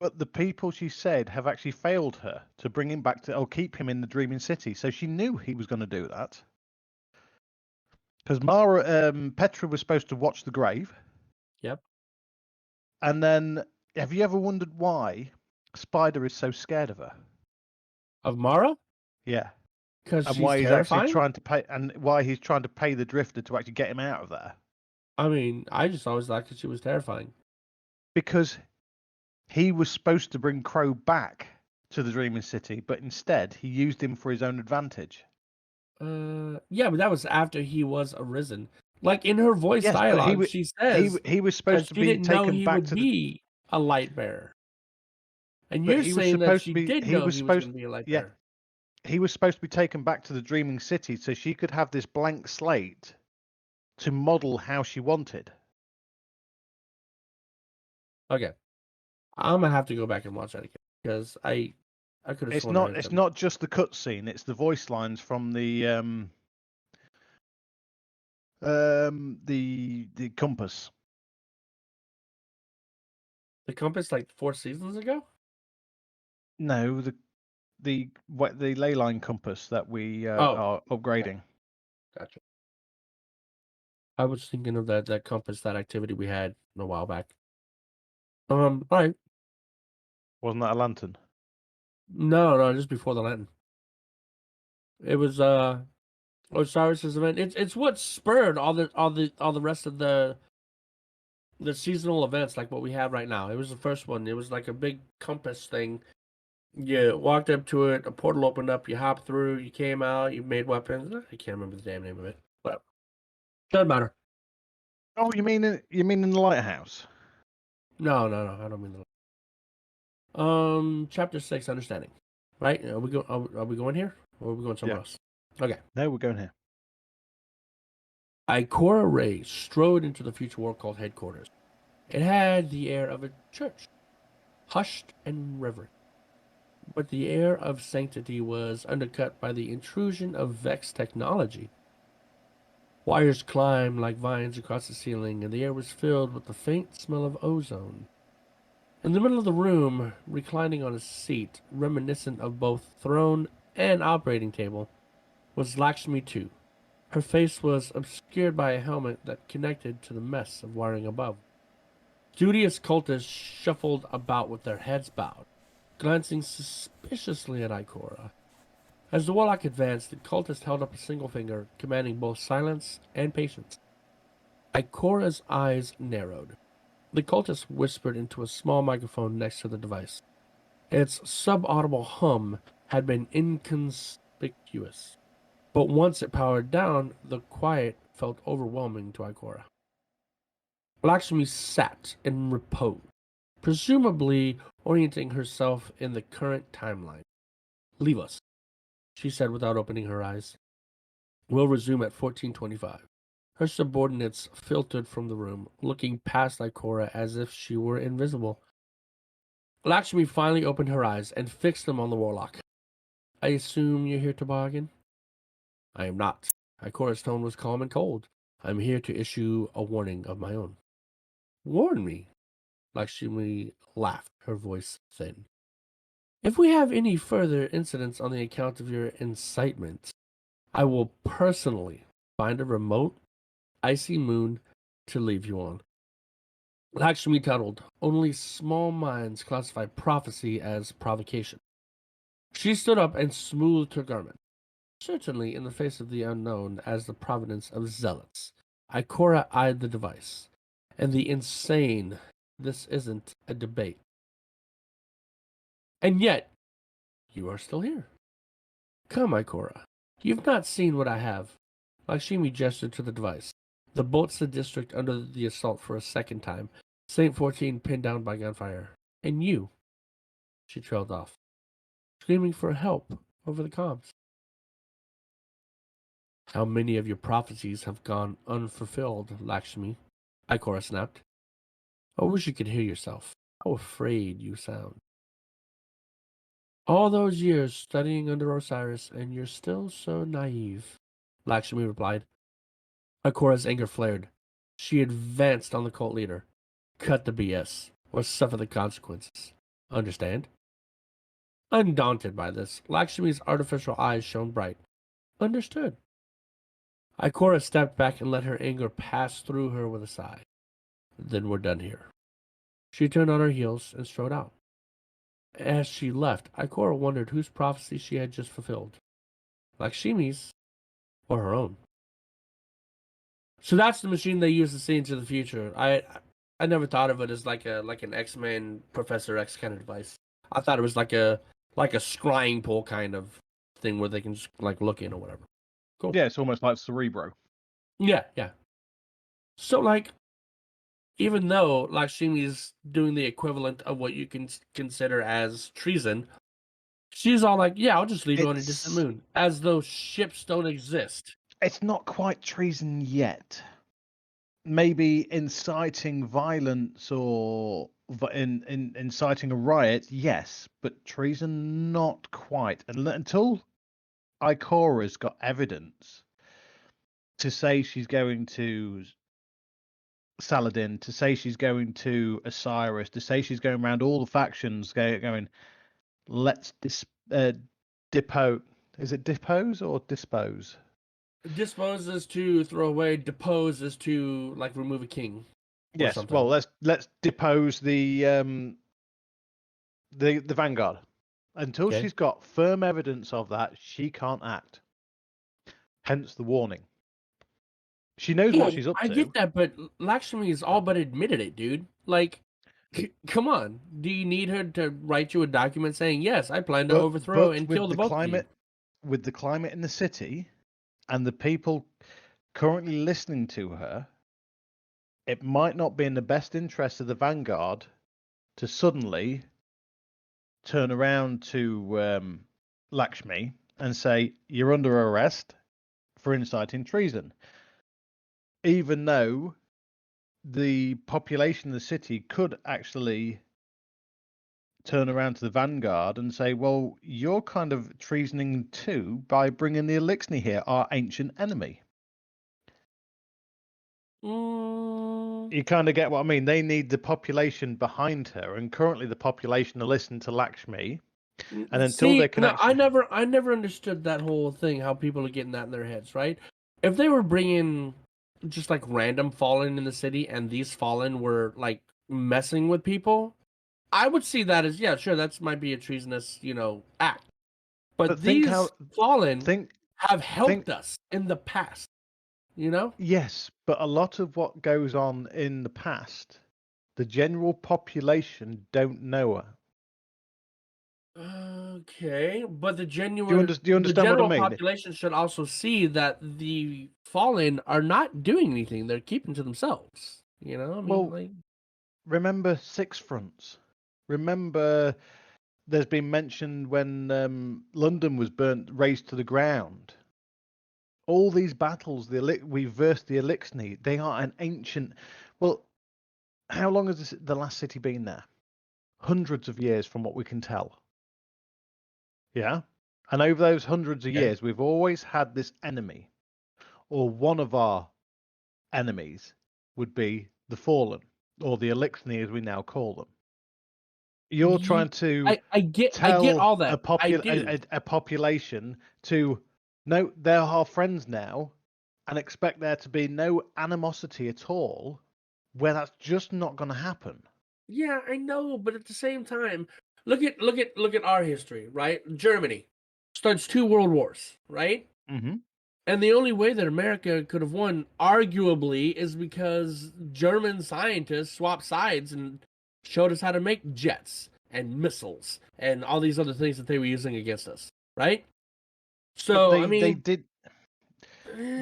But the people, she said, have actually failed her to bring him back to, keep him in the Dreaming City. So she knew he was going to do that. Because Petra was supposed to watch the grave. Yep. And then have you ever wondered why Spider is so scared of her? Of Mara? Yeah. Because And she's why he's terrifying? actually trying to pay, and why he's trying to pay the Drifter to actually get him out of there. I mean, I just always thought that she was terrifying. Because he was supposed to bring Crow back to the Dreaming City, but instead he used him for his own advantage. Yeah, but that was after he was arisen. Like in her voice Yes, but dialogue, she says he was that supposed to she be didn't know taken he back would to the. be a light bearer. And But you're he was saying that supposed to she be. did He know was he was going supposed. to be a light Yeah, bearer. he was supposed to be taken back to the Dreaming City so she could have this blank slate to model how she wanted. Okay, I'm gonna have to go back and watch that again because I could have It's sworn I not. heard It's something. not just the cutscene. It's the voice lines from the compass. The Compass like 4 seasons ago. No, the ley line compass that we are upgrading. Gotcha. I was thinking of that Compass, that activity we had a while back. All right. Wasn't that a lantern? No, just before the Lantern. It was Osiris's event. It's what spurred all the rest of the seasonal events like what we have right now. It was the first one. It was like a big compass thing. You walked up to it, a portal opened up, you hopped through, you came out, you made weapons. I can't remember the damn name of it. But doesn't matter. Oh, you mean in the lighthouse? No, I don't mean the chapter 6, understanding. Right? Are we going here? Or are we going somewhere else? Okay. No, we're going here. Ikora Ray strode into the future world called headquarters. It had the air of a church, hushed and reverent. But the air of sanctity was undercut by the intrusion of Vex technology. Wires climbed like vines across the ceiling, and the air was filled with the faint smell of ozone. In the middle of the room, reclining on a seat reminiscent of both throne and operating table, was Lakshmi too. Her face was obscured by a helmet that connected to the mess of wiring above. Studious cultists shuffled about with their heads bowed, glancing suspiciously at Ikora. As the warlock advanced, the cultist held up a single finger, commanding both silence and patience. Ikora's eyes narrowed. The cultist whispered into a small microphone next to the device. Its subaudible hum had been inconspicuous, but once it powered down, the quiet felt overwhelming to Ikora. Lakshmi sat in repose, presumably orienting herself in the current timeline. "Leave us," she said without opening her eyes. "We'll resume at 1425. Her subordinates filtered from the room, looking past Ikora as if she were invisible. Lakshmi finally opened her eyes and fixed them on the warlock. "I assume you're here to bargain?" "I am not." Ikora's tone was calm and cold. "I'm here to issue a warning of my own." "Warn me?" Lakshmi laughed, her voice thin. "If we have any further incidents on the account of your incitement, I will personally find a remote, icy moon to leave you on." Lakshmi tuttled. Only small minds classify prophecy as provocation. She stood up and smoothed her garment. Certainly, in the face of the unknown as the providence of zealots, Ikora eyed the device. And the insane, this isn't a debate. And yet, you are still here. Come, Ikora. You've not seen what I have. Lakshmi gestured to the device. The bolts the district under the assault for a second time. Saint 14 pinned down by gunfire. And you. She trailed off, screaming for help over the comms. How many of your prophecies have gone unfulfilled, Lakshmi? Ikora snapped. I wish you could hear yourself. How afraid you sound. All those years studying under Osiris, and you're still so naive, Lakshmi replied. Ikora's anger flared. She advanced on the cult leader. Cut the BS, or suffer the consequences. Understand? Undaunted by this, Lakshmi's artificial eyes shone bright. Understood. Ikora stepped back and let her anger pass through her with a sigh. Then we're done here. She turned on her heels and strode out. As she left, Ikora wondered whose prophecy she had just fulfilled. Lakshmi's or her own. So that's the machine they use to see into the future. I never thought of it as like an X-Men Professor X kind of device. I thought it was like a scrying pole kind of thing where they can just like look in or whatever. Cool. Yeah, it's almost like Cerebro. Yeah. So like, even though Lakshmi's doing the equivalent of what you can consider as treason, she's all like, "Yeah, I'll just leave you on a distant moon," as though ships don't exist. It's not quite treason yet. Maybe inciting violence or inciting a riot, yes, but treason not quite. Until Ikora's got evidence to say she's going to Saladin, to say she's going to Osiris, to say she's going around all the factions, going, let's depose. Is it depose or dispose? Dispose is to throw away. Depose is to like remove a king. Yes. Something. Well, let's depose the Vanguard. Until she's got firm evidence of that, she can't act. Hence the warning. She knows what she's up to. I get that, but Lakshmi's all but admitted it, dude. Like, come on. Do you need her to write you a document saying, yes, I plan to overthrow and kill the both of you? With the climate in the city and the people currently listening to her, it might not be in the best interest of the Vanguard to suddenly turn around to Lakshmi and say, you're under arrest for inciting treason. Even though the population of the city could actually turn around to the Vanguard and say, well, you're kind of treasoning too by bringing the Elixni here, our ancient enemy. You kind of get what I mean. They need the population behind her, and currently the population are listening to Lakshmi. And until they can I never understood that whole thing, how people are getting that in their heads, right? If they were bringing just like random fallen in the city and these fallen were like messing with people, I would see that as, yeah, sure, that might be a treasonous, act. But these fallen have helped us in the past, Yes, but a lot of what goes on in the past, the general population don't know her. Okay, but the genuine, do you understand the general what I mean? population should also see that the fallen are not doing anything; they're keeping to themselves. Remember Six Fronts. Remember, there's been mentioned when London was razed to the ground. All these battles, we versed the Elixni. They are an ancient. Well, how long has the last city been there? Hundreds of years, from what we can tell. Yeah, and over those hundreds of years, we've always had this enemy, or one of our enemies would be the Fallen, or the Elixni, as we now call them. You're trying to I get all that. A population to no, they're our friends now, and expect there to be no animosity at all, where that's just not going to happen. Yeah, I know, but at the same time, look at our history, right? Germany starts 2 world wars, right? Mm-hmm. And the only way that America could have won, arguably, is because German scientists swapped sides and showed us how to make jets and missiles and all these other things that they were using against us, right? So they did.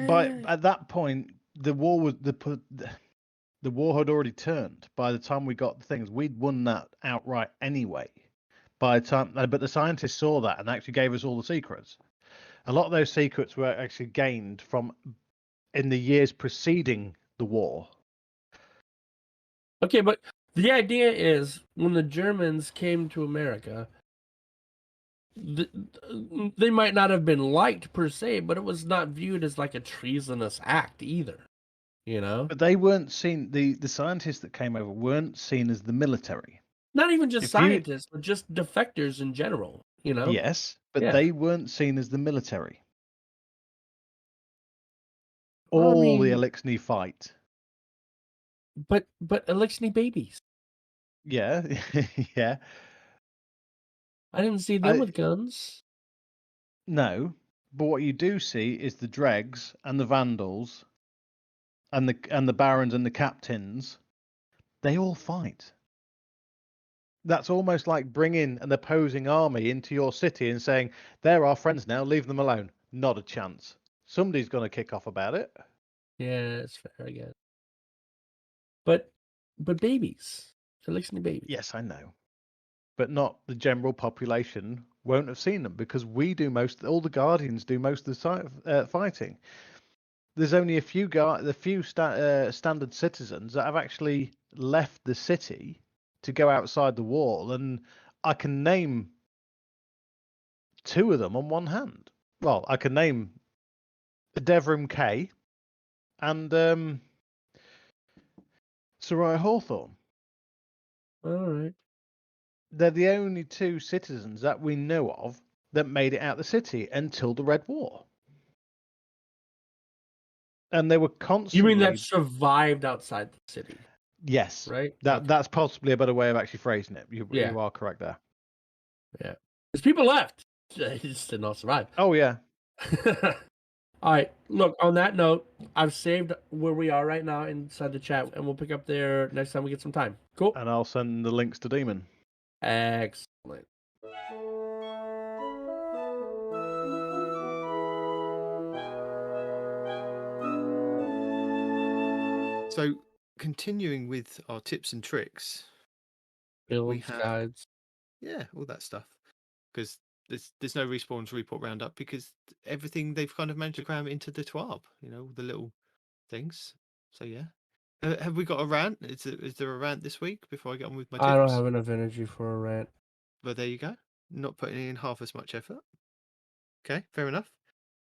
But at that point, the war was the war had already turned. By the time we got the things, we'd won that outright anyway. By the time, but the scientists saw that and actually gave us all the secrets. A lot of those secrets were actually gained from in the years preceding the war. Okay, but the idea is when the Germans came to America, they might not have been liked per se, but it was not viewed as like a treasonous act either. But they weren't seen. The scientists that came over weren't seen as the military. Not even just scientists, but just defectors in general. Yes, but they weren't seen as the military. The Elixni fight. But Elixni babies. Yeah, yeah. I didn't see them I- with guns. No, but what you do see is the dregs and the vandals and the barons and the captains. They all fight. That's almost like bringing an opposing army into your city and saying, they're our friends now, leave them alone. Not a chance. Somebody's going to kick off about it. Yeah, it's fair, I guess. But babies. Selection of babies. Yes, I know. But not the general population won't have seen them because we do all the Guardians do most of the fighting. There's only a few standard citizens that have actually left the city to go outside the wall, and I can name 2 of them on one hand. Well, I can name Devrim K and Soraya Hawthorne. All right. They're the only 2 citizens that we know of that made it out the city until the Red War. And they were constantly... You mean that survived outside the city? Yes. Right? That's possibly a better way of actually phrasing it. You are correct there. Yeah. There's people left. They just did not survive. Oh, yeah. All right. Look, on that note, I've saved where we are right now inside the chat, and we'll pick up there next time we get some time. Cool. And I'll send the links to Demon. Excellent. So, continuing with our tips and tricks, Builds, have- guides. yeah, all that stuff. Because there's no respawns report roundup because everything they've kind of managed to cram into the TWAB, the little things. So yeah, have we got a rant? Is there a rant this week before I get on with my tips? I don't have enough energy for a rant. But there you go. Not putting in half as much effort. Okay, fair enough.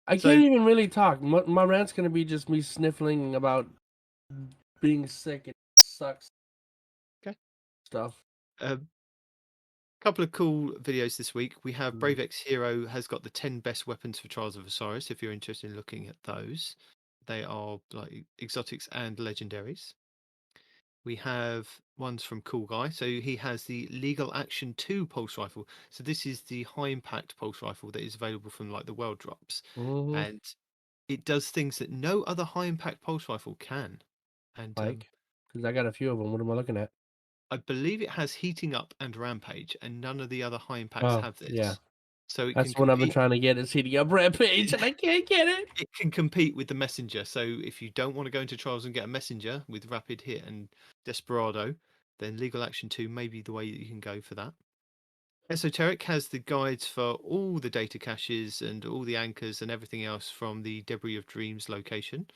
I can't even really talk. My rant's gonna be just me sniffling about being sick. It sucks. Okay. Stuff. Couple of cool videos this week. We have Brave X Hero has got the 10 best weapons for Trials of Osiris. If you're interested in looking at those, they are like exotics and legendaries. We have ones from Cool Guy. So he has the Legal Action 2 pulse rifle. So this is the high impact pulse rifle that is available from like the world drops, and it does things that no other high impact pulse rifle can. And Like, because I got a few of them. What am I looking at? I believe it has heating up and rampage, and none of the other high impacts have this. Yeah. So that's what I've been trying to get is heating up rampage, and I can't get it. It can compete with the messenger. So if you don't want to go into trials and get a messenger with rapid hit and desperado, then Legal Action 2 may be the way that you can go for that. Esoteric has the guides for all the data caches and all the anchors and everything else from the Debris of Dreams location.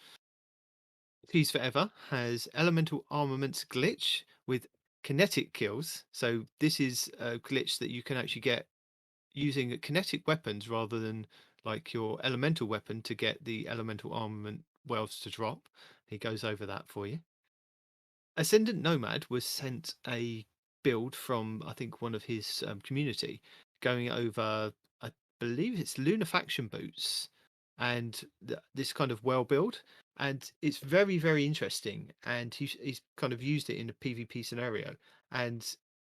Peace Forever has Elemental Armaments glitch with kinetic kills. So this is a glitch that you can actually get using kinetic weapons rather than like your elemental weapon to get the elemental armament wells to drop. He goes over that for you. Ascendant Nomad was sent a build from, I think, one of his community going over, I believe it's Lunafaction boots and this kind of well build. And it's very, very interesting. And he's kind of used it in a PvP scenario. And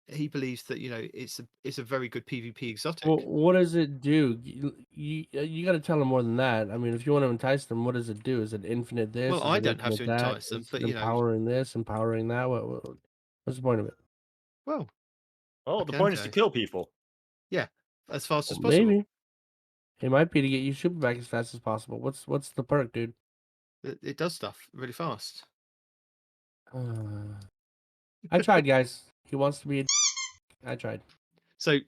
he believes that it's a very good PvP exotic. Well, what does it do? You got to tell them more than that. I mean, if you want to entice them, what does it do? Is it infinite this? Well, Is I it don't have to infinite that? entice them, Is but it empowering this, empowering that. What's the point of it? Well, the point is to kill people. Yeah, as fast as Well, possible. maybe it might be to get you super back as fast as possible. What's the perk, dude? It does stuff really fast. I tried, guys. He wants to be a I tried. So,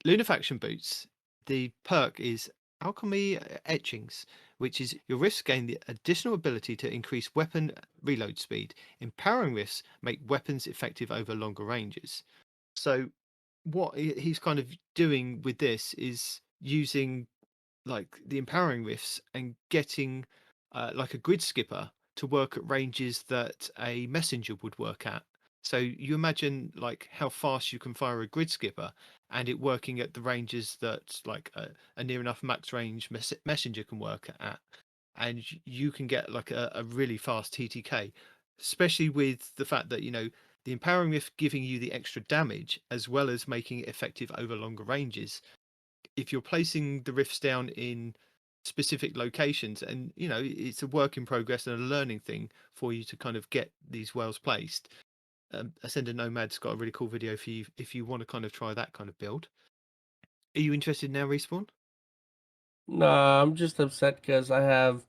Lunafaction boots, the perk is Alchemy Etchings, which is your rifts gain the additional ability to increase weapon reload speed. Empowering rifts make weapons effective over longer ranges. So, what he's kind of doing with this is using like the empowering rifts and getting like a grid skipper to work at ranges that a messenger would work at. So you imagine like how fast you can fire a grid skipper and it working at the ranges that like a near enough max range messenger can work at, and you can get like a really fast TTK, especially with the fact that The Empowering Rift giving you the extra damage as well as making it effective over longer ranges. If you're placing the rifts down in specific locations, and it's a work in progress and a learning thing for you to kind of get these wells placed. Ascender Nomad's got a really cool video for you if you want to kind of try that kind of build. Are you interested now, Respawn? Nah, I'm just upset because I have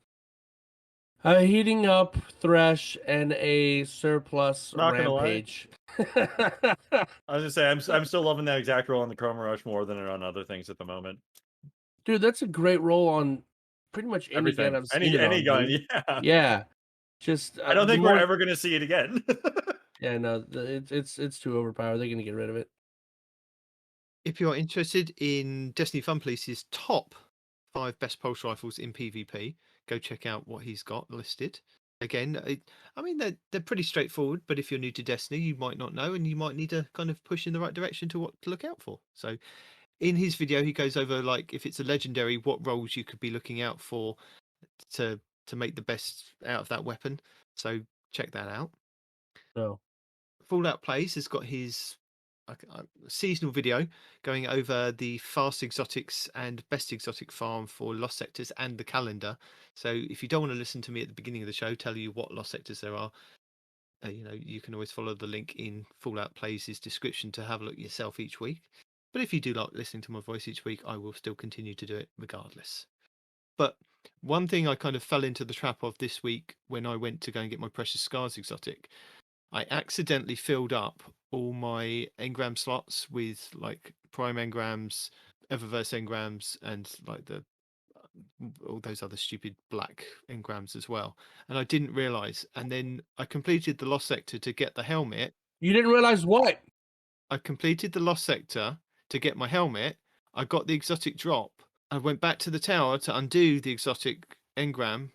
a heating up Thresh and a surplus Not gonna lie. Rampage. I was gonna say I'm still loving that exact roll on the Chroma Rush more than on other things at the moment. Dude, that's a great roll on pretty much any Everything, gun I've seen it any on, gun, dude. yeah. Yeah, just I don't the think more... we're ever gonna see it again. Yeah, no, it's too overpowered. They're gonna get rid of it. If you're interested in Destiny Fun Police's top 5 best pulse rifles in PvP, go check out what he's got listed. Again, I mean, they're pretty straightforward, but if you're new to Destiny, you might not know, and you might need to kind of push in the right direction to what to look out for. So in his video, he goes over, like, if it's a legendary, what roles you could be looking out for to make the best out of that weapon. So check that out. So Fallout Plays has got his seasonal video going over the fast exotics and best exotic farm for lost sectors and the calendar. So if you don't want to listen to me at the beginning of the show tell you what lost sectors there are, you can always follow the link in Fallout Plays' description to have a look yourself each week. But if you do like listening to my voice each week, I will still continue to do it regardless. But one thing I kind of fell into the trap of this week when I went to go and get my Precious Scars exotic, I accidentally filled up all my engram slots with like prime engrams, Eververse engrams, and like all those other stupid black engrams as well. And I didn't realize. And then I completed the lost sector to get the helmet. you didn't realize what? I completed the lost sector to get my helmet. I got the exotic drop. I went back to the tower to undo the exotic engram.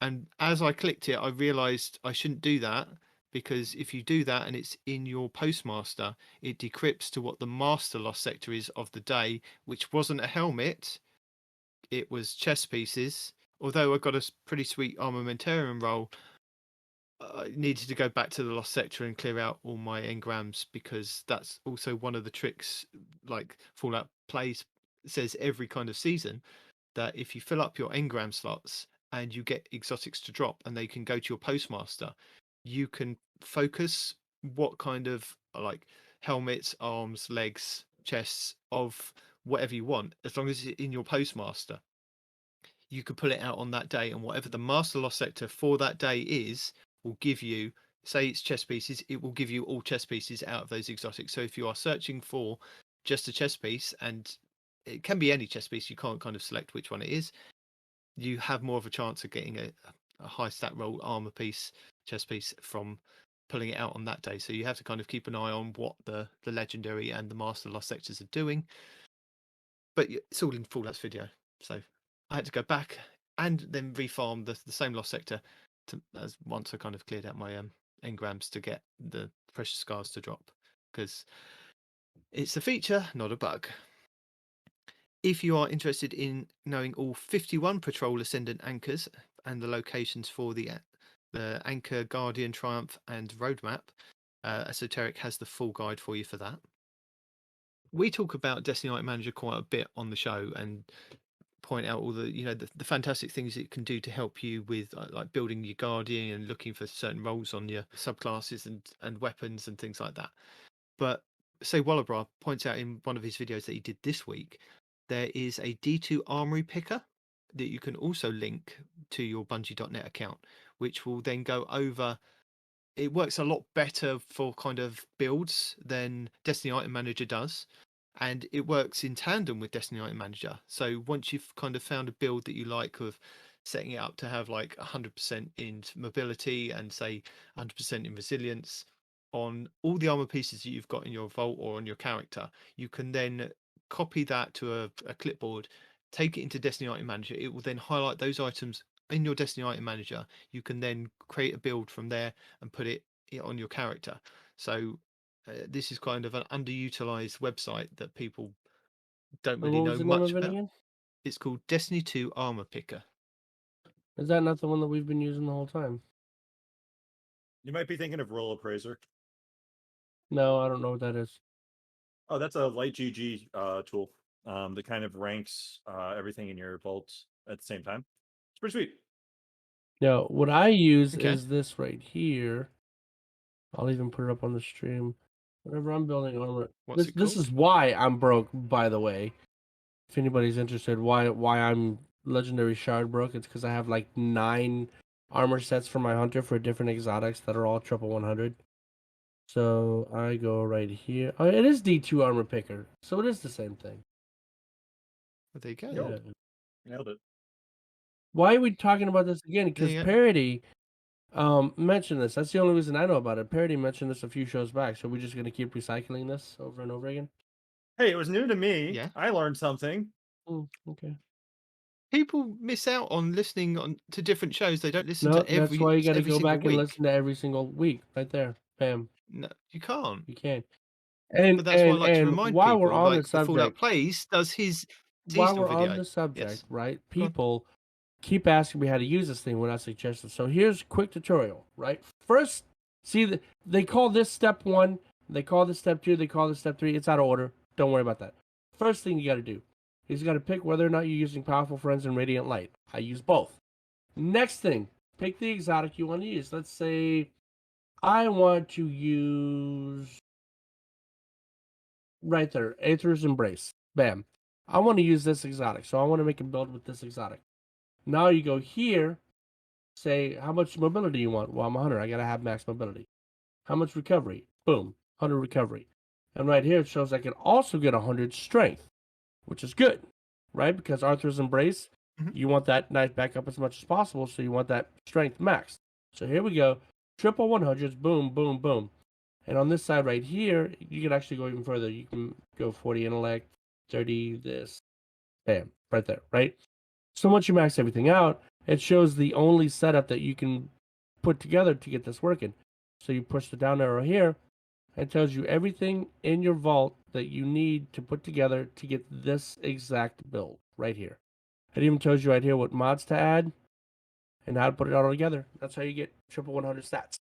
And as I clicked it, I realized I shouldn't do that, because if you do that and it's in your postmaster, it decrypts to what the master lost sector is of the day, which wasn't a helmet, it was chest pieces. Although I got a pretty sweet armamentarium roll, I needed to go back to the lost sector and clear out all my engrams, because that's also one of the tricks, like Fallout Plays says every kind of season, that if you fill up your engram slots and you get exotics to drop and they can go to your postmaster, you can focus what kind of like helmets, arms, legs, chests of whatever you want, as long as it's in your postmaster. You can pull it out on that day, and whatever the master lost sector for that day is will give you, say it's chest pieces, it will give you all chest pieces out of those exotics. So if you are searching for just a chest piece, and it can be any chest piece, you can't kind of select which one it is, you have more of a chance of getting a high stat roll armor piece, chest piece from pulling it out on that day. So you have to kind of keep an eye on what the legendary and the master lost sectors are doing. But it's all in Fallout's video. So I had to go back and then refarm the same lost sector as once I kind of cleared out my engrams to get the Precious Scars to drop, because it's a feature, not a bug. If you are interested in knowing all 51 Patrol Ascendant anchors and the locations for the Anchor, Guardian, Triumph, and Roadmap, Esoteric has the full guide for you for that. We talk about Destiny Night Manager quite a bit on the show and point out all the the fantastic things it can do to help you with like building your Guardian and looking for certain roles on your subclasses and weapons and things like that. But say Wallabra points out in one of his videos that he did this week, there is a D2 Armory picker that you can also link to your Bungie.net account, which will then go over. It works a lot better for kind of builds than Destiny Item Manager does, and it works in tandem with Destiny Item Manager. So once you've kind of found a build that you like, of setting it up to have like 100% in mobility and say 100% in resilience on all the armor pieces that you've got in your vault or on your character, you can then copy that to a clipboard, take it into Destiny Item Manager. It will then highlight those items in your Destiny Item Manager. You can then create a build from there and put it on your character. So this is kind of an underutilized website that people don't And really what know was the name much of it about. again? It's called Destiny 2 Armor Picker. Is that not the one that we've been using the whole time? You might be thinking of Role Appraiser. No, I don't know what that is. Oh, that's a light GG tool that kind of ranks everything in your vaults at the same time. It's pretty sweet. No, what I use Okay. is this right here. I'll even put it up on the stream. Whenever I'm building armor, What's it this called? is why I'm broke. By the way, if anybody's interested, why I'm legendary shard broke, it's because I have like 9 armor sets for my hunter for different exotics that are all triple 100. So I go right here. Oh, it is D2 armor picker, so it is the same thing. Well, there you go. Yeah. Yeah. Nailed it. Why are we talking about this again? There Because you go. Peroty mentioned this. That's the only reason I know about it. Peroty mentioned this a few shows back. So we're just gonna keep recycling this over and over again. Hey, it was new to me. Yeah. I learned something. Okay. People miss out on listening to different shows. They don't listen No, to every that's why you got to every go single back and week. listen to every single week, right there. Bam. No, you can't. You can. And But that's why I like to and remind while people. we're on the Like the Fallout subject, Plays does his while seasonal we're on video. the subject, Yes. right? Go on. People keep asking me how to use this thing when I suggest it. So here's a quick tutorial, right? First, see, they call this step 1, they call this step 2, they call this step 3. It's out of order. Don't worry about that. First thing you got to do is you got to pick whether or not you're using Powerful Friends and Radiant Light. I use both. Next thing, pick the exotic you want to use. Let's say I want to use right there, Aether's Embrace. Bam. I want to use this exotic, so I want to make a build with this exotic. Now you go here, say how much mobility you want. Well, I'm 100. I gotta have max mobility. How much recovery? Boom, 100 recovery. And right here it shows I can also get 100 strength, which is good, right? Because Arthur's Embrace, you want that knife back up as much as possible, so you want that strength max. So here we go, triple 100s, boom, boom, boom. And on this side right here, you can actually go even further. You can go 40 intellect, 30 this, bam, right there, right? So once you max everything out, it shows the only setup that you can put together to get this working. So you push the down arrow here, and it tells you everything in your vault that you need to put together to get this exact build right here. It even tells you right here what mods to add and how to put it all together. That's how you get triple 100 stats.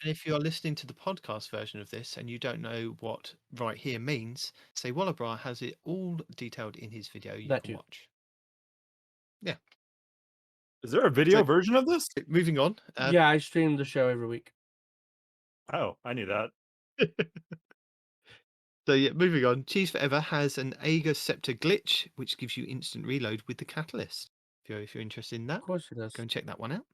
And if you're listening to the podcast version of this and you don't know what right here means, say Wallabra has it all detailed in his video you That can too. watch. Yeah. Is there a video So- version of this? Moving on. Yeah, I stream the show every week. Oh, I knew that. So yeah, moving on. Cheese Forever has an Aegis Scepter glitch, which gives you instant reload with the catalyst. If you're interested in that, Of course it does. go and check that one out.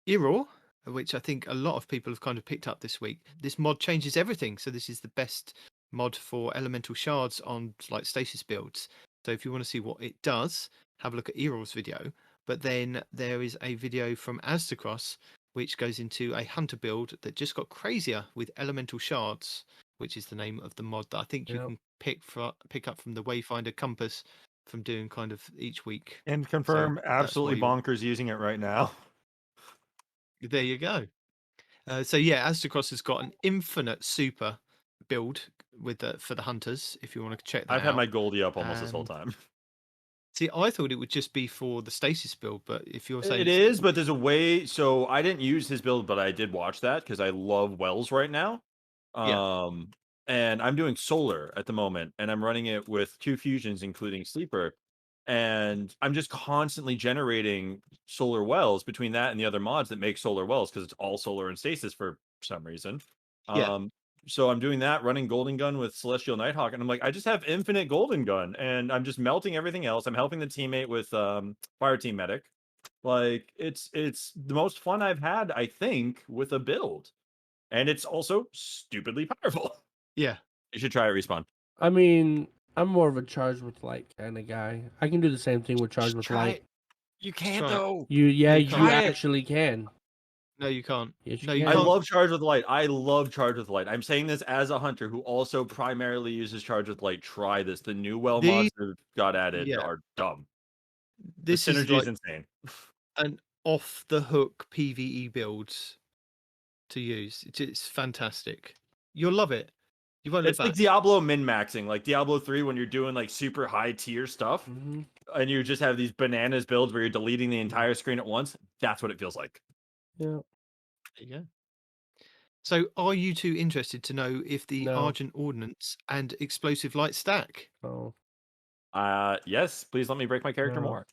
Error, which I think a lot of people have kind of picked up this week. This mod changes everything. So this is the best mod for elemental shards on like stasis builds. So if you want to see what it does, have a look at Error's video. But then there is a video from Aztecross, which goes into a hunter build that just got crazier with elemental shards, which is the name of the mod that I think you Yep. can pick up from the Wayfinder Compass from doing kind of each week. And confirm that's absolutely why bonkers using it right now. There you go. So yeah, Aztecross has got an infinite super build with for the hunters. If you want to check that I've out. had my Goldie up almost this whole time. See, I thought it would just be for the stasis build, but if you're saying It is, but there's a way. So I didn't use his build, but I did watch that because I love Wells right now. Yeah. And I'm doing solar at the moment, and I'm running it with 2 fusions, including sleeper. And I'm just constantly generating solar wells between that and the other mods that make solar wells because it's all solar and stasis for some reason. Yeah. So I'm doing that, running Golden Gun with Celestial Nighthawk, and I'm like, I just have infinite Golden Gun, and I'm just melting everything else. I'm helping the teammate with Fire Team Medic. Like it's the most fun I've had, I think, with a build, and it's also stupidly powerful. Yeah. You should try it, Respawn. I mean, I'm more of a charge with light kind of guy. I can do the same thing with charge with light. You can't Try it. though. You Try it. actually can. No, you can't. Yes, you No, you can. I can't. love Charge with Light. I love Charge with Light. I'm saying this as a hunter who also primarily uses Charge with Light. Try this. The new well mods that got added Yeah. are dumb. This The is synergy like is insane. an off the hook PvE build to use. It's fantastic. You'll love it. You won't look It's like back. Diablo min-maxing, like Diablo 3 when you're doing like super high tier stuff Mhm. and you just have these bananas builds where you're deleting the entire screen at once. That's what it feels like. Yeah. There you go. So, are you two interested to know if the No. Argent Ordnance and Explosive Light stack? Oh, Yes. Please let me break my character No. more.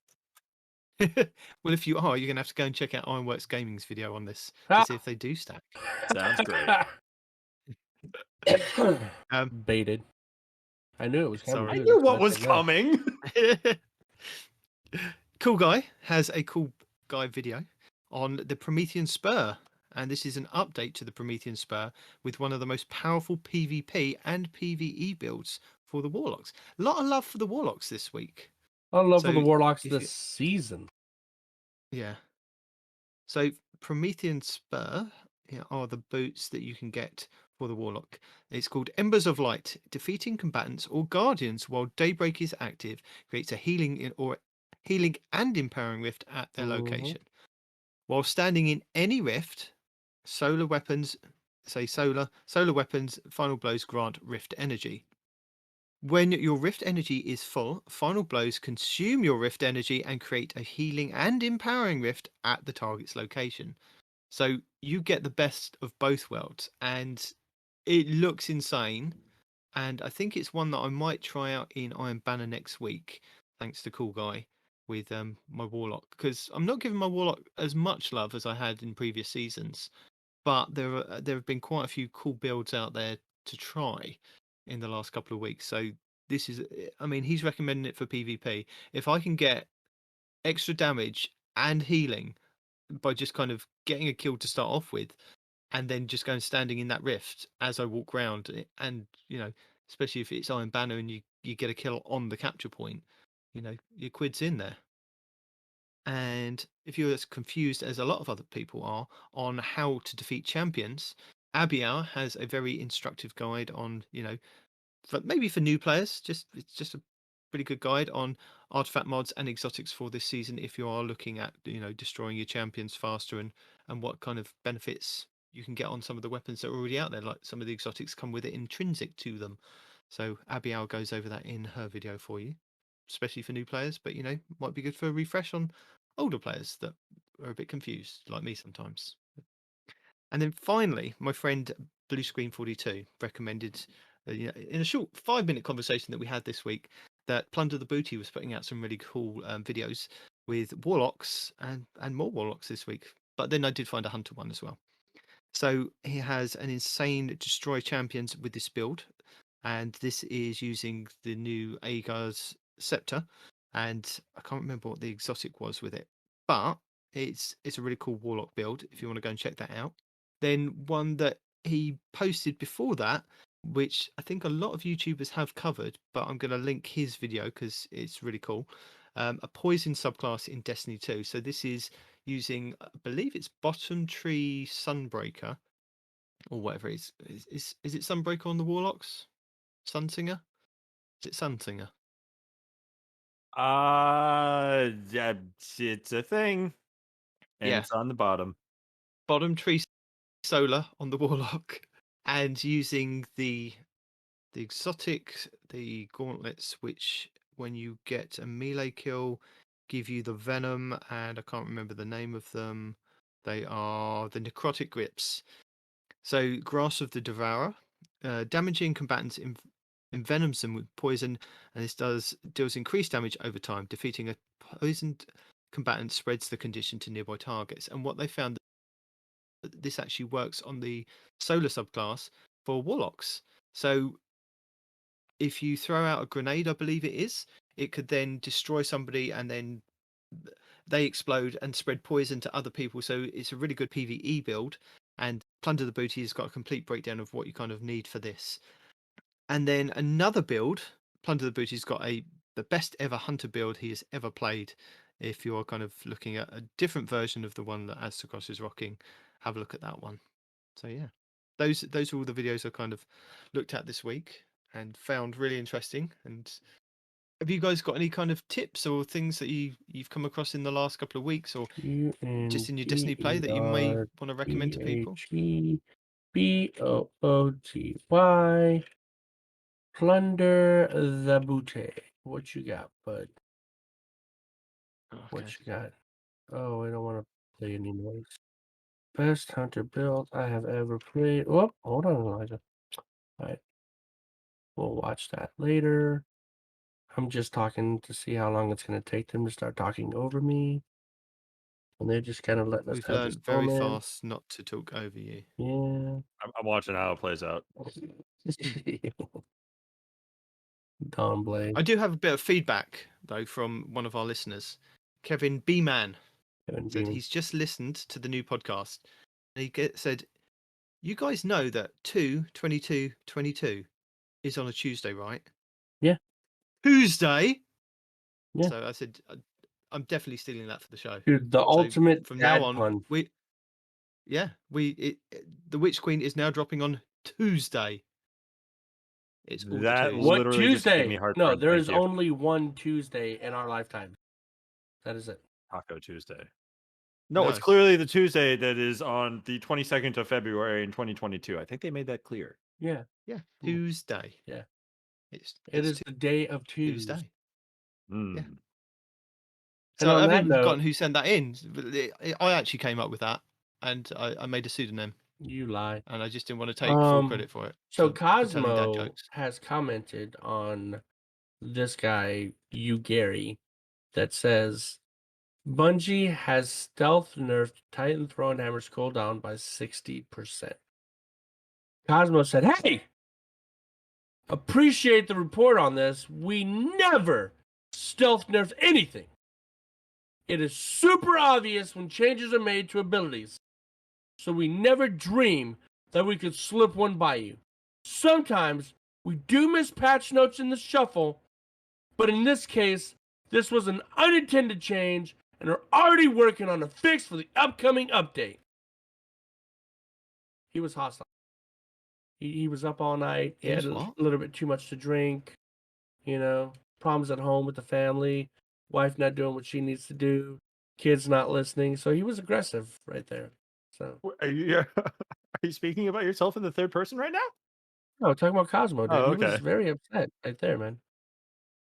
Well, if you are, you're going to have to go and check out Ironworks Gaming's video on this Ah! to see if they do stack. Sounds great. Baited. I knew it was coming. Sorry. I too, knew that's why what I was said no. coming. Cool Guy has a Cool Guy video on the Promethean Spur, and this is an update to the Promethean Spur with one of the most powerful PvP and PvE builds for the Warlocks. A lot of love for the Warlocks this week. I love for the So, Warlocks if this you- season. Yeah. So Promethean Spur are the boots that you can get for the Warlock. It's called Embers of Light. Defeating combatants or guardians while Daybreak is active creates a healing and empowering rift at their location. While standing in any rift, solar weapons, solar weapons, final blows grant rift energy. When your rift energy is full, final blows consume your rift energy and create a healing and empowering rift at the target's location. So you get the best of both worlds, and it looks insane. And I think it's one that I might try out in Iron Banner next week, thanks to Cool Guy with my Warlock, because I'm not giving my Warlock as much love as I had in previous seasons, but there have been quite a few cool builds out there to try in the last couple of weeks. So this is, I mean, he's recommending it for PvP. If I can get extra damage and healing by just kind of getting a kill to start off with, and then just going standing in that rift as I walk around, and especially if it's Iron Banner and you get a kill on the capture point, your quid's in there. And if you're as confused as a lot of other people are on how to defeat champions, Abiel has a very instructive guide on, maybe for new players, it's just a pretty good guide on artifact mods and exotics for this season if you are looking at, destroying your champions faster, and what kind of benefits you can get on some of the weapons that are already out there, like some of the exotics come with it intrinsic to them. So Abiel goes over that in her video for you, especially for new players, but might be good for a refresh on older players that are a bit confused, like me sometimes. And then finally, my friend Blue Screen 42 recommended, in a short 5-minute conversation that we had this week, that Plunder the Booty was putting out some really cool videos with Warlocks and more Warlocks this week. But then I did find a Hunter one as well. So he has an insane Destroy Champions with this build, and this is using the new Aegar's Scepter, and I can't remember what the exotic was with it, but it's a really cool Warlock build if you want to go and check that out. Then one that he posted before that, which I think a lot of YouTubers have covered, but I'm going to link his video because it's really cool. A poison subclass in Destiny 2. So this is using, I believe it's Bottom Tree Sunbreaker, or whatever it is. Is it Sunbreaker on the Warlocks? Sunsinger? Is it Sunsinger? Yeah, it's a thing, and Yeah. it's on the bottom. Bottom Tree Solar on the Warlock, and using the exotic, the gauntlets, which when you get a melee kill, give you the venom, and I can't remember the name of them. They are the necrotic grips. So Grasp of the Devourer, damaging combatants envenoms them with poison, and this deals increased damage over time. Defeating a poisoned combatant spreads the condition to nearby targets. And what they found, that this actually works on the solar subclass for Warlocks. So if you throw out a grenade, I believe it is, it could then destroy somebody, and then they explode and spread poison to other people. So it's a really good PvE build. And Plunder the Booty has got a complete breakdown of what you kind of need for this. And then another build, Plunder the Booty's got the best ever hunter build he has ever played. If you're kind of looking at a different version of the one that Aztecos is rocking, have a look at that one. So yeah, those are all the videos I kind of looked at this week and found really interesting. And have you guys got any kind of tips or things that you've come across in the last couple of weeks, or just in your Destiny play that you may want to recommend to people? Bunty. Plunder the Booty. What you got, bud? What Okay. you got? Oh, I don't want to play any noise. best hunter build I have ever played. Oh, hold on, Elijah. All right. We'll watch that later. I'm just talking to see how long it's going to take them to start talking over me. And they're just kind of letting us We've have this learned very moment. fast not to talk over you. Yeah. I'm watching how it plays out. Don Blade. I do have a bit of feedback though from one of our listeners, Kevin B-Man. Kevin Said Beeman. he's just listened to the new podcast. And said, "You guys know that 2/22/22 is on a Tuesday, right?" Yeah. Tuesday. Yeah. So I said, "I'm definitely stealing that for the show." Dude, the So ultimate from dad now on, pun. the Witch Queen is now dropping on Tuesday. It's all the That twos. What literally just gave Tuesday? me No, heartburn. there Thank is you. only one Tuesday in our lifetime. That is it. Taco Tuesday. No, it's No. clearly the Tuesday that is on the 22nd of February in 2022. I think they made that clear. Yeah. Yeah, Hmm. Tuesday. Yeah. It It is the day of Tuesday. Tuesday. Hmm. Yeah. And So on I've that even note, forgotten who sent that in. I actually came up with that, and I made a pseudonym, you lie. and I just didn't want to take full credit for it. So for telling dad Cosmo jokes. has commented on this guy, you Gary, that says Bungie has stealth nerfed Titan Throne Hammer's cooldown by 60%. Cosmo said, "Hey, appreciate the report on this. We never stealth nerf anything. It is super obvious when changes are made to abilities, so we never dream that we could slip one by you. Sometimes we do miss patch notes in the shuffle, but in this case, this was an unintended change and are already working on a fix for the upcoming update." He was hostile. He was up all night. He He had was a what? little bit too much to drink, problems at home with the family, wife not doing what she needs to do, kids not listening. So he was aggressive right there. So Are you speaking about yourself in the third person right now? no, talking about Cosmo, dude. Oh, He was okay. very upset right there, man.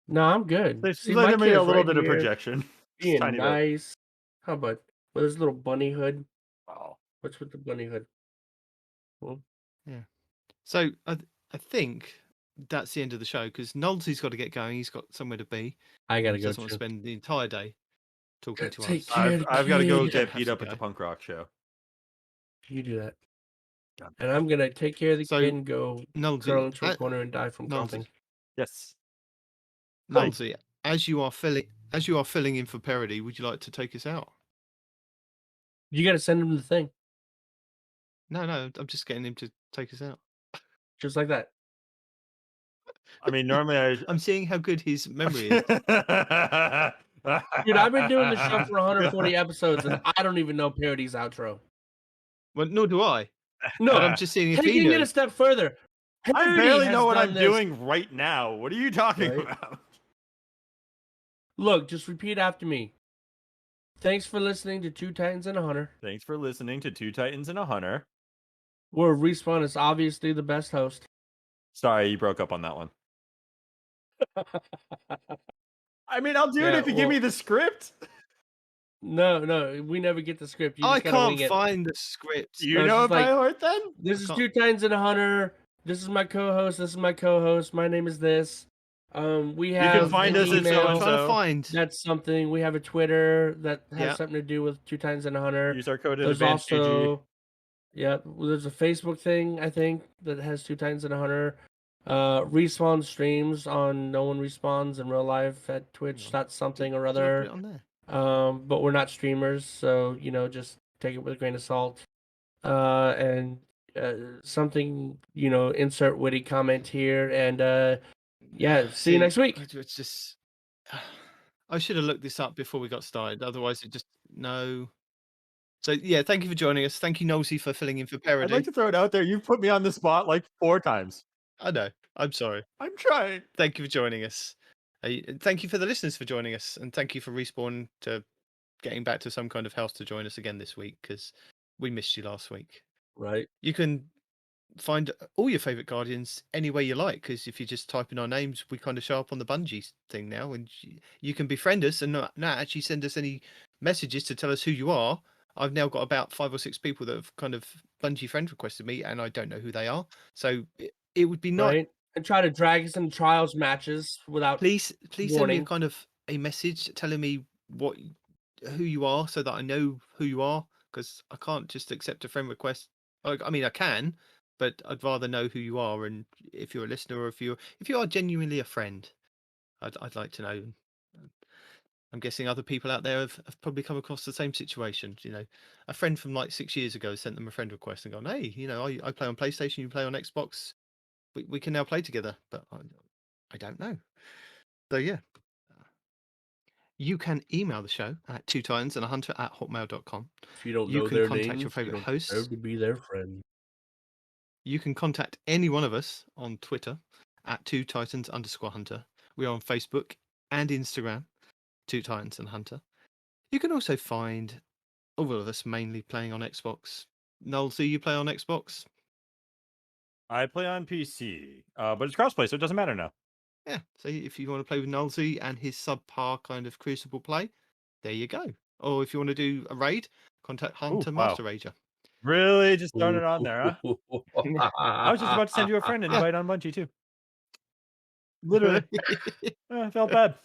No, I'm good. There's See, like my there may be kid's a little right bit of here projection. Just a being tiny bit. nice. How about with his little bunny hood? Oh. What's with the bunny hood? Well, Yeah. So I think that's the end of the show because Nullzy's got to get going. He's got somewhere to be. I gotta He go doesn't want to too. spend the entire day talking to Take us. care of the I've got to go kid. get Have beat to up at the go. punk rock show. You do that. God. And I'm gonna take care of the So, kid and go Nullzy, curl into a corner and die from Nullzy, coughing. Yes. Nullzy, as you are filling in for Peroty, would you like to take us out? You gotta send him the thing. No, I'm just getting him to take us out. Just like that. I mean, normally I'm seeing how good his memory is. Dude, I've been doing the show for 140 episodes and I don't even know Parody's outro. Well, nor do I. No, But I'm just seeing if he taking it knew. a step further. I Parody barely has know what done I'm this. doing right now. What are you talking Right? about? Look, just repeat after me. Thanks for listening to Two Titans and a Hunter, Thanks for listening to Two Titans and a Hunter. where Respawn is obviously the best host. Sorry, you broke up on that one. I mean, I'll do it Yeah, if you give me the script. No, we never get the script. You just I gotta can't wing it. find the script. You No, know it it's by like- heart then? This I is can't- Two Titans and a Hunter. This is my co-host. This is my co-host. My name is this. We have You can find an us at email. I'm trying so-and-so. to find. That's something. We have a Twitter that has Yeah. something to do with Two Titans and a Hunter. Use our code There's advanced GG. also, there's a Facebook thing I think that has Two Titans and a Hunter. Respawn streams on No One Respawns in real life at Twitch. That's something or Did I put other. it on there? But we're not streamers, so just take it with a grain of salt. And something, insert witty comment here, and see you next week. It's just. I should have looked this up before we got started. Otherwise, no. So yeah, thank you for joining us. Thank you, Nullzy, for filling in for Peroty. I'd like to throw it out there. You've put me on the spot like 4 times. I know. I'm sorry. I'm trying. Thank you for joining us. Thank you for the listeners for joining us, and thank you for Respawn to getting back to some kind of house to join us again this week because we missed you last week. Right. You can find all your favorite Guardians any way you like because if you just type in our names, we kind of show up on the Bungie thing now, and you can befriend us and not actually send us any messages to tell us who you are. I've now got about 5 or 6 people that have kind of Bungie friend requested me, and I don't know who they are. So it would be nice. Right? And try to drag us into trials matches without. Please send me a warning. kind of a message telling me who you are, so that I know who you are, because I can't just accept a friend request. I mean, I can, but I'd rather know who you are, and if you're a listener or if you are genuinely a friend, I'd like to know. I'm guessing other people out there have probably come across the same situation. You know, a friend from like 6 years ago sent them a friend request and gone, "Hey, you know, I play on PlayStation, you play on Xbox. We can now play together." But I don't know. So yeah. You can email the show at twotitansandahunter@hotmail.com. If you don't You know can their contact names, your favourite you don't hosts. deserve to be their friend. You can contact any one of us on Twitter at twotitans_hunter. We are on Facebook and Instagram, Two Titans and Hunter. You can also find all of us mainly playing on Xbox. Nullzy, you play on Xbox? I play on PC, but it's crossplay, so it doesn't matter now. Yeah, so if you want to play with Nullzy and his subpar kind of Crucible play, there you go. Or if you want to do a raid, contact Hunter wow. Master Rager. Really, just throwing it on there, huh? I was just about to send you a friend invite on Bungie too. Literally, I felt bad.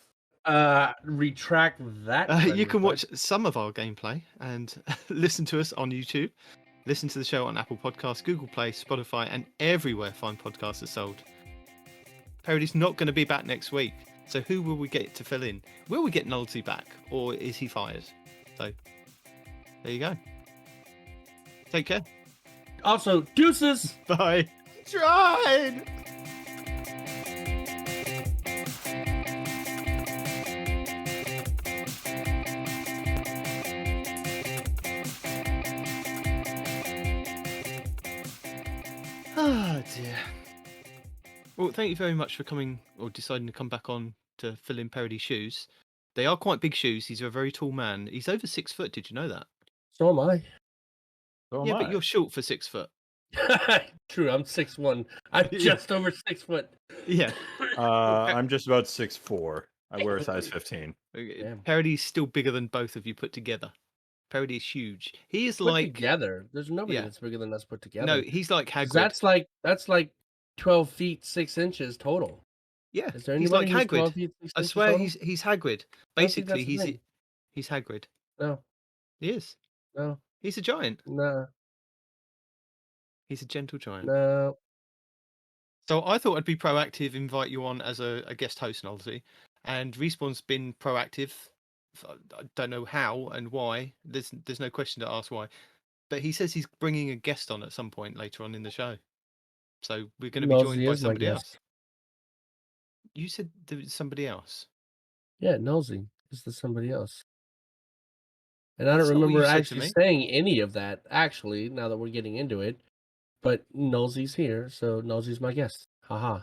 Retract that. You can request. watch some of our gameplay and listen to us on YouTube. Listen to the show on Apple Podcasts, Google Play, Spotify, and everywhere fine podcasts are sold. Peroty's not going to be back next week, so who will we get to fill in? Will we get Nullzy back, or is he fired? So, there you go. Take care. Also, deuces. Bye. Tried! Oh dear. Well, thank you very much for coming or deciding to come back on to fill in Peroty's shoes. They are quite big shoes. He's a very tall man. He's over 6 foot. Did you know that? So am I. So am Yeah, I. but you're short for 6 foot. True, I'm 6'1". I'm Yeah. just over 6 foot. Yeah. I'm just about 6'4". I wear a size 15. Damn. Peroty's still bigger than both of you put together. Perody is huge. He is Put like together. There's nobody Yeah. that's bigger than us put together. No, he's like 'Cause Hagrid. That's like 12 feet 6 inches total. Yeah, Is there he's like anybody who's 12 Hagrid. feet 6 I inches swear total? he's Hagrid. I don't think Basically, that's the thing. he's Hagrid. No, He is. no, He's a giant. no, He's a gentle giant. no. So I thought I'd be proactive, invite you on as a guest host, Nullzy. And Respawn's been proactive. I don't know how and why. There's no question to ask why. But he says he's bringing a guest on at some point later on in the show. So we're going to be joined Nullzy by is my somebody guest. else. You said there was somebody else. Yeah, Nullzy is the somebody else. And I don't That's not what remember you said to actually me. saying any of that, actually, now that we're getting into it. But Nullzy's here, so Nullzy's my guest. Haha.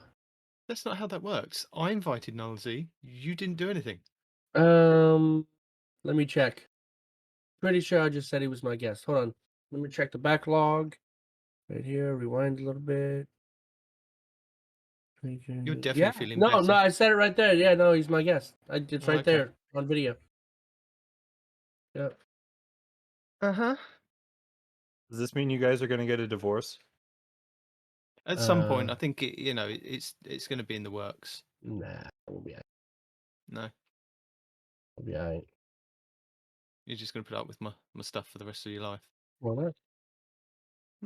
That's not how that works. I invited Nullzy. You didn't do anything. Let me check. Pretty sure I just said he was my guest. Hold on. Let me check the backlog. Right here, rewind a little bit. You're definitely Yeah. feeling No, better. I said it right there. Yeah, no, he's my guest. It's Oh, right okay. there on video. Yeah. Uh-huh. Does this mean you guys are going to get a divorce? At some point, I think it's going to be in the works. Nah, we'll be alright. No, We'll be alright. you're just going to put up with my stuff for the rest of your life. Why not?